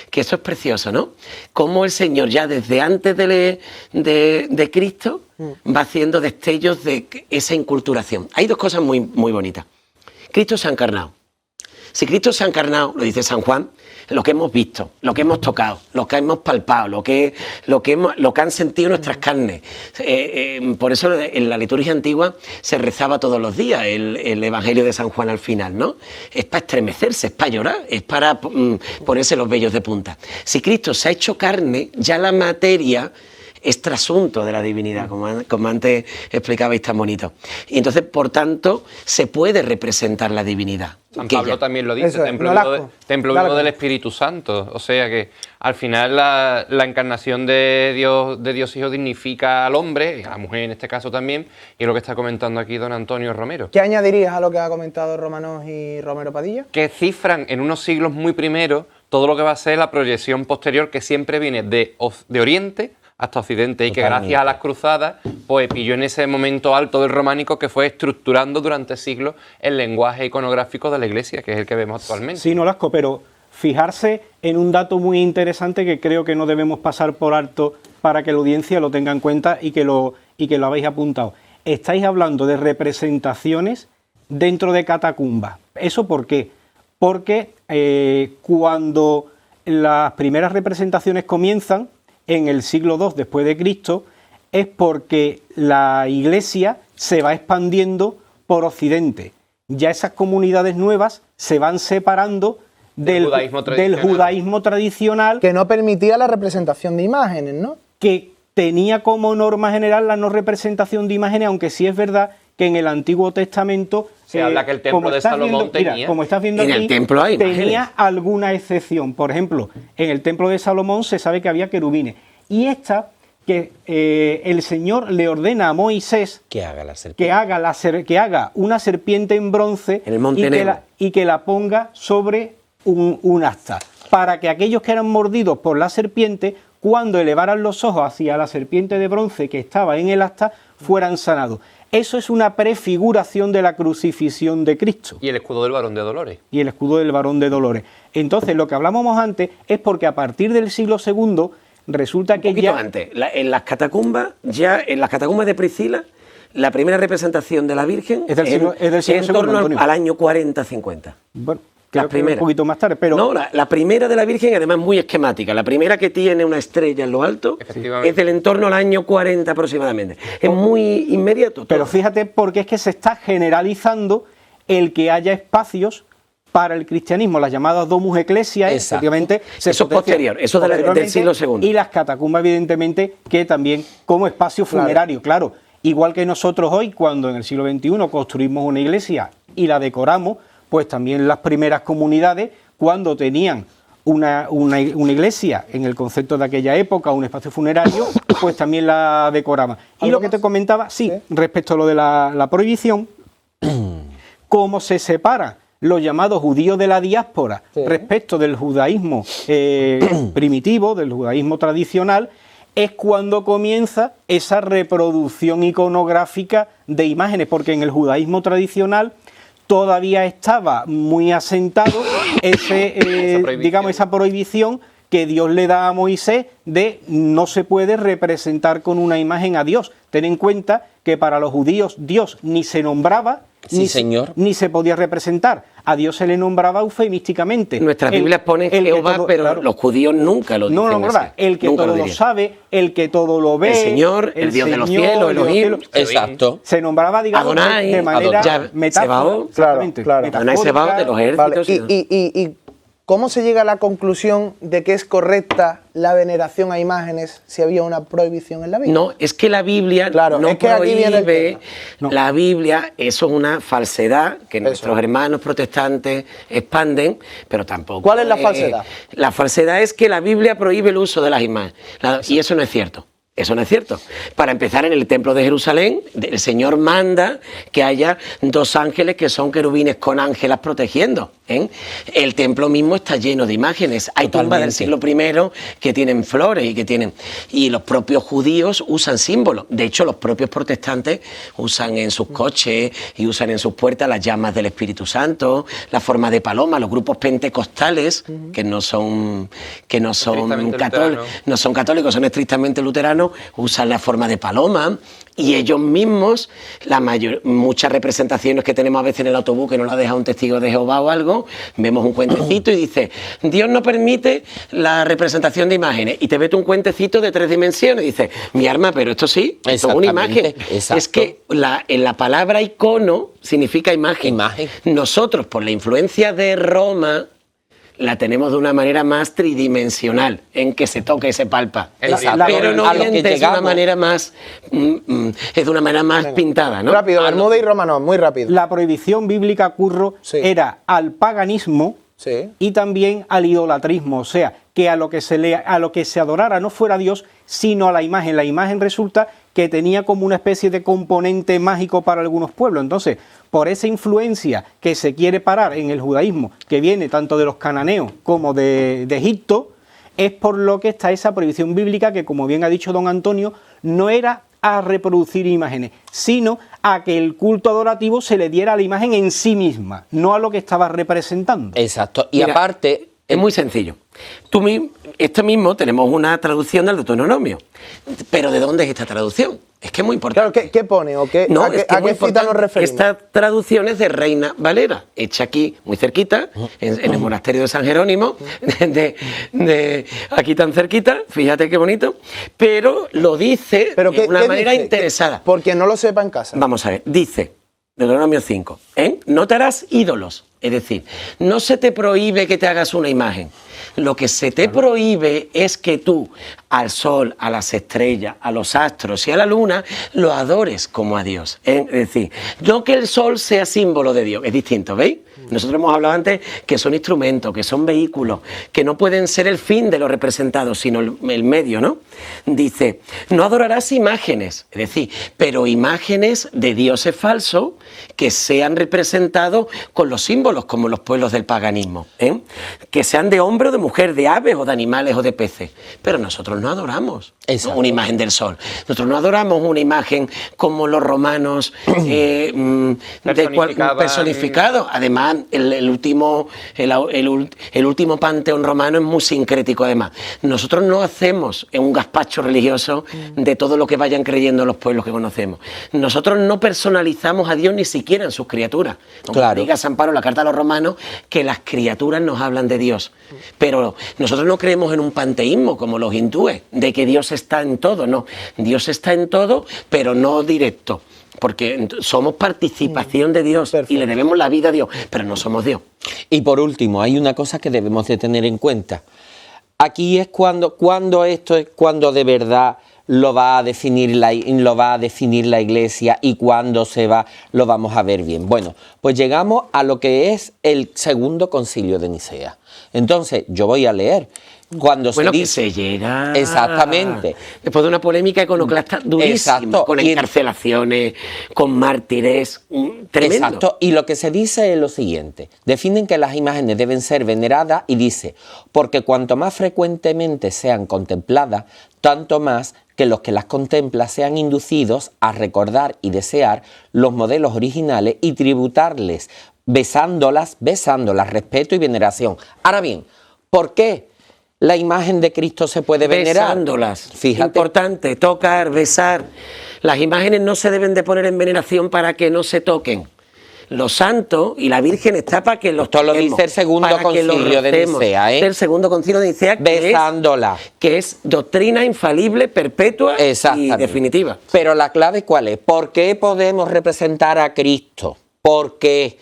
Que eso es precioso, ¿no? Cómo el Señor ya desde antes de Cristo va haciendo destellos de esa inculturación. Hay dos cosas muy, muy bonitas. Cristo se ha encarnado. Si Cristo se ha encarnado, lo dice San Juan, lo que hemos visto, lo que hemos tocado, lo que hemos palpado, lo que han sentido nuestras carnes. Por eso en la liturgia antigua se rezaba todos los días el Evangelio de San Juan al final, ¿no? Es para estremecerse, es para llorar, es para ponerse los vellos de punta. Si Cristo se ha hecho carne, ya la materia es trasunto de la divinidad, como antes explicabais tan bonito. Y entonces, por tanto, se puede representar la divinidad. San Pablo también lo dice, Eso es, templo vivo del Espíritu Santo. O sea que al final la encarnación de Dios Hijo dignifica al hombre, y a la mujer en este caso también, y es lo que está comentando aquí don Antonio Romero. ¿Qué añadirías a lo que ha comentado Romanós y Romero Padilla? Que cifran en unos siglos muy primeros todo lo que va a ser la proyección posterior que siempre viene de Oriente hasta Occidente, y que gracias a las cruzadas pues pilló en ese momento alto del románico que fue estructurando durante siglos el lenguaje iconográfico de la Iglesia, que es el que vemos actualmente. Sí, Nolasco, pero fijarse en un dato muy interesante que creo que no debemos pasar por alto para que la audiencia lo tenga en cuenta y que lo habéis apuntado. Estáis hablando de representaciones dentro de catacumbas. ¿Eso por qué? Porque cuando las primeras representaciones comienzan, en el siglo II después de Cristo, es porque la Iglesia se va expandiendo por Occidente. Ya esas comunidades nuevas se van separando del judaísmo tradicional, que no permitía la representación de imágenes, ¿no? Que tenía como norma general la no representación de imágenes, aunque sí es verdad que en el Antiguo Testamento se habla que el templo de Salomón tenía. Como estás viendo en aquí, el templo hay tenía alguna excepción. Por ejemplo, en el templo de Salomón se sabe que había querubines. Y esta, que el Señor le ordena a Moisés que haga la serpiente. que haga una serpiente en bronce en el monte y que la ponga sobre un asta, para que aquellos que eran mordidos por la serpiente, cuando elevaran los ojos hacia la serpiente de bronce que estaba en el asta, fueran sanados. Eso es una prefiguración de la crucifixión de Cristo. Y el escudo del varón de Dolores. Y el escudo del varón de Dolores. Entonces, lo que hablábamos antes es porque a partir del siglo II resulta que ya... antes, en las catacumbas de Priscila, la primera representación de la Virgen es del siglo en torno Antonio. al año 40-50. Bueno, creo que un poquito más tarde, pero... No, la primera de la Virgen, además, muy esquemática. La primera que tiene una estrella en lo alto es del entorno al año 40 aproximadamente. Es muy inmediato todo. Pero fíjate, porque es que se está generalizando el que haya espacios para el cristianismo, las llamadas domus ecclesiae, efectivamente... Eso es posterior, eso del siglo II. Y las catacumbas, evidentemente, que también como espacio funerario, claro. Igual que nosotros hoy, cuando en el siglo XXI construimos una iglesia y la decoramos, pues también las primeras comunidades, cuando tenían una iglesia en el concepto de aquella época, un espacio funerario, pues también la decoraban. Y lo que te comentaba, sí, respecto a lo de la prohibición, cómo se separa los llamados judíos de la diáspora respecto del judaísmo primitivo, del judaísmo tradicional, es cuando comienza esa reproducción iconográfica de imágenes, porque en el judaísmo tradicional todavía estaba muy asentado esa prohibición que Dios le da a Moisés de no se puede representar con una imagen a Dios. Ten en cuenta que para los judíos Dios ni se nombraba, ni se podía representar. A Dios se le nombraba eufemísticamente. Nuestras Biblias ponen Jehová, pero los judíos nunca lo dicen así. El que todo lo sabe, el que todo lo ve. El Señor, el Dios de los cielos, Elohim. Exacto. Se nombraba, digamos, Adonai, de manera metafórica. Claro. Adonai Sebaot de los ejércitos. ¿Y cómo se llega a la conclusión de que es correcta la veneración a imágenes si había una prohibición en la Biblia? No, es que la Biblia no prohíbe. La Biblia, eso es una falsedad que nuestros hermanos protestantes expanden, pero tampoco. ¿Cuál es la falsedad? La falsedad es que la Biblia prohíbe el uso de las imágenes. Y eso no es cierto. Eso no es cierto. Para empezar, en el templo de Jerusalén, el Señor manda que haya 2 ángeles que son querubines con ángelas protegiendo. El templo mismo está lleno de imágenes. Hay tumbas del siglo I que tienen flores y los propios judíos usan símbolos. De hecho, los propios protestantes usan en sus coches y usan en sus puertas las llamas del Espíritu Santo, la forma de paloma. Los grupos pentecostales, que no son católicos, son estrictamente luteranos, usan la forma de paloma, y ellos mismos, muchas representaciones que tenemos a veces en el autobús que nos la deja un testigo de Jehová o algo, vemos un cuentecito y dice, Dios no permite la representación de imágenes, y te ves un cuentecito de 3 dimensiones y dices, mi arma, pero esto sí, esto es una imagen. Exacto. Es que en la palabra icono significa imagen. Nosotros, por la influencia de Roma, la tenemos de una manera más tridimensional, en que se toca y se palpa. Pero en Oriente es de una manera más, pintada, ¿no? Rápido, Bermúdez y Romanov, muy rápido. La prohibición bíblica, Curro, era al paganismo y también al idolatrismo, o sea, que a lo que se adorara no fuera Dios, sino a la imagen. La imagen resulta que tenía como una especie de componente mágico para algunos pueblos. Entonces, por esa influencia que se quiere parar en el judaísmo, que viene tanto de los cananeos como de Egipto, es por lo que está esa prohibición bíblica que, como bien ha dicho don Antonio, no era a reproducir imágenes, sino a que el culto adorativo se le diera a la imagen en sí misma, no a lo que estaba representando. Exacto. Y aparte, es muy sencillo. Esto mismo tenemos una traducción del Deuteronomio. ¿Pero de dónde es esta traducción? Es que es muy importante. Claro, ¿qué pone? ¿O qué, no, ¿A qué cita nos referimos? Esta traducción es de Reina Valera, hecha aquí muy cerquita, en el monasterio de San Jerónimo, aquí tan cerquita, fíjate qué bonito, pero lo dice de una manera interesada. Porque no lo sepa en casa. Vamos a ver, dice, Deuteronomio 5, no te harás ídolos, es decir, no se te prohíbe que te hagas una imagen. Lo que se te prohíbe es que tú al sol, a las estrellas, a los astros y a la luna lo adores como a Dios. Es decir, no que el sol sea símbolo de Dios, es distinto, ¿veis? Nosotros hemos hablado antes que son instrumentos, que son vehículos, que no pueden ser el fin de lo representado, sino el medio, ¿no? Dice, no adorarás imágenes, es decir, pero imágenes de dioses falsos que sean representados con los símbolos, como los pueblos del paganismo, que sean de hombre o de mujer, de aves o de animales o de peces. Pero nosotros no adoramos una imagen del sol. Nosotros no adoramos una imagen como los romanos personificados. Además, el último panteón romano es muy sincrético. Además, nosotros no hacemos un gazpacho religioso de todo lo que vayan creyendo los pueblos que conocemos. Nosotros no personalizamos a Dios ni siquiera en sus criaturas. Aunque diga San Pablo en la carta a los romanos que las criaturas nos hablan de Dios. Pero nosotros no creemos en un panteísmo como los hindúes, de que Dios está en todo. No, Dios está en todo, pero no directo. Porque somos participación de Dios. Perfecto. Y le debemos la vida a Dios, pero no somos Dios. Y por último, hay una cosa que debemos de tener en cuenta. Aquí es cuando de verdad lo va a definir la Iglesia y cuándo lo vamos a ver bien. Bueno, pues llegamos a lo que es el segundo concilio de Nicea. Entonces, yo voy a leer. Cuando bueno, se dice, que se llega... Exactamente. Después de una polémica iconoclasta durísima, Exacto. con encarcelaciones, con mártires, tremendo. Exacto, y lo que se dice es lo siguiente, definen que las imágenes deben ser veneradas y dice, porque cuanto más frecuentemente sean contempladas, tanto más que los que las contemplan sean inducidos a recordar y desear los modelos originales y tributarles, besándolas, respeto y veneración. Ahora bien, ¿por qué la imagen de Cristo se puede venerar? Besándolas. Fíjate. Importante, tocar, besar. Las imágenes no se deben de poner en veneración para que no se toquen. Los santos y la Virgen está para que los toquemos. Esto lo dice el segundo concilio de Nicea, ¿eh? El segundo concilio de Nicea, besándola. Que es doctrina infalible, perpetua y definitiva. Pero la clave ¿cuál es? ¿Por qué podemos representar a Cristo? ¿Por qué?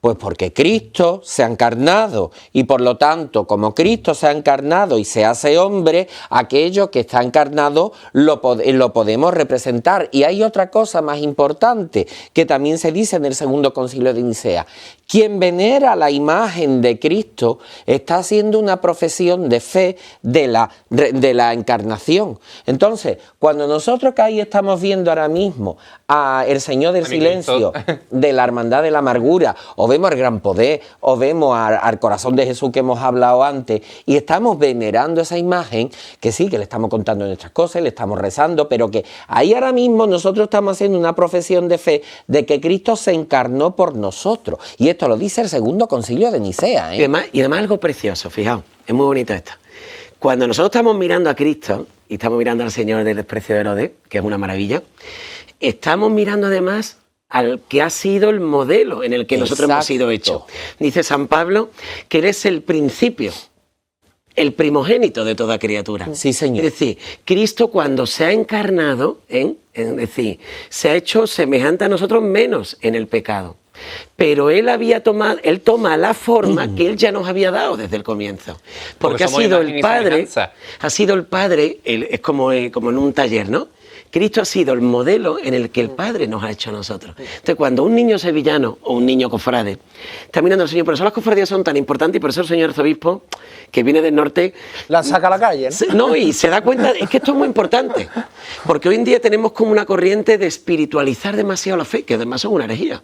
Pues porque Cristo se ha encarnado y por lo tanto, como Cristo se ha encarnado y se hace hombre, aquello que está encarnado lo podemos representar. Y hay otra cosa más importante que también se dice en el segundo concilio de Nicea. Quien venera la imagen de Cristo está haciendo una profesión de fe de la encarnación. Entonces, cuando nosotros que ahí estamos viendo ahora mismo a el Señor del Silencio, de la Hermandad de la Amargura, o vemos el Gran Poder, o vemos al Corazón de Jesús que hemos hablado antes, y estamos venerando esa imagen, que sí, que le estamos contando nuestras cosas, le estamos rezando, pero que ahí ahora mismo nosotros estamos haciendo una profesión de fe de que Cristo se encarnó por nosotros. Y esto lo dice el segundo concilio de Nicea, ¿eh? Y además algo precioso, fijaos, es muy bonito esto. Cuando nosotros estamos mirando a Cristo, y estamos mirando al Señor del desprecio de Herodes, que es una maravilla, estamos mirando además al que ha sido el modelo en el que nosotros hemos sido hechos. Dice San Pablo que Él es el principio, el primogénito de toda criatura. Sí, Señor. Es decir, Cristo cuando se ha encarnado, es decir, se ha hecho semejante a nosotros menos en el pecado. Pero Él toma la forma que Él ya nos había dado desde el comienzo. Porque ha sido el Padre, es como en un taller, ¿no? Cristo ha sido el modelo en el que el Padre nos ha hecho a nosotros. Entonces, cuando un niño sevillano o un niño cofrade está mirando al Señor, por eso las cofradías son tan importantes y por eso el señor arzobispo, que viene del norte, la saca a la calle, ¿no? No, y se da cuenta, es que esto es muy importante, porque hoy en día tenemos como una corriente de espiritualizar demasiado la fe, que además es una herejía.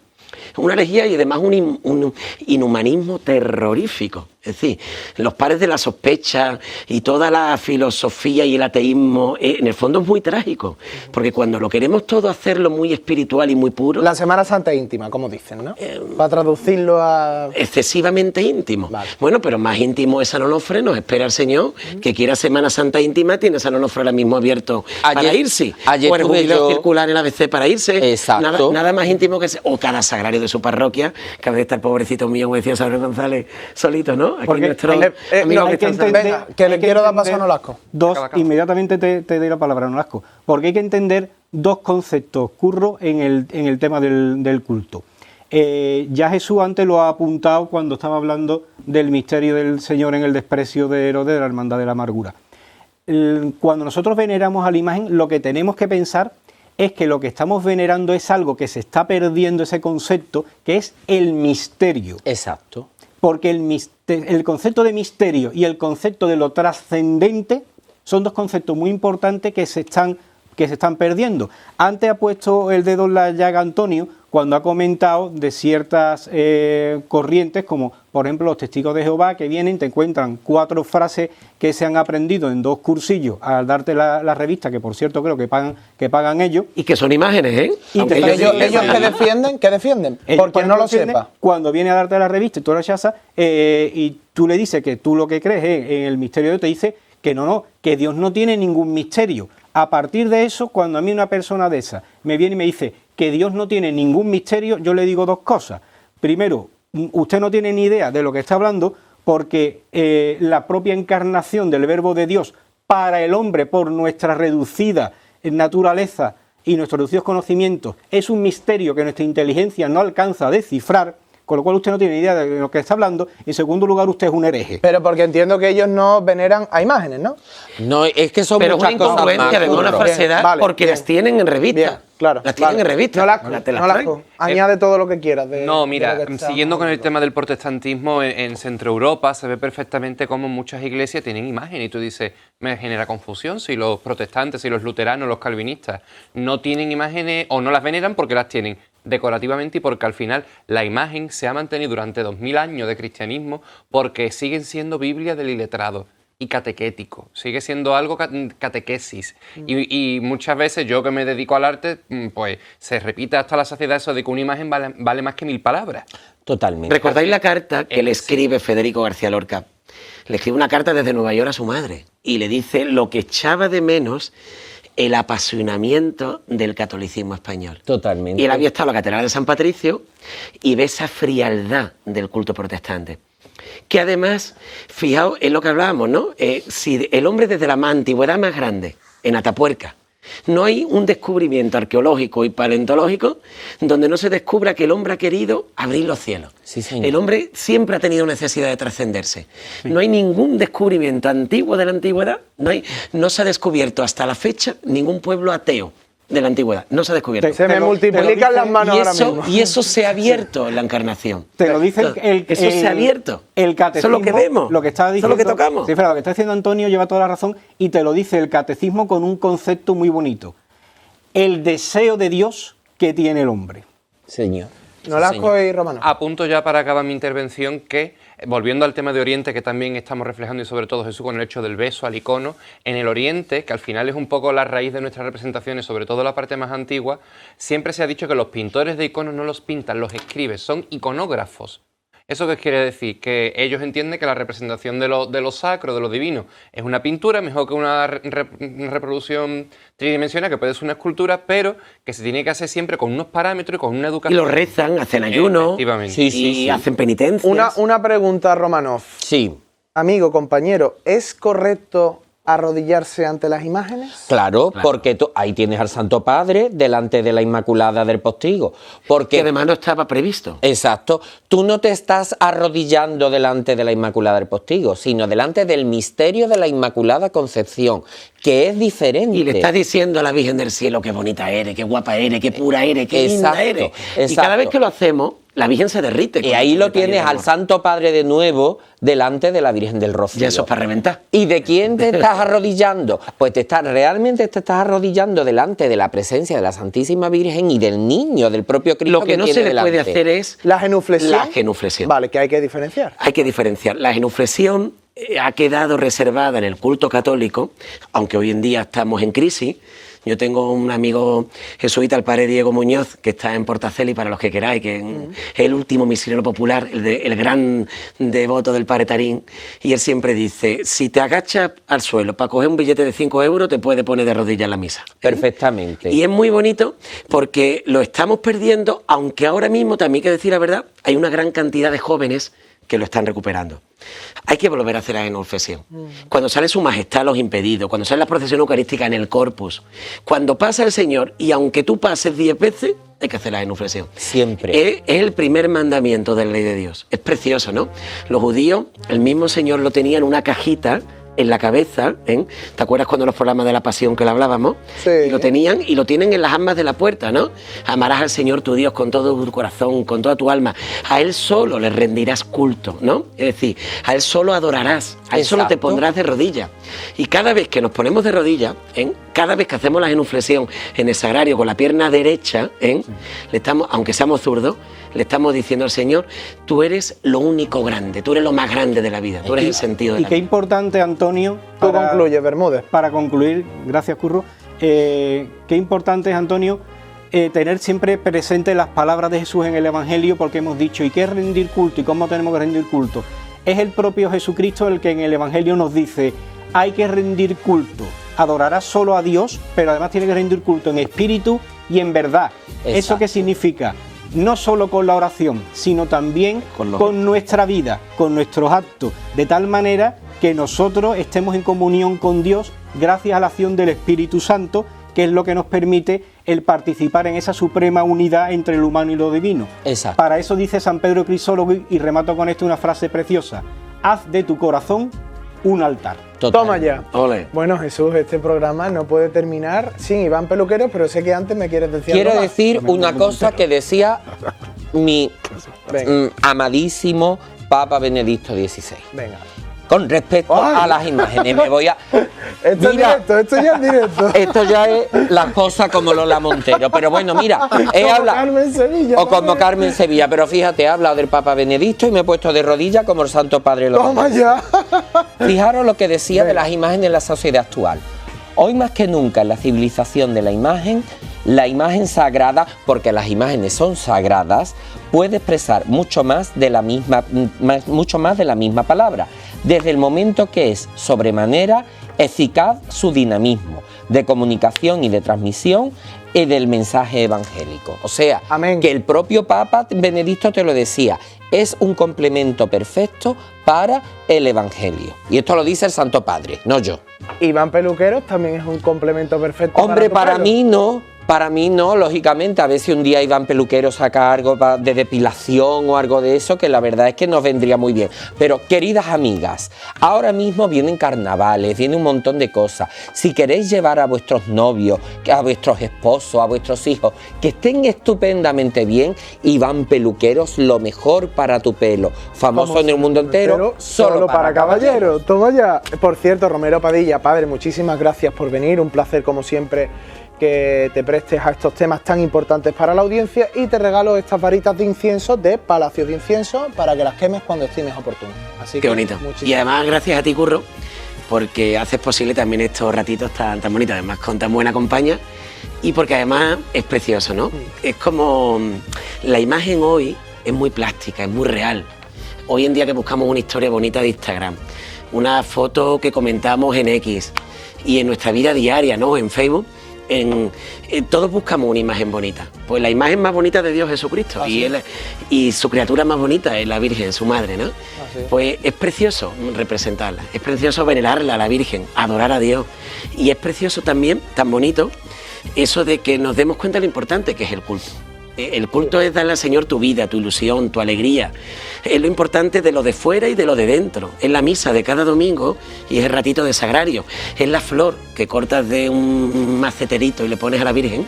Una herejía y además un inhumanismo terrorífico. Es decir, los pares de la sospecha y toda la filosofía y el ateísmo, en el fondo es muy trágico, porque cuando lo queremos todo hacerlo muy espiritual y muy puro... La Semana Santa íntima, como dicen, ¿no? Para traducirlo a... Excesivamente íntimo. Vale. Bueno, pero más íntimo es San Onofre, nos espera el Señor, que quiera Semana Santa íntima, tiene San Onofre ahora mismo abierto para irse. O el jubileo circular en la ABC para irse. Exacto. Nada más íntimo que... O cada sagrario de su parroquia, que a veces está el pobrecito mío, como decía Samuel González, solito, ¿no? Aquí porque nuestro amigo hay que entender, venga, que le quiero dar paso a Nolasco. Inmediatamente te doy la palabra, Nolasco, porque hay que entender dos conceptos, Curro, en el tema del culto. Ya Jesús antes lo ha apuntado cuando estaba hablando del misterio del Señor en el desprecio de Herodes, de la Hermandad de la Amargura. Cuando nosotros veneramos a la imagen, lo que tenemos que pensar es que lo que estamos venerando es algo que se está perdiendo, ese concepto, que es el misterio. Exacto. Porque el concepto de misterio y el concepto de lo trascendente son dos conceptos muy importantes que se están perdiendo. Antes ha puesto el dedo en la llaga Antonio cuando ha comentado de ciertas corrientes, como por ejemplo los testigos de Jehová, que vienen, te encuentran 4 frases que se han aprendido en 2 cursillos al darte la revista, que por cierto creo que pagan ellos. Y que son imágenes, ¿eh? Y ellos ¿qué defienden? Porque no lo sepa. Cuando viene a darte la revista y tú la rechazas, y tú le dices que tú lo que crees es en el misterio de Dios, te dice que no, que Dios no tiene ningún misterio. A partir de eso, cuando a mí una persona de esa me viene y me dice que Dios no tiene ningún misterio, yo le digo 2 cosas. Primero, usted no tiene ni idea de lo que está hablando, porque la propia encarnación del Verbo de Dios para el hombre, por nuestra reducida naturaleza y nuestros reducidos conocimientos, es un misterio que nuestra inteligencia no alcanza a descifrar, con lo cual usted no tiene ni idea de lo que está hablando. En segundo lugar, usted es un hereje. Pero porque entiendo que ellos no veneran a imágenes, ¿no? No, es que son Pero muchas es una cosas más. incongruencia, de una falsedad, Vale, porque bien. las tienen en revista. Bien, claro. Las tienen en revista. No las te las traen. añade todo lo que quieras. No, mira, de lo que siguiendo con el hablando. tema del protestantismo, en Centro Europa se ve perfectamente cómo muchas iglesias tienen imágenes y tú dices, me genera confusión si los protestantes, si los luteranos, los calvinistas no tienen imágenes o no las veneran porque las tienen decorativamente y porque al final la imagen se ha mantenido durante 2000 años de cristianismo porque siguen siendo Biblia del iletrado y catequético, sigue siendo algo catequesis. Y muchas veces yo que me dedico al arte, pues se repite hasta la saciedad eso de que una imagen vale más que 1000 palabras. Totalmente. ¿Recordáis la carta que le escribe Federico García Lorca? Le escribe una carta desde Nueva York a su madre y le dice lo que echaba de menos el apasionamiento del catolicismo español. Totalmente. Y él había estado en la Catedral de San Patricio y ve esa frialdad del culto protestante. Que además, fijaos en lo que hablábamos, ¿no? Si el hombre desde la antigüedad más grande, en Atapuerca, no hay un descubrimiento arqueológico y paleontológico donde no se descubra que el hombre ha querido abrir los cielos. Sí, señor. El hombre siempre ha tenido necesidad de trascenderse. Sí. No hay ningún descubrimiento antiguo de la antigüedad, no se ha descubierto hasta la fecha ningún pueblo ateo de la antigüedad. No se ha descubierto. Se me multiplican las manos ahora mismo. Y eso se ha abierto en la encarnación. Te lo dice eso se ha abierto. El catecismo. Eso es lo que vemos. Lo que está diciendo, eso es lo que tocamos. Sí, pero lo que está diciendo Antonio lleva toda la razón y te lo dice el catecismo con un concepto muy bonito. El deseo de Dios que tiene el hombre. Señor. ¿No las cogéis, Romano? Apunto ya para acabar mi intervención que, volviendo al tema de Oriente, que también estamos reflejando, y sobre todo Jesús con el hecho del beso al icono, en el Oriente, que al final es un poco la raíz de nuestras representaciones, sobre todo la parte más antigua, siempre se ha dicho que los pintores de iconos no los pintan, los escriben, son iconógrafos. ¿Eso qué quiere decir? Que ellos entienden que la representación de lo sacro, de lo divino, es una pintura mejor que una reproducción tridimensional, que puede ser una escultura, pero que se tiene que hacer siempre con unos parámetros y con una educación. Y lo rezan, hacen ayuno, sí, hacen penitencias. Una pregunta, Romanov. Sí. Amigo, compañero, ¿es correcto arrodillarse ante las imágenes? Claro, porque ahí tienes al Santo Padre delante de la Inmaculada del Postigo. Porque, que además no estaba previsto. Exacto. Tú no te estás arrodillando delante de la Inmaculada del Postigo, sino delante del misterio de la Inmaculada Concepción, que es diferente. Y le estás diciendo a la Virgen del Cielo qué bonita eres, qué guapa eres, qué pura eres, qué linda eres. Exacto. Y cada vez que lo hacemos, la Virgen se derrite. Y ahí lo tienes al Santo Padre de nuevo delante de la Virgen del Rocío. Y eso es para reventar. ¿Y de quién te estás arrodillando? Pues realmente te estás arrodillando delante de la presencia de la Santísima Virgen y del niño, del propio Cristo. Lo que no se le puede hacer es la genuflexión. La genuflexión. Vale, que hay que diferenciar. Hay que diferenciar. La genuflexión ha quedado reservada en el culto católico, aunque hoy en día estamos en crisis. Yo tengo un amigo jesuita, el padre Diego Muñoz, que está en Portaceli, para los que queráis, que es el último misionero popular, el gran devoto del padre Tarín, y él siempre dice, si te agachas al suelo para coger un billete de 5 euros, te puede poner de rodillas en la misa. Perfectamente. Y es muy bonito porque lo estamos perdiendo, aunque ahora mismo, también hay que decir la verdad, hay una gran cantidad de jóvenes que lo están recuperando. Hay que volver a hacer la genuflexión. Cuando sale su majestad los impedidos, cuando sale la procesión eucarística en el corpus, cuando pasa el Señor, y aunque tú pases 10 veces, hay que hacer la genuflexión. Siempre. Es el primer mandamiento de la ley de Dios. Es precioso, ¿no? Los judíos, el mismo Señor lo tenía en una cajita en la cabeza, ¿eh? ¿Te acuerdas cuando los programas de la pasión que le hablábamos? Sí. Y lo tenían y lo tienen en las armas de la puerta, ¿no? Amarás al Señor tu Dios con todo tu corazón, con toda tu alma. A Él solo le rendirás culto, ¿no? Es decir, a Él solo adorarás, a Él solo te pondrás de rodillas. Y cada vez que nos ponemos de rodillas, ¿eh? Cada vez que hacemos la genuflexión en el sagrario con la pierna derecha, ¿eh? Le estamos, aunque seamos zurdos, le estamos diciendo al Señor, tú eres lo único grande, tú eres lo más grande de la vida, tú eres el sentido de la vida. Y qué importante, Antonio, tú concluyes, Bermúdez. Para concluir, gracias, Curro, qué importante es, Antonio, tener siempre presente las palabras de Jesús en el Evangelio, porque hemos dicho, ¿y qué es rendir culto? ¿Y cómo tenemos que rendir culto? Es el propio Jesucristo el que en el Evangelio nos dice, hay que rendir culto, adorarás solo a Dios, pero además tiene que rendir culto en espíritu y en verdad. Exacto. ¿Eso qué significa? No solo con la oración, sino también con nuestra vida, con nuestros actos, de tal manera que nosotros estemos en comunión con Dios gracias a la acción del Espíritu Santo, que es lo que nos permite el participar en esa suprema unidad entre lo humano y lo divino. Exacto. Para eso dice San Pedro Crisólogo, y remato con esto una frase preciosa: haz de tu corazón un altar. Total. Toma ya. Ole. Bueno, Jesús, este programa no puede terminar sin Iván Peluquero, pero sé que antes me quieres decir Quiero algo más. decir una cosa que decía mi Venga. amadísimo Papa Benedicto XVI. Venga. Con respecto ¡Ay! a las imágenes, me voy a... Esto es Mira, directo, esto ya es directo. esto ya es la cosa como Lola Montero, pero bueno, mira, he Como hablado... Carmen Sevilla. O como ¿no? Carmen Sevilla, pero fíjate, he hablado del Papa Benedicto y me he puesto de rodillas como el Santo Padre lo Toma merece. ya. Fijaros lo que decía de Venga. las imágenes en la sociedad actual. Hoy más que nunca en la civilización de la imagen sagrada, porque las imágenes son sagradas, puede expresar mucho más de la misma palabra, desde el momento que es sobremanera eficaz su dinamismo de comunicación y de transmisión y del mensaje evangélico. O sea, Amén. que el propio Papa Benedicto te lo decía, es un complemento perfecto para el Evangelio. Y esto lo dice el Santo Padre, no yo. Iván Peluqueros también es un complemento perfecto. Hombre, tu para pelo. mí no, lógicamente, a ver si un día Iván Peluquero saca algo de depilación o algo de eso, que la verdad es que nos vendría muy bien. Pero, queridas amigas, ahora mismo vienen carnavales, viene un montón de cosas. Si queréis llevar a vuestros novios, a vuestros esposos, a vuestros hijos, que estén estupendamente bien, Iván Peluqueros, lo mejor para tu pelo. Famoso en el mundo entero, Pero solo para caballeros. Toma ya. Por cierto, Romero Padilla, padre, muchísimas gracias por venir. Un placer, como siempre, que te prestes a estos temas tan importantes para la audiencia, y te regalo estas varitas de incienso de Palacios de Incienso para que las quemes cuando estimes oportuno. Así Qué que bonito. muchísimas Y además, gracias a ti, Curro, porque haces posible también estos ratitos tan bonitos, además con tan buena compañía, y porque además es precioso, ¿no? Es como la imagen hoy es muy plástica, es muy real. Hoy en día que buscamos una historia bonita de Instagram, una foto que comentamos en X y en nuestra vida diaria, ¿no? En Facebook, todos buscamos una imagen bonita. Pues la imagen más bonita de Dios es Jesucristo, y su criatura más bonita es la Virgen, su madre, ¿no? Pues es precioso representarla, es precioso venerarla a la Virgen, adorar a Dios, y es precioso también, tan bonito, eso de que nos demos cuenta de lo importante que es el culto. El culto es darle al Señor tu vida, tu ilusión, tu alegría. Es lo importante de lo de fuera y de lo de dentro. Es la misa de cada domingo y es el ratito de sagrario. Es la flor que cortas de un maceterito y le pones a la Virgen,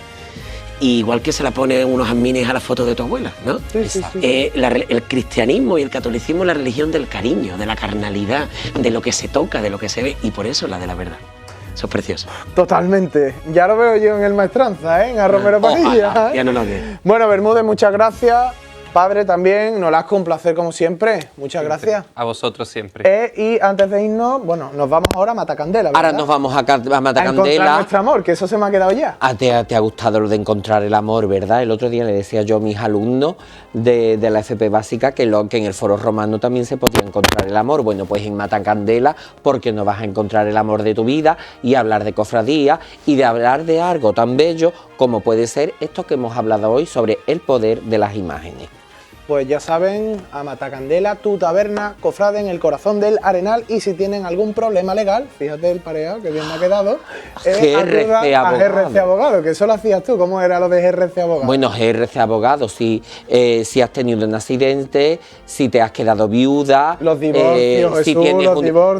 igual que se la pone unos jazmines a la foto de tu abuela, ¿no? Sí. El cristianismo y el catolicismo es la religión del cariño, de la carnalidad, de lo que se toca, de lo que se ve, y por eso la de la verdad. Eso es precioso. Totalmente. Ya lo veo yo en el Maestranza, ¿eh? En a Romero Padilla. Ya no lo veo. Bueno, Bermúdez, muchas gracias. Padre, también, Nolasco, un placer como siempre. Muchas gracias. A vosotros siempre. Y antes de irnos, bueno, nos vamos ahora a Matacandela, ¿verdad? Ahora nos vamos a a encontrar Matacandela. nuestro amor, que eso se me ha quedado ya. Te ha gustado lo de encontrar el amor, ¿verdad? El otro día le decía yo a mis alumnos de la FP básica que en el Foro Romano también se podía encontrar el amor. Bueno, pues en Matacandela, porque no vas a encontrar el amor de tu vida, y hablar de cofradía y de hablar de algo tan bello como puede ser esto que hemos hablado hoy sobre el poder de las imágenes. Pues ya saben, a Matacandela, tu taberna, cofrade en el corazón del Arenal, y si tienen algún problema legal, fíjate el pareado que bien me ha quedado, acudan a GRC Abogado, que eso lo hacías tú. ¿Cómo era lo de GRC Abogado? Bueno, GRC Abogado, si has tenido un accidente, si te has quedado viuda, los divorcios,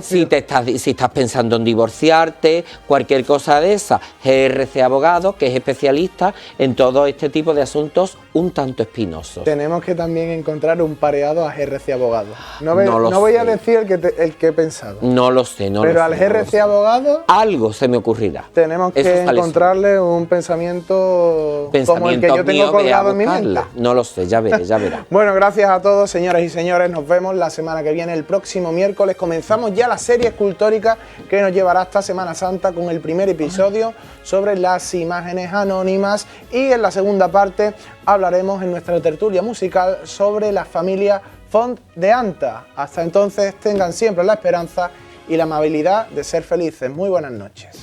si estás pensando en divorciarte, cualquier cosa de esa, GRC Abogado, que es especialista en todo este tipo de asuntos un tanto espinosos. Tenemos que también encontrar un pareado a GRC Abogado. No lo voy sé. a decir el que he pensado. No lo sé, no Pero lo al sé. GRC Abogado algo se me ocurrirá. tenemos Eso que sale encontrarle un pensamiento como el que yo tengo mío, ve a colgado en mi buscarla. mente. No lo sé, ya verá. Bueno, gracias a todos, señoras y señores. Nos vemos la semana que viene, el próximo miércoles. Comenzamos ya la serie escultórica que nos llevará hasta Semana Santa con el primer episodio sobre las imágenes anónimas, y en la segunda parte hablaremos en nuestra tertulia musical sobre la familia Font de Anta. Hasta entonces, tengan siempre la esperanza y la amabilidad de ser felices. Muy buenas noches.